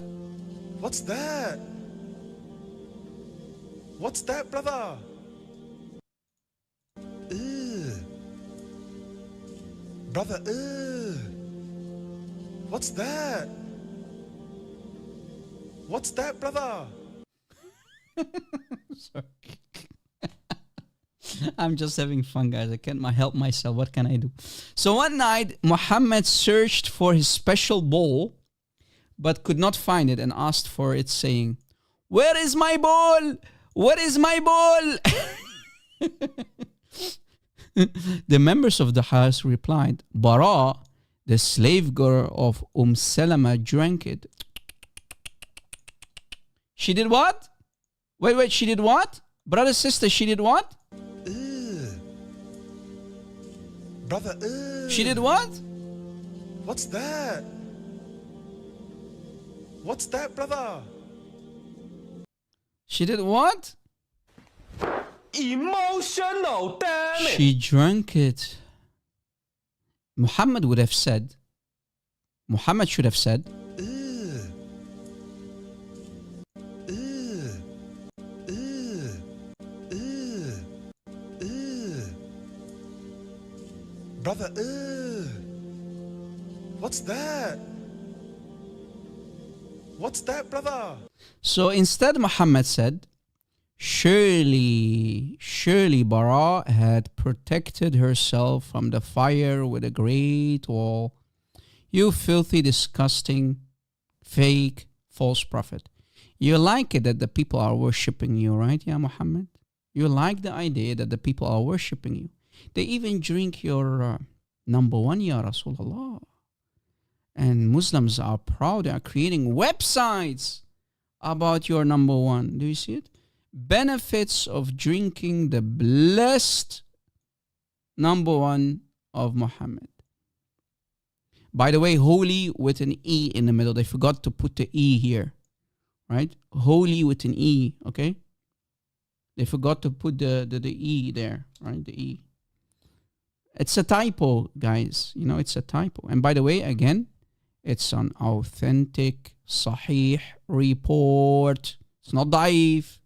what's that? What's that, brother? Brother, what's that? What's that, brother? Sorry. I'm just having fun, guys. I can't help myself. What can I do? So one night, Muhammad searched for his special bowl, but could not find it and asked for it, saying, "Where is my bowl? Where is my bowl?" The members of the house replied, "Bara, the slave girl of Salama, drank it." She did what? Wait, she did what? Brother, sister, she did what? Brother, She did what? what's that? What's that, brother? She did what? Emotional, damn it! She drank it. Muhammad should have said, Brother, what's that? What's that, brother? So instead Muhammad said, Surely Bara had protected herself from the fire with a great wall. You filthy, disgusting, fake, false prophet. You like it that the people are worshipping you, right, Ya Muhammad? You like the idea that the people are worshipping you. They even drink your number one, Ya Rasulullah. And Muslims are proud. They are creating websites about your number one. Do you see it? Benefits of drinking the blessed number one of Muhammad. By the way, holy with an E in the middle. They forgot to put the E here, right? Holy with an E, okay? They forgot to put the E there, right? The E. It's a typo, guys. You know, it's a typo. And by the way, again, it's an authentic, sahih report. It's not daif.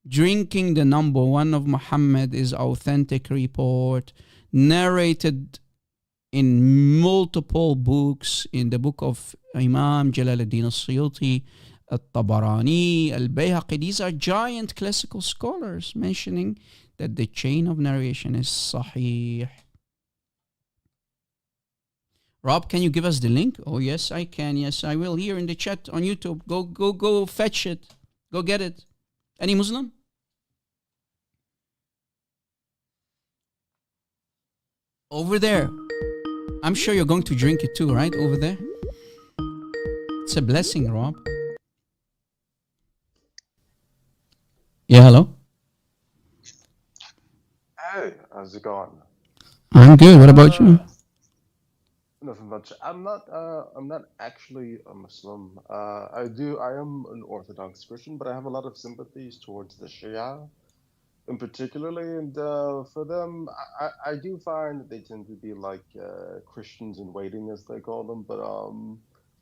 Drinking the number one of Muhammad is authentic report, narrated in multiple books, in the book of Imam Jalaluddin al-Suyuti, al-Tabarani, al-Bayhaqi. These are giant classical scholars mentioning that the chain of narration is sahih. Rob, can you give us the link? Oh, yes, I can. Yes, I will. Here in the chat on YouTube. Go fetch it. Go get it. Any Muslim? Over there. I'm sure you're going to drink it too, right? Over there. It's a blessing, Rob. Yeah, hello? Hey, how's it going? I'm good. What about you? Nothing much. I'm not actually a Muslim. I am an Orthodox Christian, but I have a lot of sympathies towards the Shia, in particularly, and for them, I do find that they tend to be like Christians in waiting, as they call them. But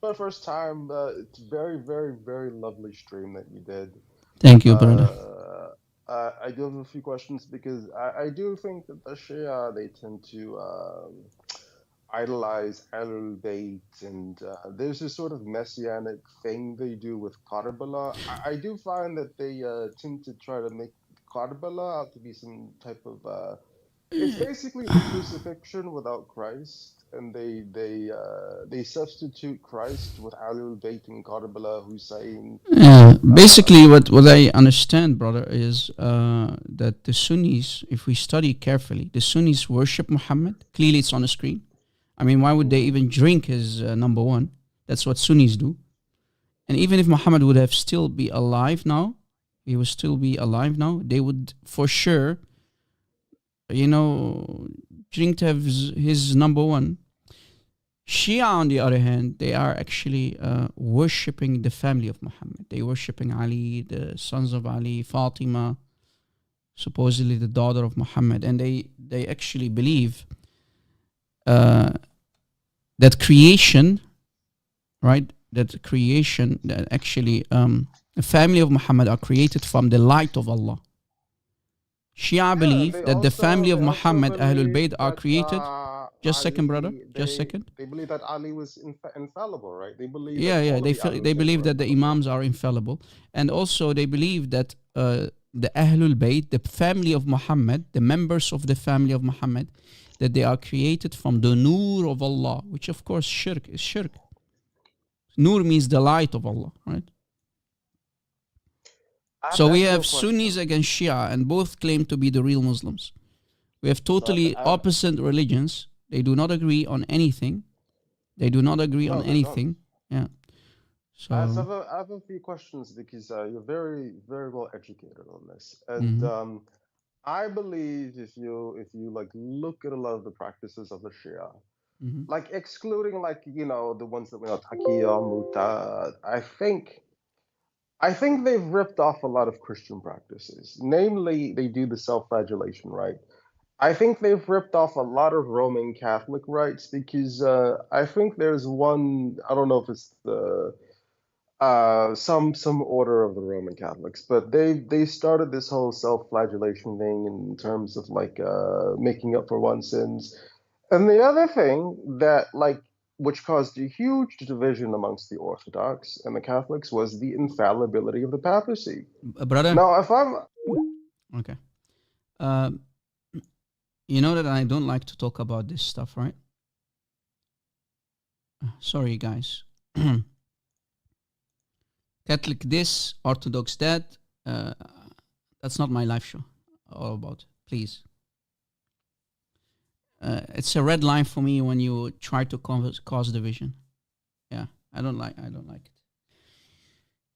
for the first time, it's very, very, very lovely stream that you did. Thank you, brother. I do have a few questions because I do think that the Shia, they tend to idolize Ahlul Bayt, and there's this sort of messianic thing they do with Karbala. I do find that they tend to try to make Karbala out to be some type of it's basically the crucifixion without Christ, and they substitute Christ with Ahlul Bayt and Karbala, Hussein. Basically, what I understand, brother, is that the Sunnis, if we study carefully, the Sunnis worship Muhammad. Clearly, it's on the screen. I mean, why would they even drink his number one? That's what Sunnis do. And even if Muhammad would have still be alive now, he would still be alive now, they would for sure, drink to have his number one. Shia, on the other hand, they are actually worshipping the family of Muhammad. They worshipping Ali, the sons of Ali, Fatima, supposedly the daughter of Muhammad. And they actually believe that creation, right? That actually the family of Muhammad are created from the light of Allah. Shia believe that the family of Muhammad, Ahlul Bayt, are created. Just a second, brother. Just a second. They believe that Ali was infallible, right? They believe. Yeah. They believe that the Imams are infallible, and also they believe that the Ahlul Bayt, the family of Muhammad, the members of the family of Muhammad, that they are created from the Nur of Allah, which of course shirk is shirk. Nur means the light of Allah, right? So we have Sunnis against Shia, and both claim to be the real Muslims. We have totally opposite religions. They do not agree on anything. Yeah. So I have a few questions because you're very, very well educated on this, and I believe if you like look at a lot of the practices of the Shia, like excluding like the ones that we know, Taqiyya, Mutad, I think they've ripped off a lot of Christian practices. Namely, they do the self-flagellation, right? I think they've ripped off a lot of Roman Catholic rites because I think there's one, I don't know if it's the some order of the Roman Catholics, but they started this whole self-flagellation thing in terms of like making up for one's sins. And the other thing that like which caused a huge division amongst the Orthodox and the Catholics, was the infallibility of the papacy. Brother. Now, if I'm Okay. You know that I don't like to talk about this stuff, right? Sorry, guys. Catholic this, Orthodox that. That's not my live show. All about. Please. It's a red line for me when you try to cause division. Yeah, I don't like it.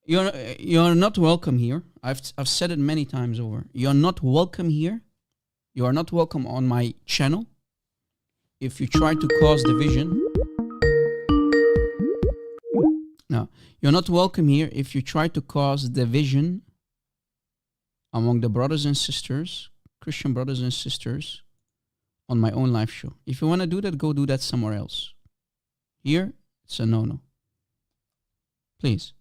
You're not welcome here. I've said it many times over. You're not welcome here. You are not welcome on my channel. If you try to cause division. No, you're not welcome here if you try to cause division among the brothers and sisters, Christian brothers and sisters, on my own live show. If you want to do that, go do that somewhere else. Here, it's a no-no. Please.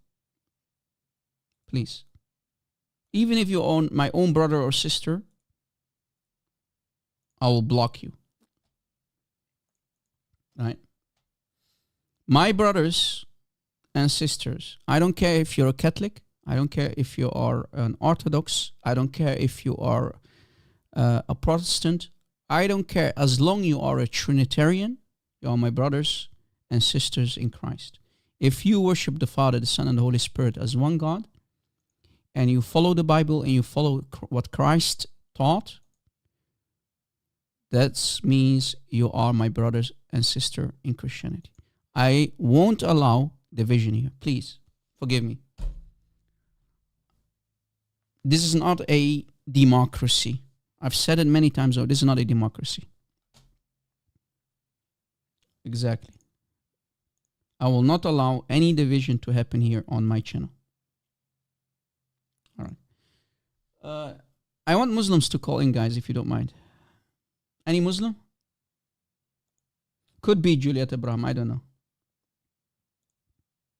Please. Even if you own my own brother or sister, I will block you. Right? My brothers and sisters, I don't care if you're a Catholic, I don't care if you are an Orthodox, I don't care if you are a Protestant, I don't care. As long you are a Trinitarian, you are my brothers and sisters in Christ. If you worship the Father, the Son, and the Holy Spirit as one God, and you follow the Bible and you follow what Christ taught, that means you are my brothers and sister in Christianity. I won't allow division here. Please, forgive me. This is not a democracy. I've said it many times over. This is not a democracy. Exactly. I will not allow any division to happen here on my channel. All right. I want Muslims to call in, guys, if you don't mind. Any Muslim? Could be Juliet Abraham. I don't know.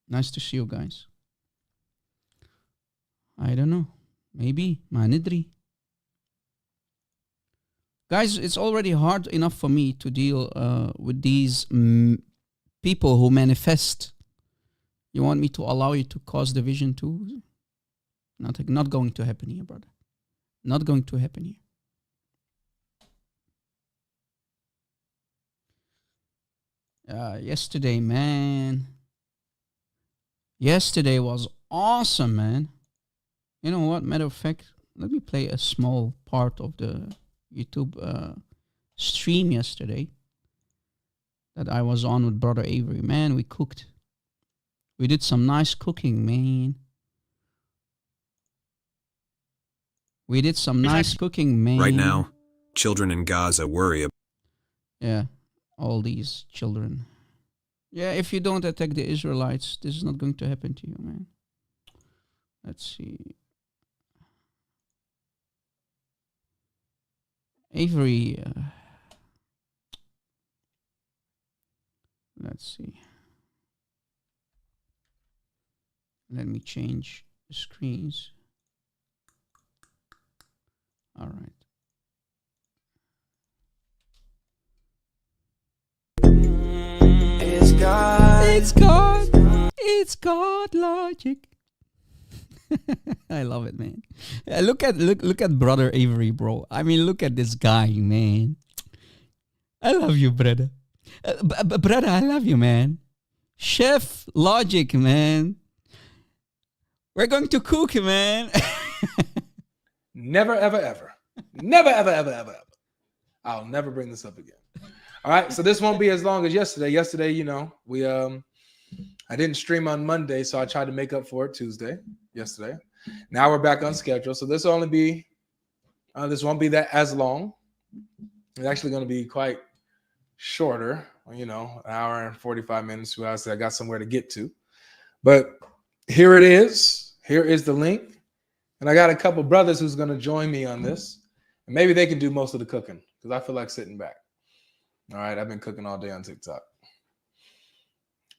Nice to see you guys. I don't know. Maybe. Ma nidri. Guys, it's already hard enough for me to deal with these people who manifest. You want me to allow you to cause division too? Not going to happen here, brother. Not going to happen here. Yesterday, man. Yesterday was awesome, man. You know what? Matter of fact, let me play a small part of the YouTube stream yesterday that I was on with Brother Avery. Man, we cooked. We did some nice cooking, man. We did some nice cooking, man. Right now, children in Gaza worry about... Yeah, all these children. Yeah, if you don't attack the Israelites, this is not going to happen to you, man. Let's see. Avery, let's see. Let me change the screens. All right. It's God. It's God. It's God logic. I love it, man. Look at Brother Avery, bro. I mean, look at this guy, man. I love you, brother. Brother, I love you, man. Chef Logic, man. We're going to cook, man. Never, ever, ever. Never, ever, ever, ever, ever. I'll never bring this up again. All right, so this won't be as long as yesterday. Yesterday, you know, I didn't stream on Monday, so I tried to make up for it Tuesday, yesterday. Now we're back on schedule, so this will only be, this won't be that as long. It's actually going to be quite shorter, you know, an hour and 45 minutes, 2 hours. I got somewhere to get to. But here it is. Here is the link. And I got a couple brothers who's going to join me on this. And maybe they can do most of the cooking because I feel like sitting back. All right, I've been cooking all day on TikTok.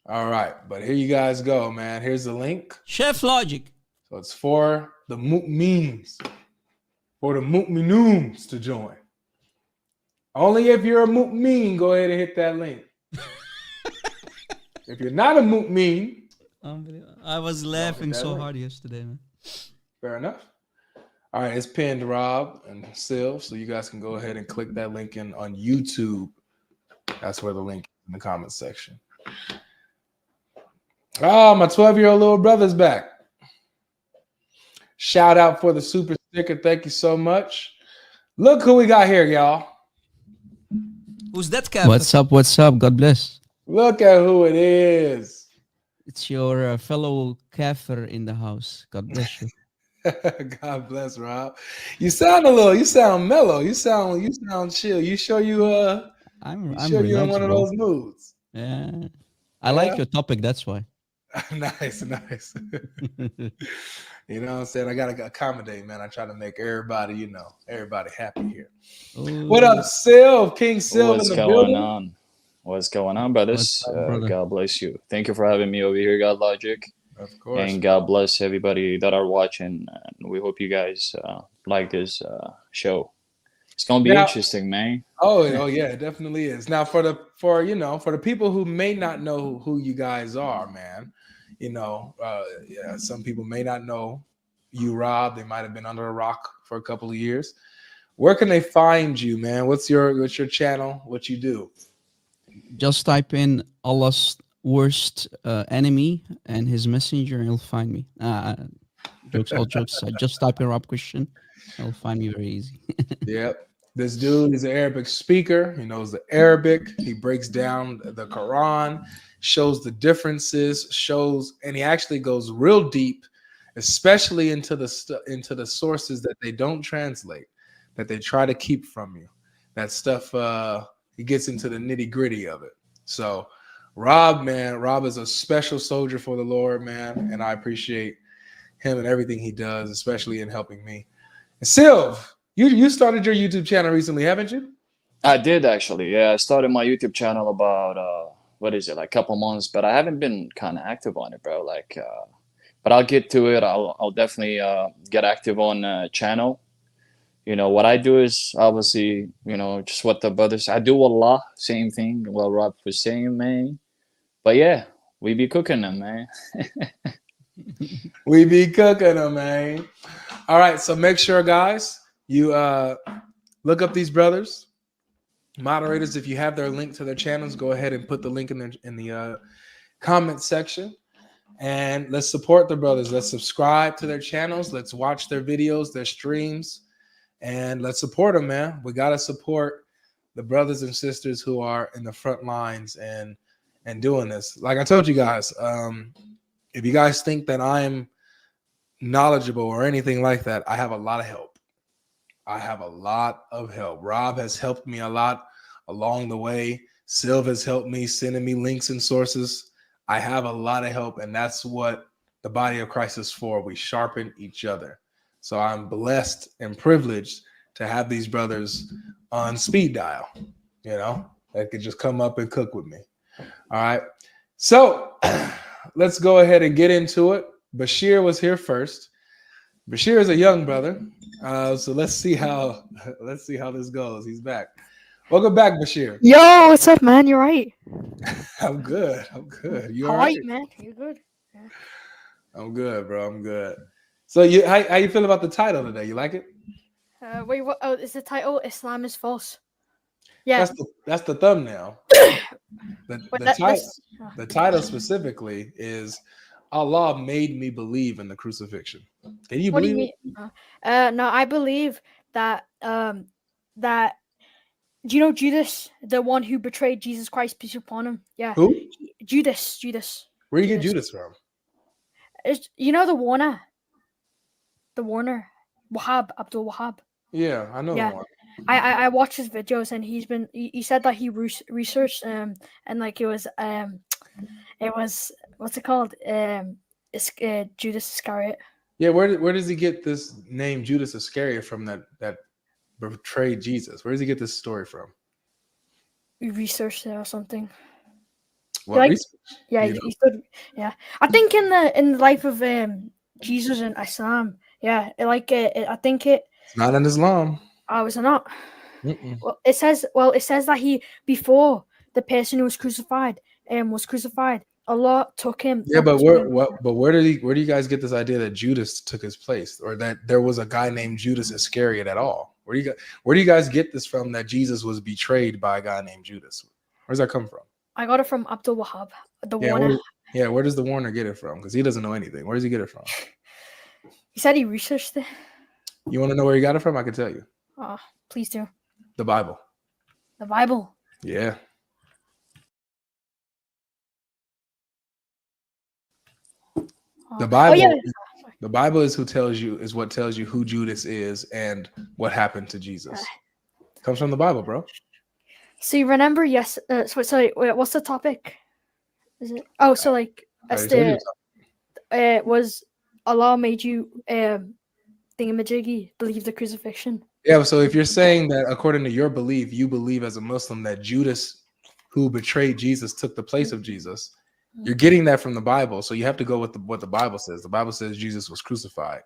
All right, but here you guys go, man. Here's the link. Chef Logic. So it's for the mu'mins, for the mu'minums to join. Only if you're a mu'min, go ahead and hit that link. If you're not a mu'min, I was laughing that so link. hard yesterday, man. fair enough. All right, it's pinned, Rob and Sylv, so you guys can go ahead and click that link in on YouTube. That's where the link is in the comments section. Oh, my 12-year-old little brother's back. Shout out for the super sticker. Thank you so much. Look who we got here, y'all. Who's that, Cap? What's up? What's up? God bless. Look at who it is. It's your fellow kafir in the house. God bless you. God bless, Rob. You sound mellow. You sound chill. You sure I'm you're in relaxed, one of bro. those moods? Yeah. I like your topic, that's why. Nice. You know what I'm saying? I gotta accommodate, man. I try to make everybody happy here. Ooh. What up, Sylv? King Sylv in the building. On? What's going on, brothers? What's up, brother? God bless you. Thank you for having me over here, God Logic. Of course. And God bless everybody that are watching. And we hope you guys like this show. It's gonna be interesting, man. Oh yeah, it definitely is. Now for the people who may not know who you guys are, man, some people may not know you, Rob. They might have been under a rock for a couple of years. Where can they find you, man? What's your channel? What you do? Just type in Allah's worst enemy and his messenger, and you'll find me. All jokes aside. Just type in Rob Christian. You'll find me very easy. Yep. This dude is an Arabic speaker. He knows the Arabic. He breaks down the Quran, shows the differences, and he actually goes real deep, especially into the sources that they don't translate, that they try to keep from you. That stuff, he gets into the nitty-gritty of it. So Rob is a special soldier for the Lord, man, and I appreciate him and everything he does, especially in helping me. And Sylv, you started your YouTube channel recently, haven't you? I did actually. Yeah, I started my YouTube channel about a couple months, but I haven't been kind of active on it, bro. But I'll get to it. I'll definitely get active on channel. What I do is obviously, just what the brothers. I do Allah, same thing. What Rob was saying, man. But yeah, we be cooking them, man. We be cooking them, man. All right, so make sure, guys, you look up these brothers. Moderators, if you have their link to their channels, go ahead and put the link in the comment section. And let's support the brothers. Let's subscribe to their channels. Let's watch their videos, their streams, and let's support them, man. We got to support the brothers and sisters who are in the front lines and doing this. Like I told you guys, if you guys think that I'm knowledgeable or anything like that, I have a lot of help. Rob has helped me a lot along the way. Sylv has helped me, sending me links and sources. I have a lot of help, and that's what the body of Christ is for. We sharpen each other. So I'm blessed and privileged to have these brothers on speed dial, that could just come up and cook with me. All right. So let's go ahead and get into it. Bashir was here first. Bashir is a young brother. So let's see how this goes. He's back. Welcome back, Bashir. Yo, what's up, man? You're right. I'm good. You all All right? right, man. You're good. Yeah. I'm good, bro. I'm good. So how you feel about the title today? You like it? Wait, what? Oh, is the title Islam is false? Yeah. That's the thumbnail. The title specifically is Allah made me believe in the crucifixion. Can you What do believe you mean? it? No, I believe that that. Do you know Judas, the one who betrayed Jesus Christ, peace upon him? Yeah. Who? Judas. Where do you get Judas from? The Warner, Abdul Wahab. Yeah, I know. Yeah. The one. I watched his videos, and he said that he researched and like it was what's it called, Judas Iscariot. Yeah, where does he get this name Judas Iscariot from that betrayed Jesus? Where does he get this story from? He researched it or something. What research? Yeah, he could. Yeah, I think in the life of Jesus and Islam. Yeah, I think it. It's not in Islam. Oh, is it not? Mm-mm. Well, it says that he, before the person who was crucified, Allah took him. Yeah, but where do you guys get this idea that Judas took his place, or that there was a guy named Judas Iscariot at all? Where do you guys get this from, that Jesus was betrayed by a guy named Judas? Where's that come from? I got it from Abdul Wahab, the Yeah, Warner. where does the Warner get it from? Because he doesn't know anything. Where does he get it from? He said he researched it. You want to know where he got it from? I can tell you. Please do. The Bible. The Bible. Yeah. The Bible. yeah. The Bible is what tells you who Judas is and what happened to Jesus. Comes from the Bible, bro. So you remember? Yes. Sorry. Wait, what's the topic? Is it? Oh, so like, was Allah made you thingamajiggy believe the crucifixion? Yeah. So if you're saying that according to your belief, you believe as a Muslim that Judas, who betrayed Jesus, took the place of Jesus, you're getting that from the Bible. So you have to go with what the Bible says. The Bible says Jesus was crucified.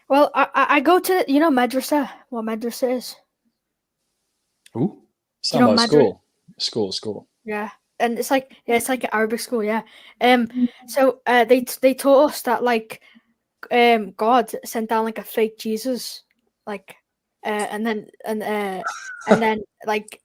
Well, I go to madrasa. What madrasa is? Who? School. Yeah, and it's like an Arabic school. Yeah. So they taught us that like God sent down like a fake Jesus, like and then like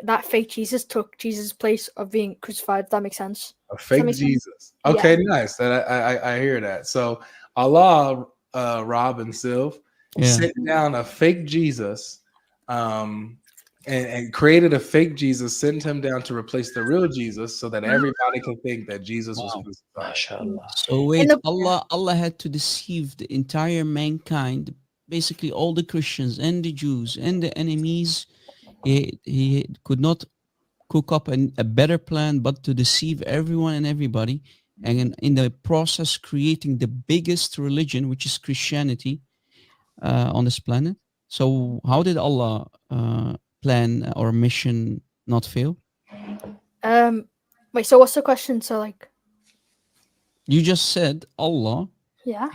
that fake Jesus took Jesus' place of being crucified. If that makes sense. A fake Jesus. Okay, yeah. Nice. I hear that. So Allah, Rob and Sylv, sent down a fake Jesus, and created a fake Jesus, sent him down to replace the real Jesus, so that everybody could think that Jesus was crucified. So wait, Allah had to deceive the entire mankind, basically all the Christians and the Jews and the enemies. He could not cook up a better plan but to deceive everyone and everybody, and in the process creating the biggest religion, which is Christianity, on this planet. So how did Allah plan or mission not fail? Wait, so what's the question? So like, you just said Allah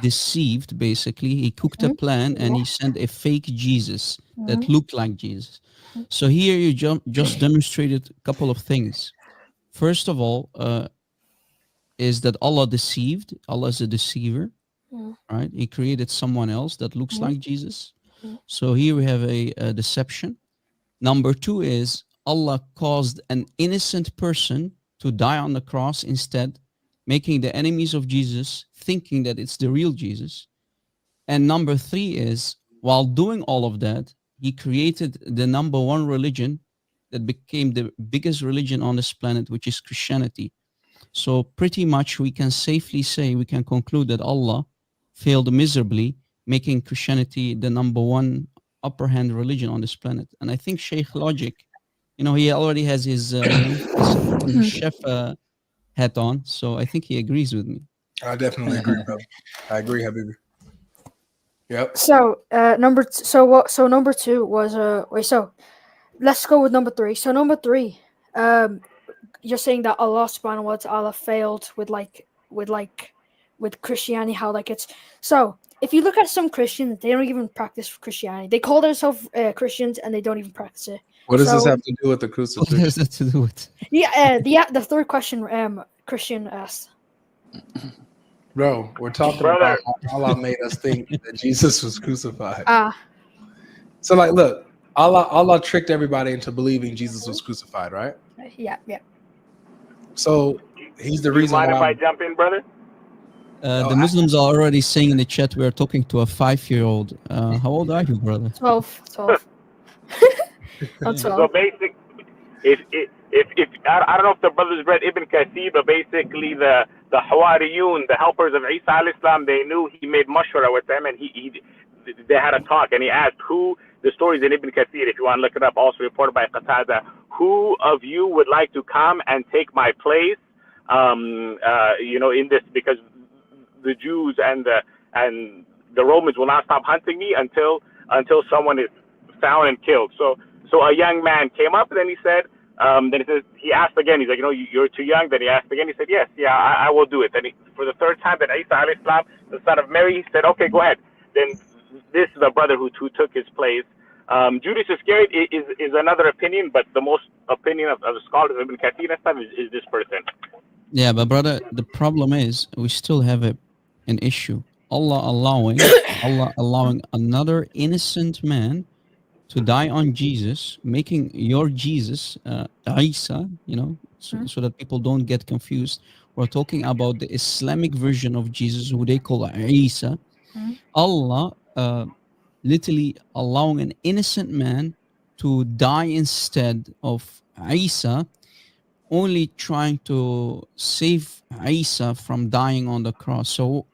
deceived, basically he cooked a plan and he sent a fake Jesus that looked like Jesus. So here you just demonstrated a couple of things. First of all, is that Allah deceived. Allah is a deceiver, right? He created someone else that looks like Jesus. So here we have a deception. Number two is Allah caused an innocent person to die on the cross instead, making the enemies of Jesus thinking that it's the real Jesus. And number three is, while doing all of that, he created the number one religion that became the biggest religion on this planet, which is Christianity. So pretty much we can safely say, we can conclude that Allah failed miserably, making Christianity the number one upper hand religion on this planet. And I think Sheikh Logic, he already has his chef hat on, so I think he agrees with me. I definitely agree, bro. I agree, Habibi. Yep. So number two was so let's go with number three. So number three, you're saying that Allah subhanahu wa ta'ala failed with Christianity, how like it's so if you look at some Christians, they don't even practice Christianity. They call themselves Christians and they don't even practice it. What does this have to do with the crucifixion? What does that to do with? The third question Christian asked. Bro, we're talking about how Allah made us think that Jesus was crucified. So like, look, Allah tricked everybody into believing Jesus was crucified, right? Yeah. So he's the reason why. Mind if I jump in, brother? The Muslims are already saying in the chat we are talking to a 5-year-old. How old are you, brother? 12. Not 12. So basic, if I don't know if the brothers read Ibn Kathir, but basically the Hawariyun, the helpers of Isa alayhi salam, they knew he made mashwara with them, and they had a talk, and he asked who, the stories in Ibn Kathir, if you want to look it up, also reported by Qatada, who of you would like to come and take my place, in this, because the Jews and the Romans will not stop hunting me until someone is found and killed. So a young man came up, and then he said, he asked again, he's like, you're too young. Then he asked again, he said, yes, I will do it. Then for the third time, then Isa alayhi salam, the son of Mary, he said, okay, go ahead. Then this is the brother who took his place. Judas Iscariot is another opinion, but the most opinion of the scholars of Ibn Kathir and stuff is this person. Yeah, but brother, the problem is we still have an issue. Allah allowing another innocent man to die on Jesus, making your Jesus, Isa, so that people don't get confused. We're talking about the Islamic version of Jesus, who they call Isa. Allah literally allowing an innocent man to die instead of Isa, only trying to save Isa from dying on the cross. So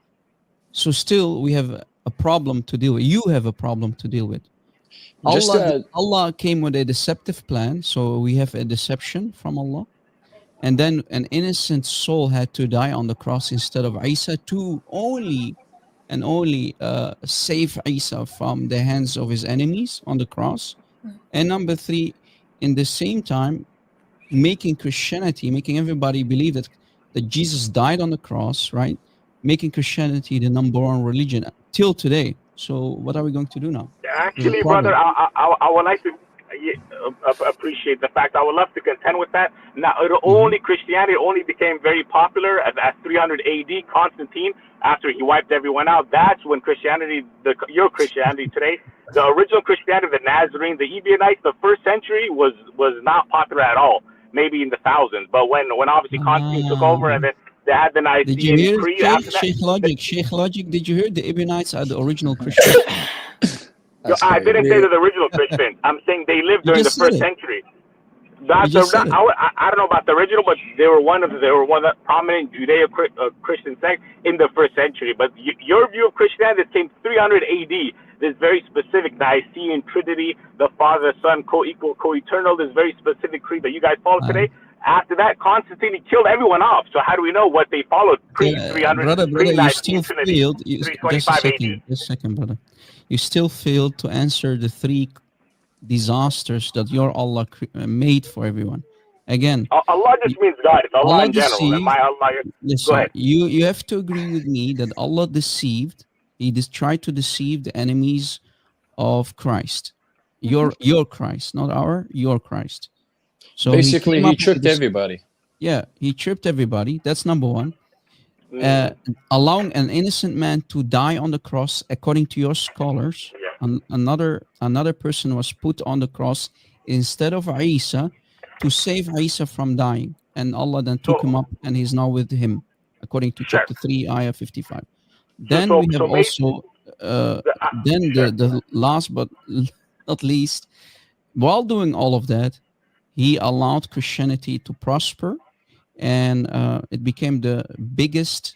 still we have a problem to deal with. You have a problem to deal with. Allah came with a deceptive plan, so we have a deception from Allah. And then an innocent soul had to die on the cross instead of Isa to only save Isa from the hands of his enemies on the cross. And number 3, in the same time, making everybody believe that Jesus died on the cross, right? Making Christianity the number 1 religion till today. So what are we going to do now? Actually, brother, I would like to appreciate the fact. I would love to contend with that. Now, Christianity only became very popular at 300 AD. Constantine, after he wiped everyone out, that's when Christianity, your Christianity today, the original Christianity, the Nazarene, the Ebionites, the 1st century was not popular at all. Maybe in the thousands, but when obviously Constantine took over, and then they had the Nicene Creed after that. Sheikh Logic, did you hear the Ebionites are the original Christians? I didn't say they're the original Christians. I'm saying they lived during the 1st century. I don't know about the original, but they were one of the prominent Judeo-Christian sects in the 1st century. But your view of Christianity came 300 AD. This very specific Nicene Trinity, the Father, the Son, co-equal, co-eternal. This very specific creed that you guys follow today. After that, Constantine killed everyone off. So how do we know what they followed pre-300? Brother, you still failed. Just a second, brother. You still failed to answer the 3 disasters that your Allah made for everyone. Again, Allah just means God. It's Allah in general. And my Allah. Listen, go ahead. You have to agree with me that Allah deceived. He tried to deceive the enemies of Christ. Your Christ, not your Christ. So basically, he tricked everybody. Yeah, he tripped everybody. That's number 1. Allowing an innocent man to die on the cross, according to your scholars. Another person was put on the cross instead of Isa to save Isa from dying, and Allah then took him up, and he's now with him, according to chapter 3, ayah 55. Then we have also the last but not least, while doing all of that, he allowed Christianity to prosper, and it became the biggest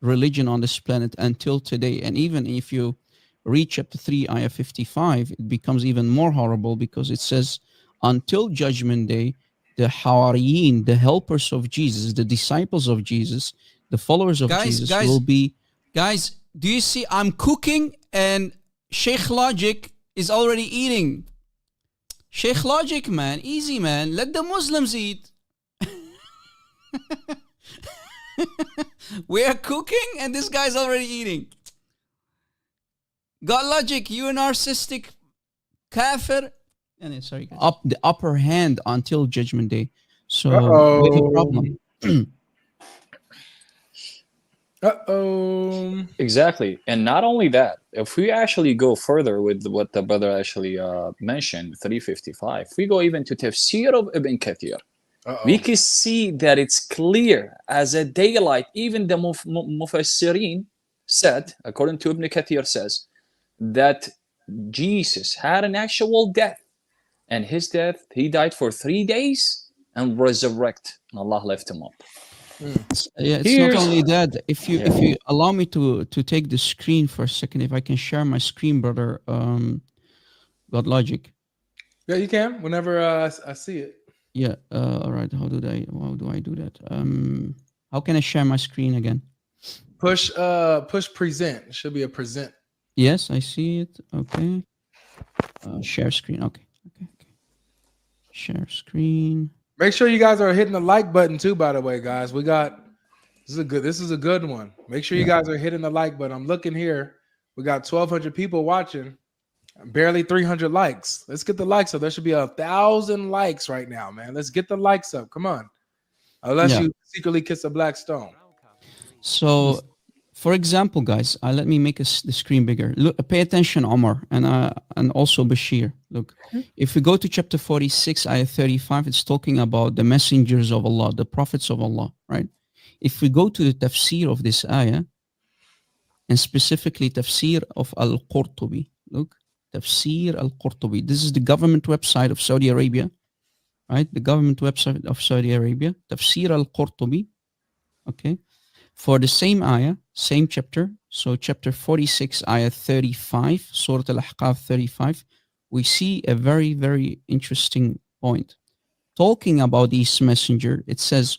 religion on this planet until today. And even if you read chapter 3, ayah 55, it becomes even more horrible, because it says, until judgment day, the Hawariyin, the helpers of Jesus, the disciples of Jesus, the followers of Jesus will be... Guys, do you see I'm cooking and Sheikh Logic is already eating? Sheikh Logic, man, easy, man. Let the Muslims eat. We are cooking and this guy's already eating. God Logic, you narcissistic kafir. Sorry, guys. The upper hand until judgment day. So we have a problem. Exactly. And not only that, if we actually go further with what the brother actually mentioned, 355, if we go even to Tafsir of Ibn Kathir, we can see that it's clear as a daylight. Even the Mufassirin said, according to Ibn Kathir, says that Jesus had an actual death, and his death, he died for 3 days and resurrected, and Allah left him up. Yeah, it's not only that. If you allow me to take the screen for a second, if I can share my screen, brother, God Logic. Yeah, you can. Whenever I see it. Yeah. All right. How do I do that? How can I share my screen again? Push present. It should be a present. Yes, I see it. Okay. Share screen. Okay. Share screen. Make sure you guys are hitting the like button too, by the way, guys. This is a good one. Make sure you guys are hitting the like button. I'm looking here. We got 1,200 people watching. Barely 300 likes. Let's get the likes up. There should be 1,000 likes right now, man. Let's get the likes up. Come on. Unless you secretly kiss a black stone. So, for example, guys, let me make the screen bigger. Look, pay attention, Omar, and also Bashir. Look, if we go to chapter 46, ayah 35, it's talking about the messengers of Allah, the prophets of Allah, right? If we go to the tafsir of this ayah, and specifically tafsir of Al-Qurtubi, look, tafsir Al-Qurtubi. This is the government website of Saudi Arabia, right? The government website of Saudi Arabia, tafsir Al-Qurtubi, okay? For the same ayah, same chapter, so chapter 46, ayah 35, Surah Al-Ahqaf 35, we see a very, very interesting point. Talking about this messenger, it says,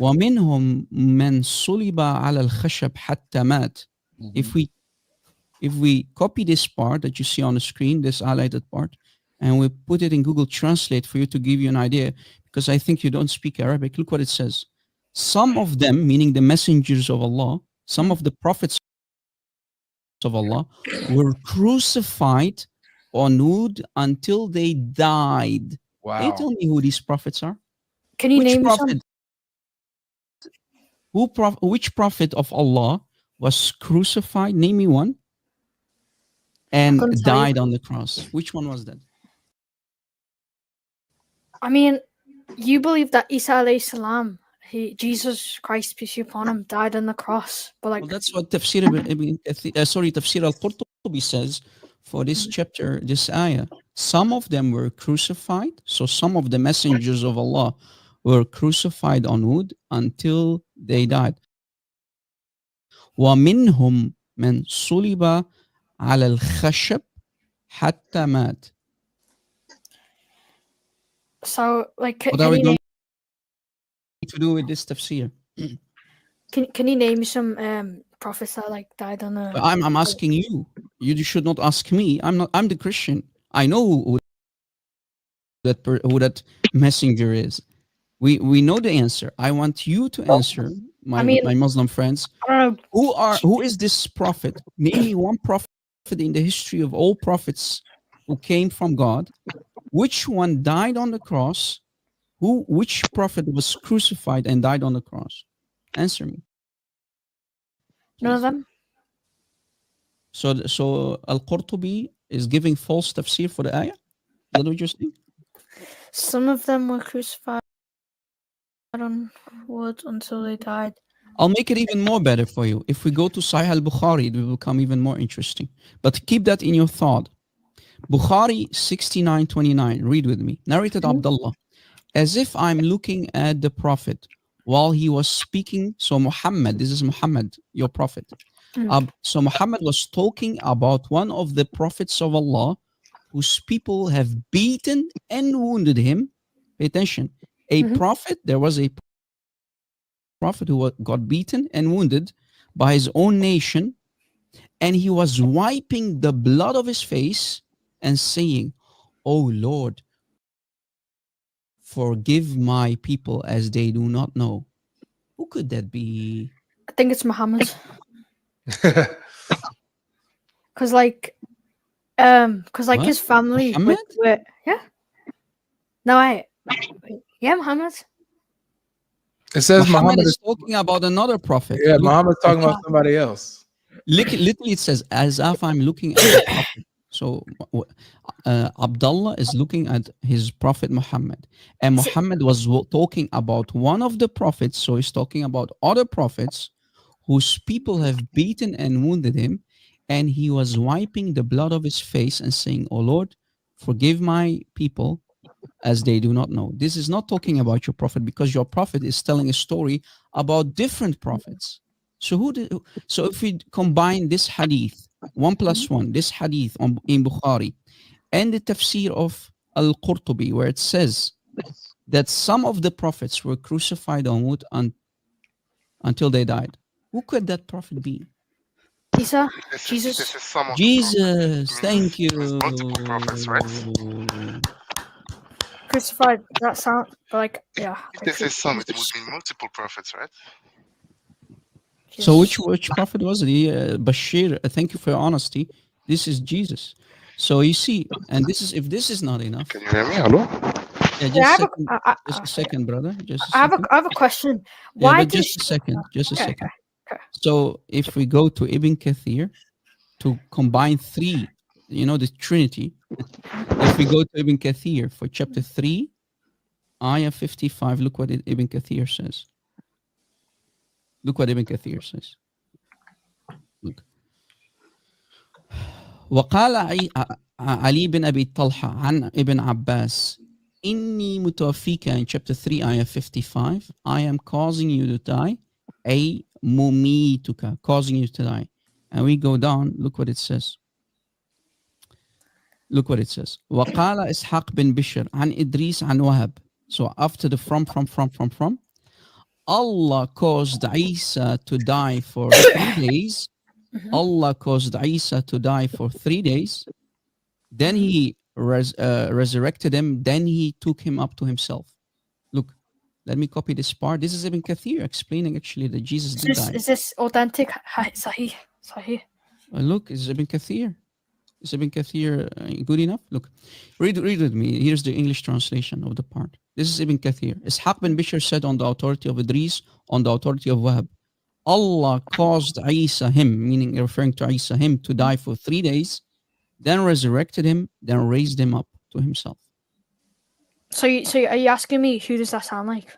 وَمِنْهُمْ مَنْ صُلِبَ عَلَى الْخَشَبِ حَتَّى مَاتَ. If we copy this part that you see on the screen, this highlighted part, and we put it in Google Translate for you to give you an idea, because I think you don't speak Arabic, look what it says. Some of them, meaning the messengers of Allah, some of the prophets of Allah, were crucified on wood until they died. Wow. Can you tell me who these prophets are? Can you name prophet? some? Which prophet of Allah was crucified? Name me one. And died on the cross. Which one was that? I mean, you believe that Isa alayhi salam, Jesus Christ, peace be upon him, died on the cross. But like, well, that's what Tafsir Al-Qurtubi says for this chapter, this ayah. Some of them were crucified. So some of the messengers of Allah were crucified on wood until they died. وَمِنْهُمْ مَنْ صُلِبَ عَلَى الْخَشَبِ حَتَّى مَاتَ. So, like, what are we going to do with this tafsir? Can you name some prophets that like died on the? I'm asking you. You should not ask me. I'm the Christian. I know who that messenger is. We know the answer. I want you to answer, my Muslim friends. Who is this prophet? Name me one prophet in the history of all prophets who came from God. Which one died on the cross? Which prophet was crucified and died on the cross? Answer me. None of them. So Al-Qurtubi is giving false tafsir for the ayah? Is that what you're saying? Some of them were crucified on wood until they died. I'll make it even more better for you. If we go to Sahih al-Bukhari, it will become even more interesting. But keep that in your thought. Bukhari 69:29. Read with me. Narrated Abdullah. As if I'm looking at the Prophet while he was speaking. So Muhammad, this is Muhammad, your Prophet. So Muhammad was talking about one of the prophets of Allah whose people have beaten and wounded him. Pay attention. Prophet, there was a prophet who got beaten and wounded by his own nation, and he was wiping the blood of his face and saying, "Oh Lord, forgive my people as they do not know." Who could that be? I think it's Muhammad. Cause like his family were yeah. No, Muhammad. It says Muhammad is talking about another prophet. Yeah, Muhammad's talking about somebody else. Literally, it says, as if I'm looking at the prophet. So Abdullah is looking at his prophet Muhammad. And Muhammad was talking about one of the prophets. So he's talking about other prophets whose people have beaten and wounded him. And he was wiping the blood of his face and saying, "Oh Lord, forgive my people as they do not know." This is not talking about your prophet, because your prophet is telling a story about different prophets. So if we combine this hadith, 1 + 1, this hadith in Bukhari, and the tafsir of Al-Qurtubi, where it says that some of the prophets were crucified on wood until they died, who could that prophet be? Isa, Jesus. This is some of Jesus, thank you. Multiple prophets, right? Crucified. That sound like yeah. If this is some, it would mean multiple prophets, right? So which prophet was it? Bashir, thank you for your honesty. This is Jesus. So you see, and this is, if this is not enough. Can you hear me? Hello? Yeah, Yeah, just a second, brother. Just a I have second. I have a question. Yeah, Why but did just a second. Just a Okay, second. okay. So if we go to Ibn Kathir to combine three, the Trinity. If we go to Ibn Kathir for chapter 3, ayah 55, look what Ibn Kathir says. Look what Ibn Kathir says. Look. وقال علي بن أبي طلحة عن ابن عباس إني متوفيك in chapter 3 ayah 55 I am causing you to die أي مميتك causing you to die. And we go down, look what it says. Look what it says. وقال إسحاق بن بشر عن إدريس عن وهب. So after the from, Allah caused Isa to die for 3 days. Allah caused Isa to die for 3 days. Then he resurrected him. Then he took him up to himself. Look, let me copy this part. This is Ibn Kathir explaining actually that Jesus did die. Is this authentic? Sahih. Look, it's Ibn Kathir. Is Ibn Kathir good enough? Look, read with me. Here's the English translation of the part. This is Ibn Kathir. Ishaq bin Bishr said on the authority of Idris, on the authority of Wahab, Allah caused Isa, him, meaning referring to Isa, him to die for 3 days, then resurrected him, then raised him up to himself. So are you asking me who does that sound like?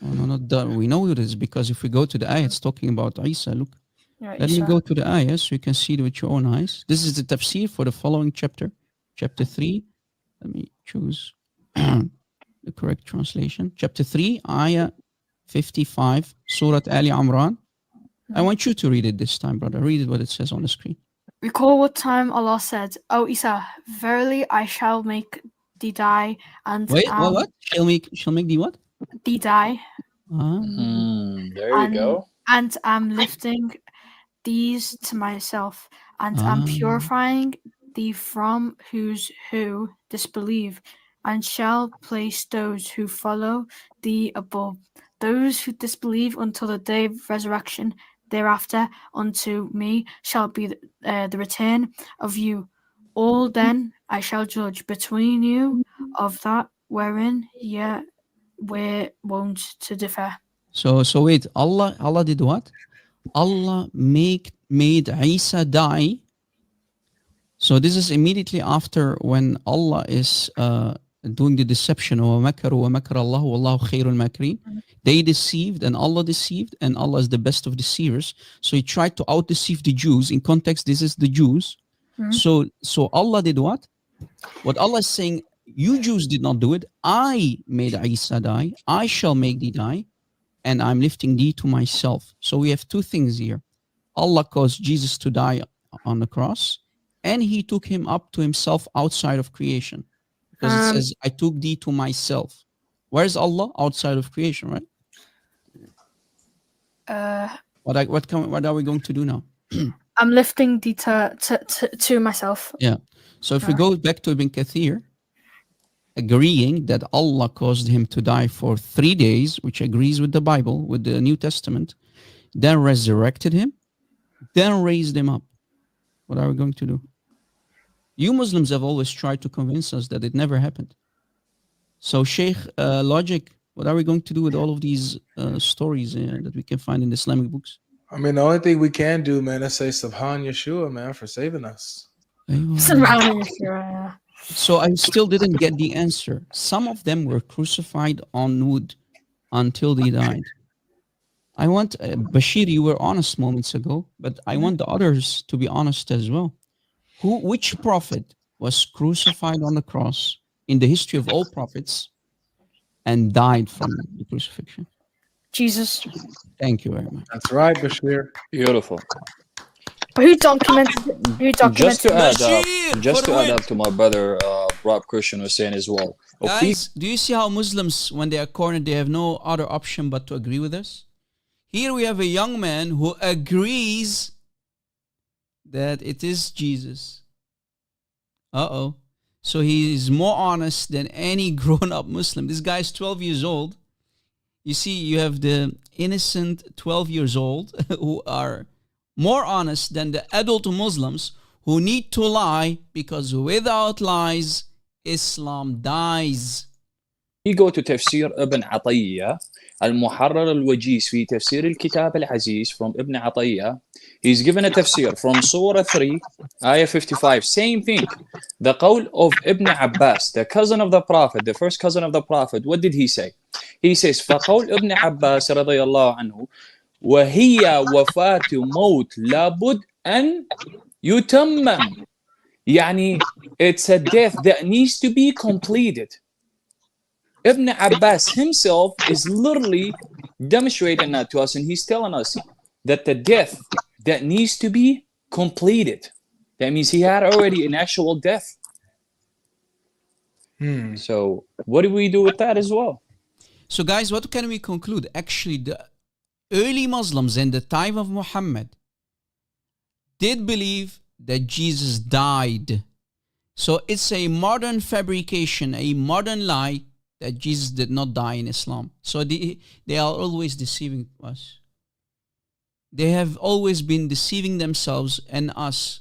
Oh, no, not that. We know who it is because if we go to the ayah, it's talking about Isa. Look. Right, Let me go to the ayah so you can see it with your own eyes. This is the tafsir for the following chapter, chapter 3. Let me choose the correct translation. Chapter 3, ayah 55, Surah Ali Imran. I want you to read it this time, brother. Read it what it says on the screen. Recall what time Allah said, "O Isa, verily I shall make thee die and Wait, what? She'll make thee what? Thee die. There you go. And I'm lifting these to myself, and I'm purifying thee from who disbelieve, and shall place those who follow thee above those who disbelieve until the day of resurrection. Thereafter unto me shall be the return of you all. Then I shall judge between you of that wherein ye were wont to differ." So wait, Allah did what? Allah made Isa die. So this is immediately after when Allah is doing the deception. وَمَكَرُوا وَمَكَرَ اللَّهُ وَاللَّهُ خَيْرُ الْمَاكِرِينَ. They deceived and Allah is the best of deceivers. So he tried to out-deceive the Jews. In context, this is the Jews. So Allah did what? What Allah is saying, you Jews did not do it. I made Isa die. I shall make thee die. And I'm lifting thee to myself. So we have two things here. Allah caused Jesus to die on the cross, and he took him up to himself outside of creation. Because it says, I took thee to myself. Where is Allah? Outside of creation, right? What are we going to do now? I'm lifting thee to myself. Yeah. So if we go back to Ibn Kathir, agreeing that Allah caused him to die for 3 days, which agrees with the Bible, with the New Testament, then resurrected him, then raised him up. What are we going to do? You Muslims have always tried to convince us that it never happened. So Sheikh, Logic, what are we going to do with all of these stories that we can find in the Islamic books? I mean, the only thing we can do, man, is say Subhan Yeshua, man, for saving us. Subhan Yeshua. So I still didn't get the answer. Some of them were crucified on wood until they died. I want, Bashir, you were honest moments ago, but I want the others to be honest as well. Which prophet was crucified on the cross in the history of all prophets and died from the crucifixion? Jesus. Thank you very much. That's right, Bashir. Beautiful. But who documented it? Just to add up to my brother Rob Christian was saying as well. Guys, do you see how Muslims, when they are cornered, they have no other option but to agree with us? Here we have a young man who agrees that it is Jesus. So he is more honest than any grown-up Muslim. This guy is 12 years old. You see, you have the innocent 12 years old who are more honest than the adult Muslims who need to lie, because without lies, Islam dies. We go to تفسير ابن عطية المحرر الوجيز في تفسير الكتاب العزيز from ابن عطية. He's given a تفسير from Surah 3 ayah 55, same thing. The قول of Ibn Abbas, the cousin of the Prophet, the first cousin of the Prophet. What did he say? He says فقول ابن عباس رضي الله عنه وهي وفاة موت لابد أن يتمم. يعني it's a death that needs to be completed. Ibn Abbas himself is literally demonstrating that to us, and he's telling us that the death that needs to be completed. That means he had already an actual death. So what do we do with that as well? So guys, what can we conclude? Actually, the early Muslims in the time of Muhammad did believe that Jesus died. So it's a modern fabrication, a modern lie that Jesus did not die in Islam. So they are always deceiving us. They have always been deceiving themselves and us.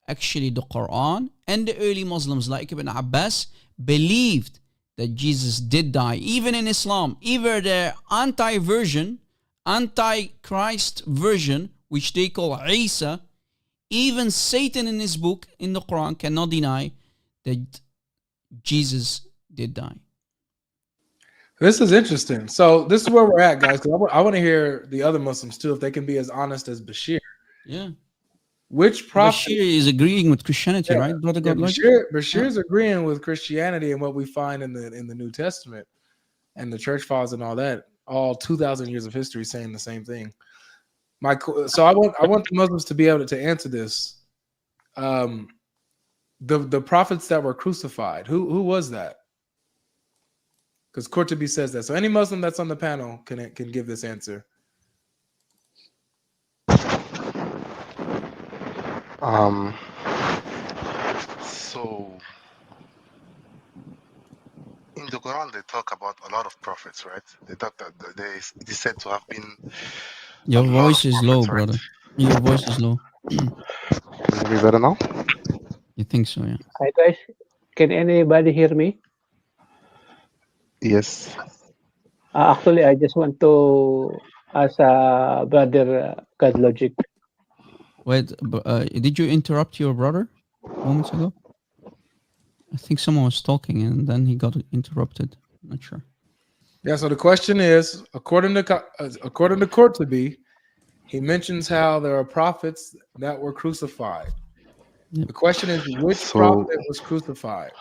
Actually, the Quran and the early Muslims like Ibn Abbas believed that Jesus did die. Even in Islam, either the anti-version, anti-Christ version, which they call Isa, even Satan in his book, in the Quran, cannot deny that Jesus did die. This is interesting. So this is where we're at, guys. Because I want to hear the other Muslims too, if they can be as honest as Bashir. Yeah. Which prophet? Bashir is agreeing with Christianity, right, brother? Bashir's agreeing with Christianity and what we find in the New Testament and the church fathers and all that. All 2,000 years of history saying the same thing. So I want the Muslims to be able to answer this. The prophets that were crucified. Who was that? Because Qurtubi says that. So any Muslim that's on the panel can give this answer. So in the Quran they talk about a lot of prophets, right? They talk that they said to have been. Your voice is low, brother. Your voice is low. Maybe better now? You think so, yeah. Hi guys, can anybody hear me? Yes. Actually, I just want to ask brother God Logic. Wait, did you interrupt your brother moments ago? I think someone was talking and then he got interrupted. I'm not sure. Yeah, so the question is, according to Qurtubi, he mentions how there are prophets that were crucified. Yep. The question is, which prophet was crucified?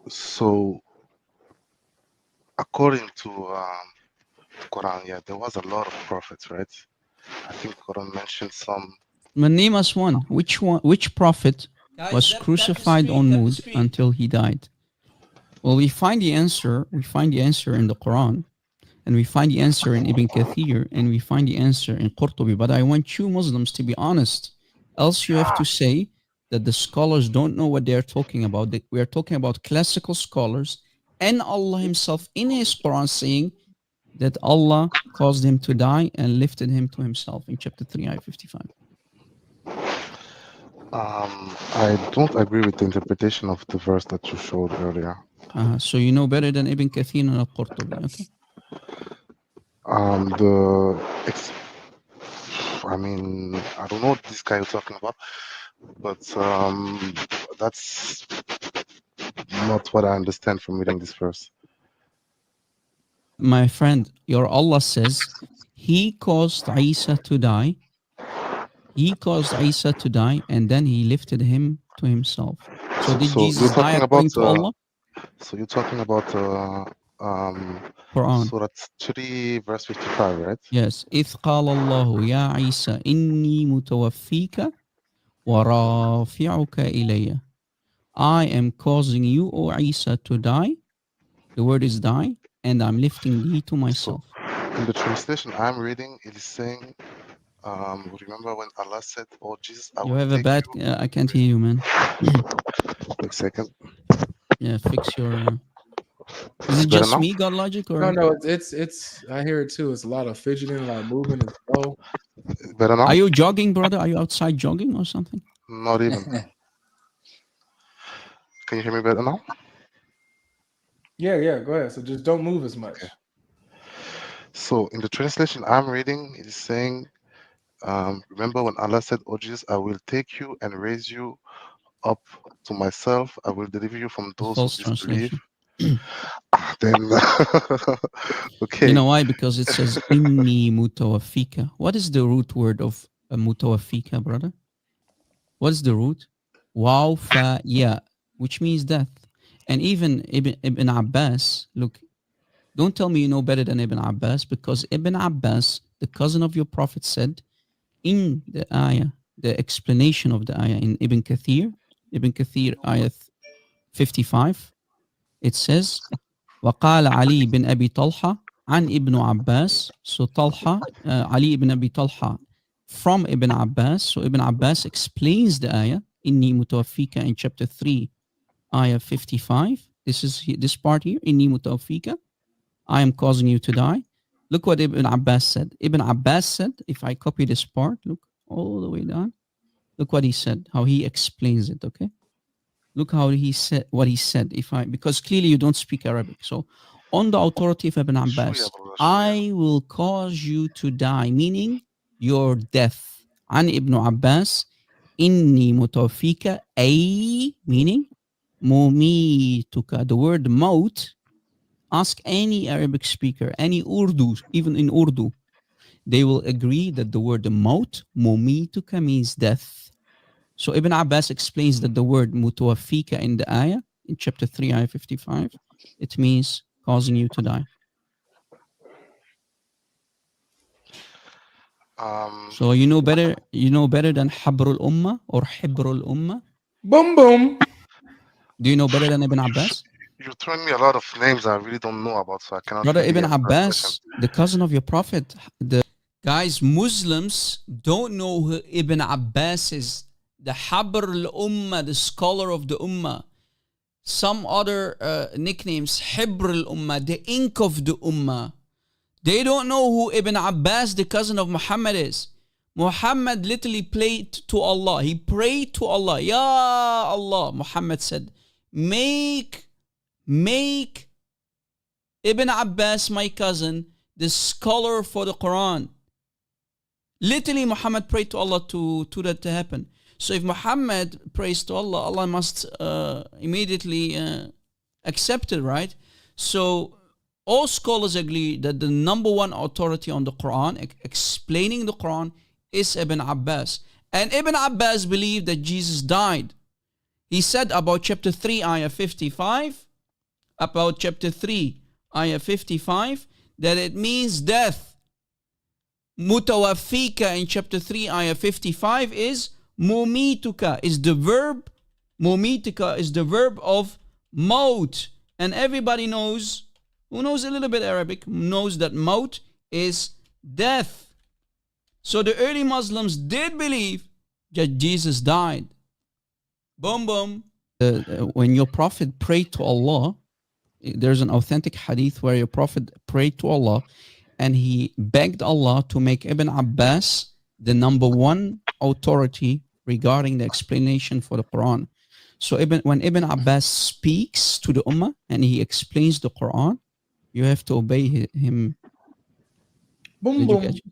So, according to Quran, yeah, there was a lot of prophets, right? I think Quran mentioned some. But name us one. Which prophet was crucified on Mud until he died? Well, we find the answer. We find the answer in the Quran, and we find the answer in Ibn Kathir, and we find the answer in Qurtubi. But I want you Muslims to be honest. Else you have to say that the scholars don't know what they're talking about. That we are talking about classical scholars and Allah Himself in His Quran saying that Allah caused him to die and lifted him to Himself in chapter 3, ayah 55. I don't agree with the interpretation of the verse that you showed earlier. So you know better than Ibn Kathir and Al-Qurtubi, okay? I mean, I don't know what this guy is talking about, but that's not what I understand from reading this verse. My friend, your Allah says He caused Isa to die. He caused Isa to die, and then He lifted him to Himself. So did Jesus die according to Allah? So you're talking about Quran. Surah 3, verse 55, right? Yes. إِذْ قَالَ اللَّهُ يَا عِيسَى إِنِّي مُتَوَفِّيكَ وَرَافِعُكَ إِلَيَّ. I am causing you, O Isa, to die. The word is die, and I'm lifting thee to myself. So, in the translation I'm reading, it is saying, remember when Allah said, "Oh Jesus, I you will have take a bad. you." I can't hear you, man. Wait a second. Yeah, fix your. Is it just me, God Logic, or no? It's. I hear it too. It's a lot of fidgeting, a lot of movement. It's slow. Better now? Are you jogging, brother? Are you outside jogging or something? Not even. Can you hear me better now? Yeah, go ahead. So just don't move as much. Okay. So in the translation I'm reading, it is saying, remember when Allah said, "O Jesus, I will take you and raise you up to myself. I will deliver you from those who False disbelieve." translation. Then, okay. You know why? Because it says inni mutawaffika. What is the root word of mutawaffika, brother? What is the root? Waw fa ya, which means death. And even Ibn Abbas, look, don't tell me you know better than Ibn Abbas, because Ibn Abbas, the cousin of your prophet, said in the ayah, the explanation of the ayah in Ibn Kathir, ayah 55, it says, وقال علي بن أبي طلحة عن ابن عباس. So Talha, Ali ibn Abi Talha from Ibn Abbas. So Ibn Abbas explains the ayah, إني متوفيك, in chapter 3, ayah 55. This is this part here, إني متوفيك, I am causing you to die. Look what Ibn Abbas said. Ibn Abbas said, if I copy this part, look all the way down. Look what he said, how he explains it, okay? Look how he said what he said. Because clearly you don't speak Arabic. So on the authority of Ibn Abbas, I will cause you to die, meaning your death. An Ibn Abbas, inni mutawfika, ay, meaning mumituka. The word maut, ask any Arabic speaker, any Urdu, even in Urdu, they will agree that the word maut, mumituka, means death. So Ibn Abbas explains that the word mutawaffika in the ayah, in chapter 3, ayah 55, it means causing you to die. So you know better than Habrul Ummah or Hibrul Ummah? Boom, boom. Do you know better than Ibn Abbas? You're throwing me a lot of names I really don't know about, so I cannot Brother, really Ibn answer that question. Abbas, the cousin of your prophet. The guys, Muslims don't know who Ibn Abbas is. The Habr al-Ummah, the scholar of the Ummah. Some other nicknames, Hibr al-Ummah, the ink of the Ummah. They don't know who Ibn Abbas, the cousin of Muhammad, is. Muhammad literally prayed to Allah. He prayed to Allah. Ya Allah, Muhammad said, make Ibn Abbas, my cousin, the scholar for the Quran. Literally, Muhammad prayed to Allah to that to happen. So if Muhammad prays to Allah, Allah must immediately accept it, right? So all scholars agree that the number one authority on the Quran, explaining the Quran, is Ibn Abbas. And Ibn Abbas believed that Jesus died. He said about chapter 3, ayah 55, about chapter 3, ayah 55, that it means death. Mutawaffika in chapter 3, ayah 55 is mumituka, is the verb. Mumituka is the verb of maut. And everybody knows, who knows a little bit Arabic, knows that maut is death. So the early Muslims did believe that Jesus died. Boom, boom. When your prophet prayed to Allah, there's an authentic hadith where your prophet prayed to Allah and he begged Allah to make Ibn Abbas the number one authority regarding the explanation for the Quran. So when Ibn Abbas speaks to the Ummah and he explains the Quran, you have to obey him. Boom, Did boom. you catch it?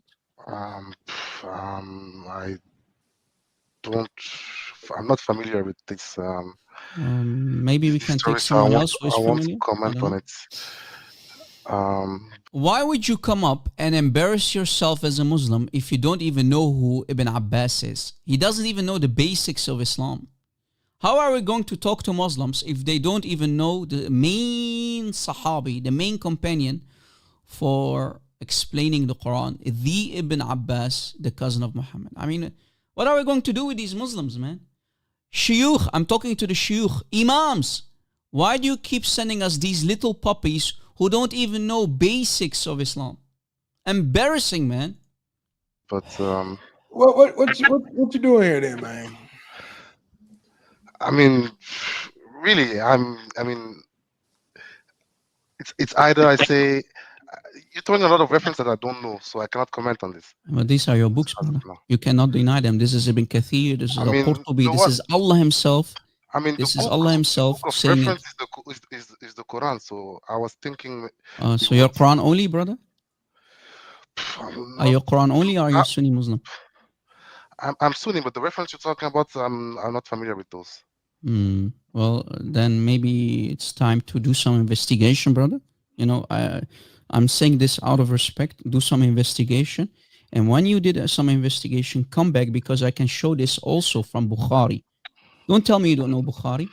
I'm not familiar with this. Maybe we can story, take so someone else who is I want familiar. to comment on it. Why would you come up and embarrass yourself as a Muslim if you don't even know who Ibn Abbas is? He doesn't even know the basics of Islam. How are we going to talk to Muslims if they don't even know the main Sahabi, the main companion for explaining the Quran, the Ibn Abbas, the cousin of Muhammad? I mean, what are we going to do with these Muslims, man? Shuyukh, I'm talking to the shuyukh, imams. Why do you keep sending us these little puppies who don't even know basics of Islam? Embarrassing, man. But what you doing here, then, man? I mean, really, it's either I say, you're throwing a lot of references that I don't know, so I cannot comment on this. But these are your books, brother. You cannot deny them. This is Ibn Kathir, this is Al-Qurtubi, this is Allah himself. I mean, this the is book, Allah himself the book of saying reference it. is the Quran. So I was thinking. So you're Quran only, brother? Are you Quran only, or are you Sunni Muslim? I'm Sunni, but the reference you're talking about, I'm not familiar with those. Well, then maybe it's time to do some investigation, brother. You know, I'm saying this out of respect. Do some investigation. And when you did some investigation, come back, because I can show this also from Bukhari. Don't tell me you don't know Bukhari.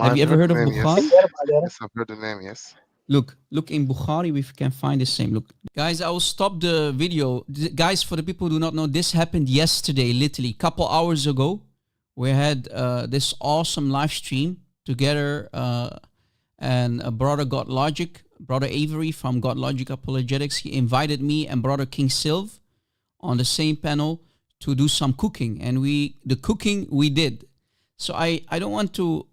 Have you ever heard of Bukhari? Yes, I've heard the name, yes. Look in Bukhari, we can find the same. Look, guys, I will stop the video. Guys, for the people who do not know, this happened yesterday, literally, a couple hours ago. We had this awesome live stream together, and brother God Logic, brother Avery from God Logic Apologetics, he invited me and brother King Silv on the same panel to do some cooking, and the cooking we did. So I don't want to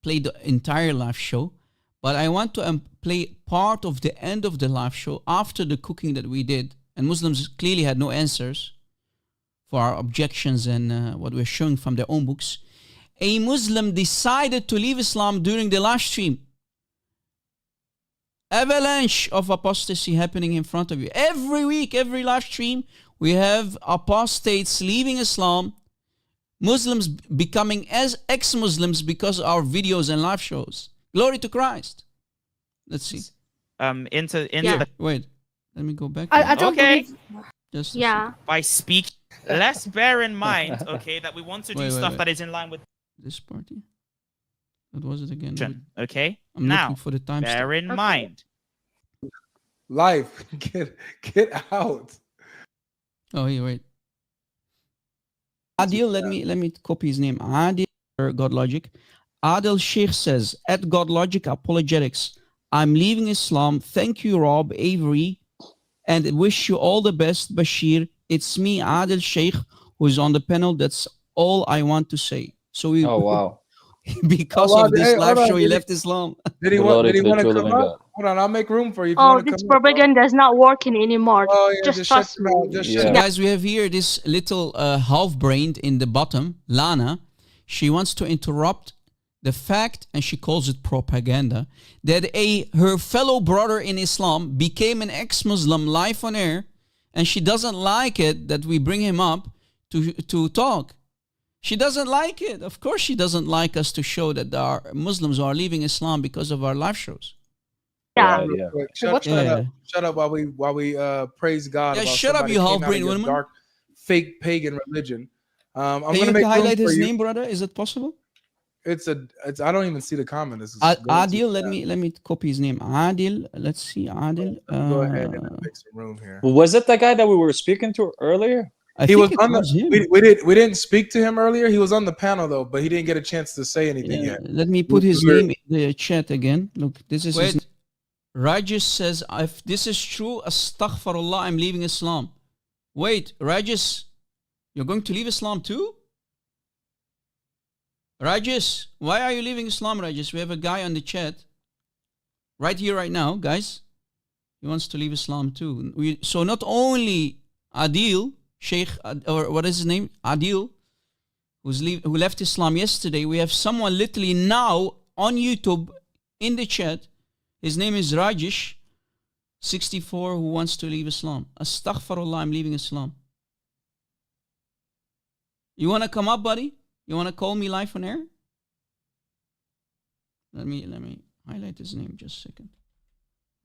play the entire live show, but I want to play part of the end of the live show after the cooking that we did. And Muslims clearly had no answers for our objections and what we're showing from their own books. A Muslim decided to leave Islam during the live stream. Avalanche of apostasy happening in front of you. Every week, every live stream, we have apostates leaving Islam, Muslims becoming as ex-Muslims because of our videos and live shows. Glory to Christ. Let's see. Into the wait. Let me go back. I don't believe. Just by speak. Let's bear in mind, okay, that we want to do stuff that is in line with this party. What was it again? Okay. I'm now looking for the time. Bear in mind. Life, get out. Oh, here, wait. Adil, let me copy his name. Adil, God Logic. Adil Sheikh says, at God Logic Apologetics, I'm leaving Islam. Thank you, Rob, Avery, and wish you all the best, Bashir. It's me, Adil Sheikh, who's on the panel. That's all I want to say. So we, oh, wow. because of this live show, he left Islam. Did he want to come up? Hold on, I'll make room for you. Oh, this propaganda is not working anymore. Oh, yeah, just trust me. So guys, we have here this little half-brained in the bottom, Lana. She wants to interrupt the fact, and she calls it propaganda, that her fellow brother in Islam became an ex-Muslim live on air, and she doesn't like it that we bring him up to talk. She doesn't like it. Of course she doesn't like us to show that there are Muslims who are leaving Islam because of our live shows. Yeah. Shut up while we praise God. Yeah, about shut up, you half-brained woman. Dark, fake pagan religion. I'm Can gonna you make highlight his you. name, brother? Is it possible? It's I don't even see the comment. This is Adil. Let me copy his name. Adil. Let's see, Adil. Go ahead and make some room here. Was it the guy that we were speaking to earlier? He was on we didn't speak to him earlier. He was on the panel though, but he didn't get a chance to say anything yet. Let me put his name in the chat again. Look, this is his name. Rajesh says, if this is true, astaghfirullah, I'm leaving Islam. Wait, Rajesh, you're going to leave Islam too? Rajesh, why are you leaving Islam, Rajesh? We have a guy on the chat right here, right now, guys. He wants to leave Islam too. So not only Adil, Sheikh, or what is his name? Adil, who left Islam yesterday. We have someone literally now on YouTube in the chat. His name is Rajesh, 64, who wants to leave Islam. Astaghfirullah, I'm leaving Islam. You want to come up, buddy? You want to call me live on air? Let me highlight his name just a second.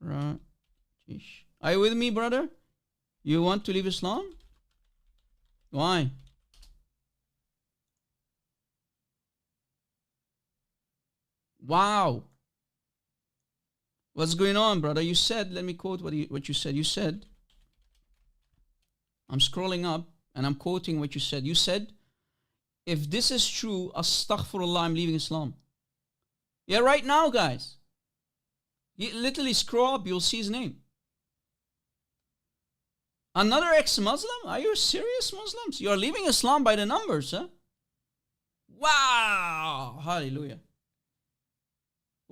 Rajesh. Are you with me, brother? You want to leave Islam? Why? Wow. What's going on, brother? You said, let me quote what you said. You said, I'm scrolling up and I'm quoting what you said. You said, if this is true, astaghfirullah, I'm leaving Islam. Yeah, right now, guys. You literally scroll up, you'll see his name. Another ex-Muslim? Are you serious, Muslims? You are leaving Islam by the numbers, huh? Wow! Hallelujah.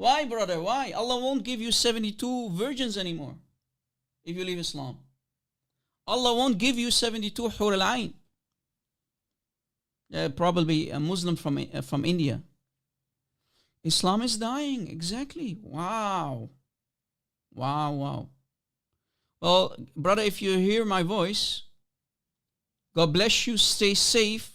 Why, brother? Why? Allah won't give you 72 virgins anymore if you leave Islam. Allah won't give you 72 hur al-ain. Probably a Muslim from India. Islam is dying. Exactly. Wow. Wow, wow. Well, brother, if you hear my voice, God bless you. Stay safe.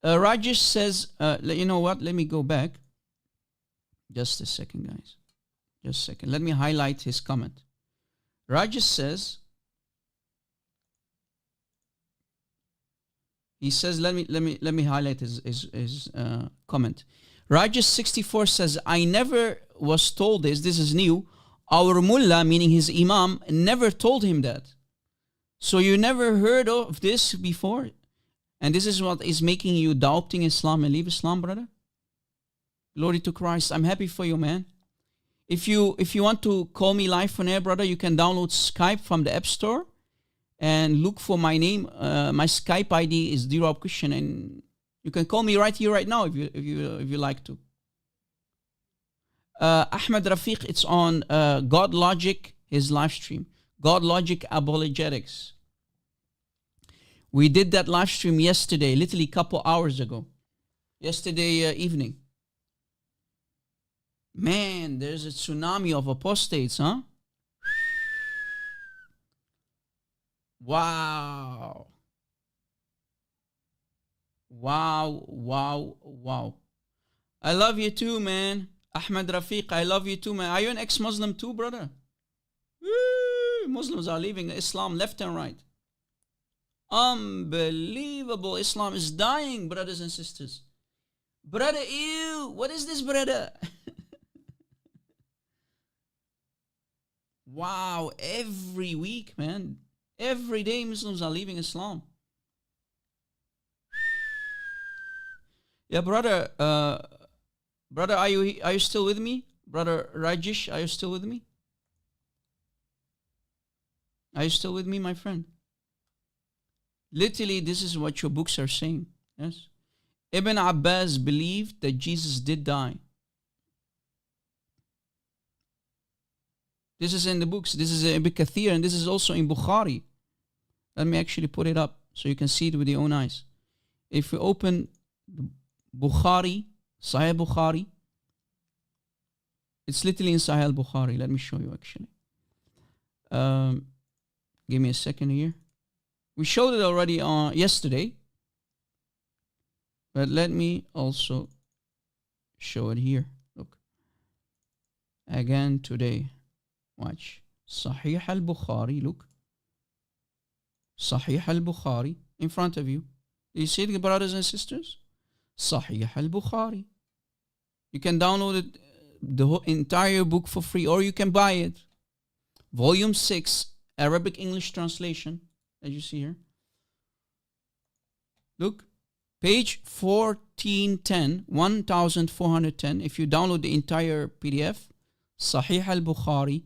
Rajesh says, you know what? Let me go back. Just a second, guys. Just a second. Let me highlight his comment. Rajesh says, he says, let me highlight his comment. Rajesh 64 says, I never was told this. This is new. Our mullah, meaning his imam, never told him that. So you never heard of this before? And this is what is making you doubting Islam and leave Islam, brother? Glory to Christ. I'm happy for you, man. If you want to call me live on air, brother, you can download Skype from the App Store and look for my name. My Skype ID is D-Rob Christian, and you can call me right here, right now, if you like to. Ahmed Rafiq, it's on God Logic, his live stream. God Logic Apologetics. We did that live stream yesterday, literally a couple hours ago. Yesterday evening. Man, there's a tsunami of apostates, huh? Wow. Wow, wow, wow. I love you too, man. Ahmed Rafiq, I love you too, man. Are you an ex-Muslim too, brother? Woo! Muslims are leaving Islam left and right. Unbelievable. Islam is dying, brothers and sisters. Brother, ew. What is this, brother? Wow. Every week, man. Every day Muslims are leaving Islam. Yeah, brother. Brother, are you still with me? Brother Rajesh, are you still with me? Are you still with me, my friend? Literally, this is what your books are saying. Yes. Ibn Abbas believed that Jesus did die. This is in the books. This is in Ibn Kathir, and this is also in Bukhari. Let me actually put it up so you can see it with your own eyes. If you open Bukhari, Sahih Bukhari, it's literally in Sahih Bukhari. Let me show you actually. Give me a second here. We showed it already yesterday, but let me also show it here. Look. Again today. Watch. Sahih al-Bukhari. Look. Sahih al-Bukhari in front of you. Do you see it, brothers and sisters? Sahih al-Bukhari. You can download it, the whole entire book for free, or you can buy it. Volume 6, Arabic English translation. As you see here. Look, page 1410, 1410. If you download the entire PDF, Sahih al-Bukhari,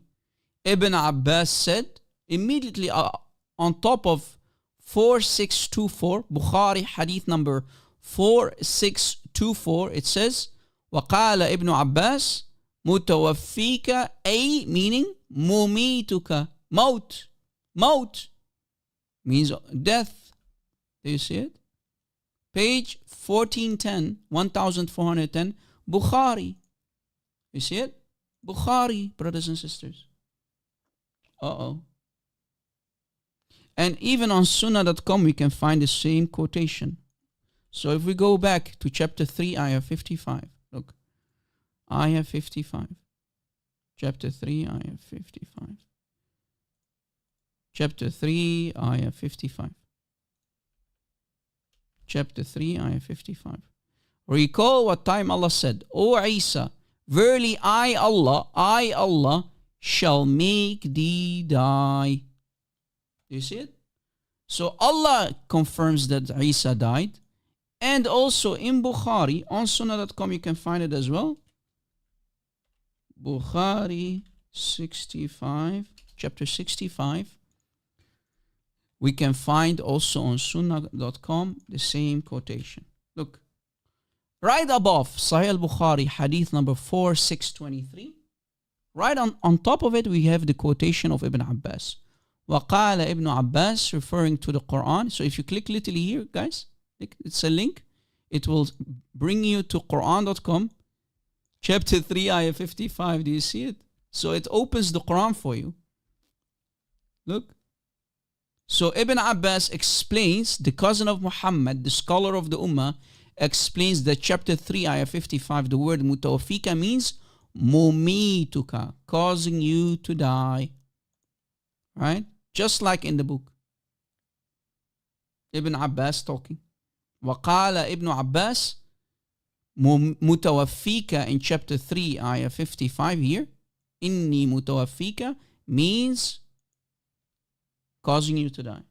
Ibn Abbas said, immediately on top of 4624, Bukhari hadith number 4624, it says, وقال ابن عباس متوفيك أي meaning مميتك موت means death. Do you see it? Page 1410, 1410, Bukhari. You see it? Bukhari, brothers and sisters. And even on sunnah.com we can find the same quotation. So if we go back to chapter 3, ayah 55. Look. Ayah 55. Chapter 3, ayah 55. Chapter 3, ayah 55. Chapter 3, ayah 55. Recall what time Allah said, O Isa, verily I Allah, shall make thee die. Do you see it? So Allah confirms that Isa died. And also in Bukhari, on sunnah.com you can find it as well. Bukhari 65, chapter 65. We can find also on sunnah.com the same quotation. Look, Right above Sahih al-Bukhari, hadith number 4623. Right on top of it, we have the quotation of Ibn Abbas. وَقَالَ Ibn Abbas, referring to the Quran. So if you click literally here, guys, it's a link. It will bring you to Quran.com, chapter 3, ayah 55. Do you see it? So it opens the Quran for you. Look. So Ibn Abbas explains, the cousin of Muhammad, the scholar of the Ummah, explains that chapter 3, ayah 55, the word mutawafika means mumituka, causing you to die. Right? Just like in the book. Ibn Abbas talking. وقال Ibn Abbas mutawafika in chapter 3, ayah 55 here. Inni mutawafika means causing you to die.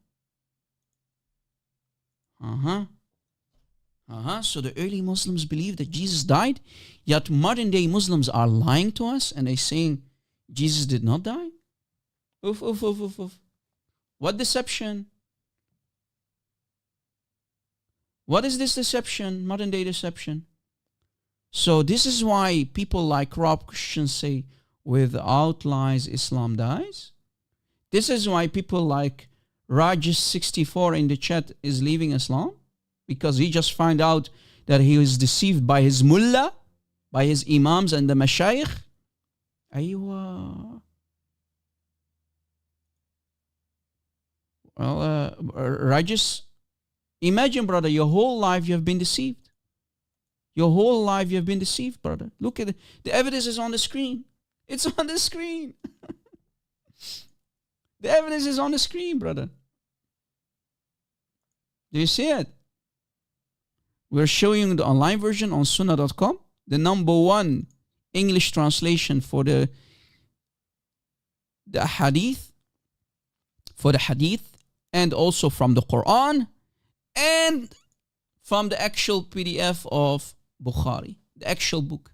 So the early Muslims believe that Jesus died, yet modern day Muslims are lying to us and they're saying Jesus did not die? Oof. What deception? What is this deception? Modern day deception. So this is why people like Rob Christian say, without lies, Islam dies. This is why people like Rajesh64 in the chat is leaving Islam. Because he just found out that he was deceived by his mullah, by his imams and the mashayikh. Aywa. Well, Rajesh, imagine, brother, your whole life you have been deceived. Your whole life you have been deceived, brother. Look at it. The evidence is on the screen. It's on the screen. The evidence is on the screen, brother. Do you see it? We're showing the online version on sunnah.com, the #1 English translation for the hadith, and also from the Quran, and from the actual PDF of Bukhari, the actual book.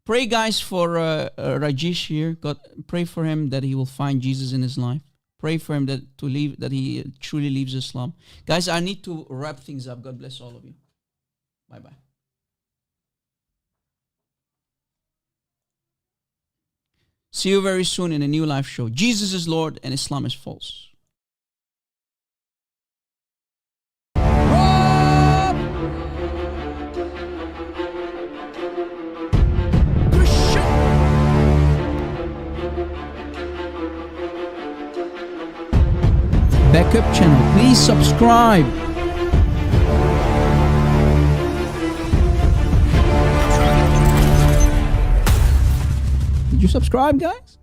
Pray, guys, for Rajesh here. God, pray for him that he will find Jesus in his life. Pray for him that he truly leaves Islam. Guys, I need to wrap things up. God bless all of you. Bye-bye. See you very soon in a new live show. Jesus is Lord and Islam is false. Backup channel, please subscribe. Did you subscribe, guys?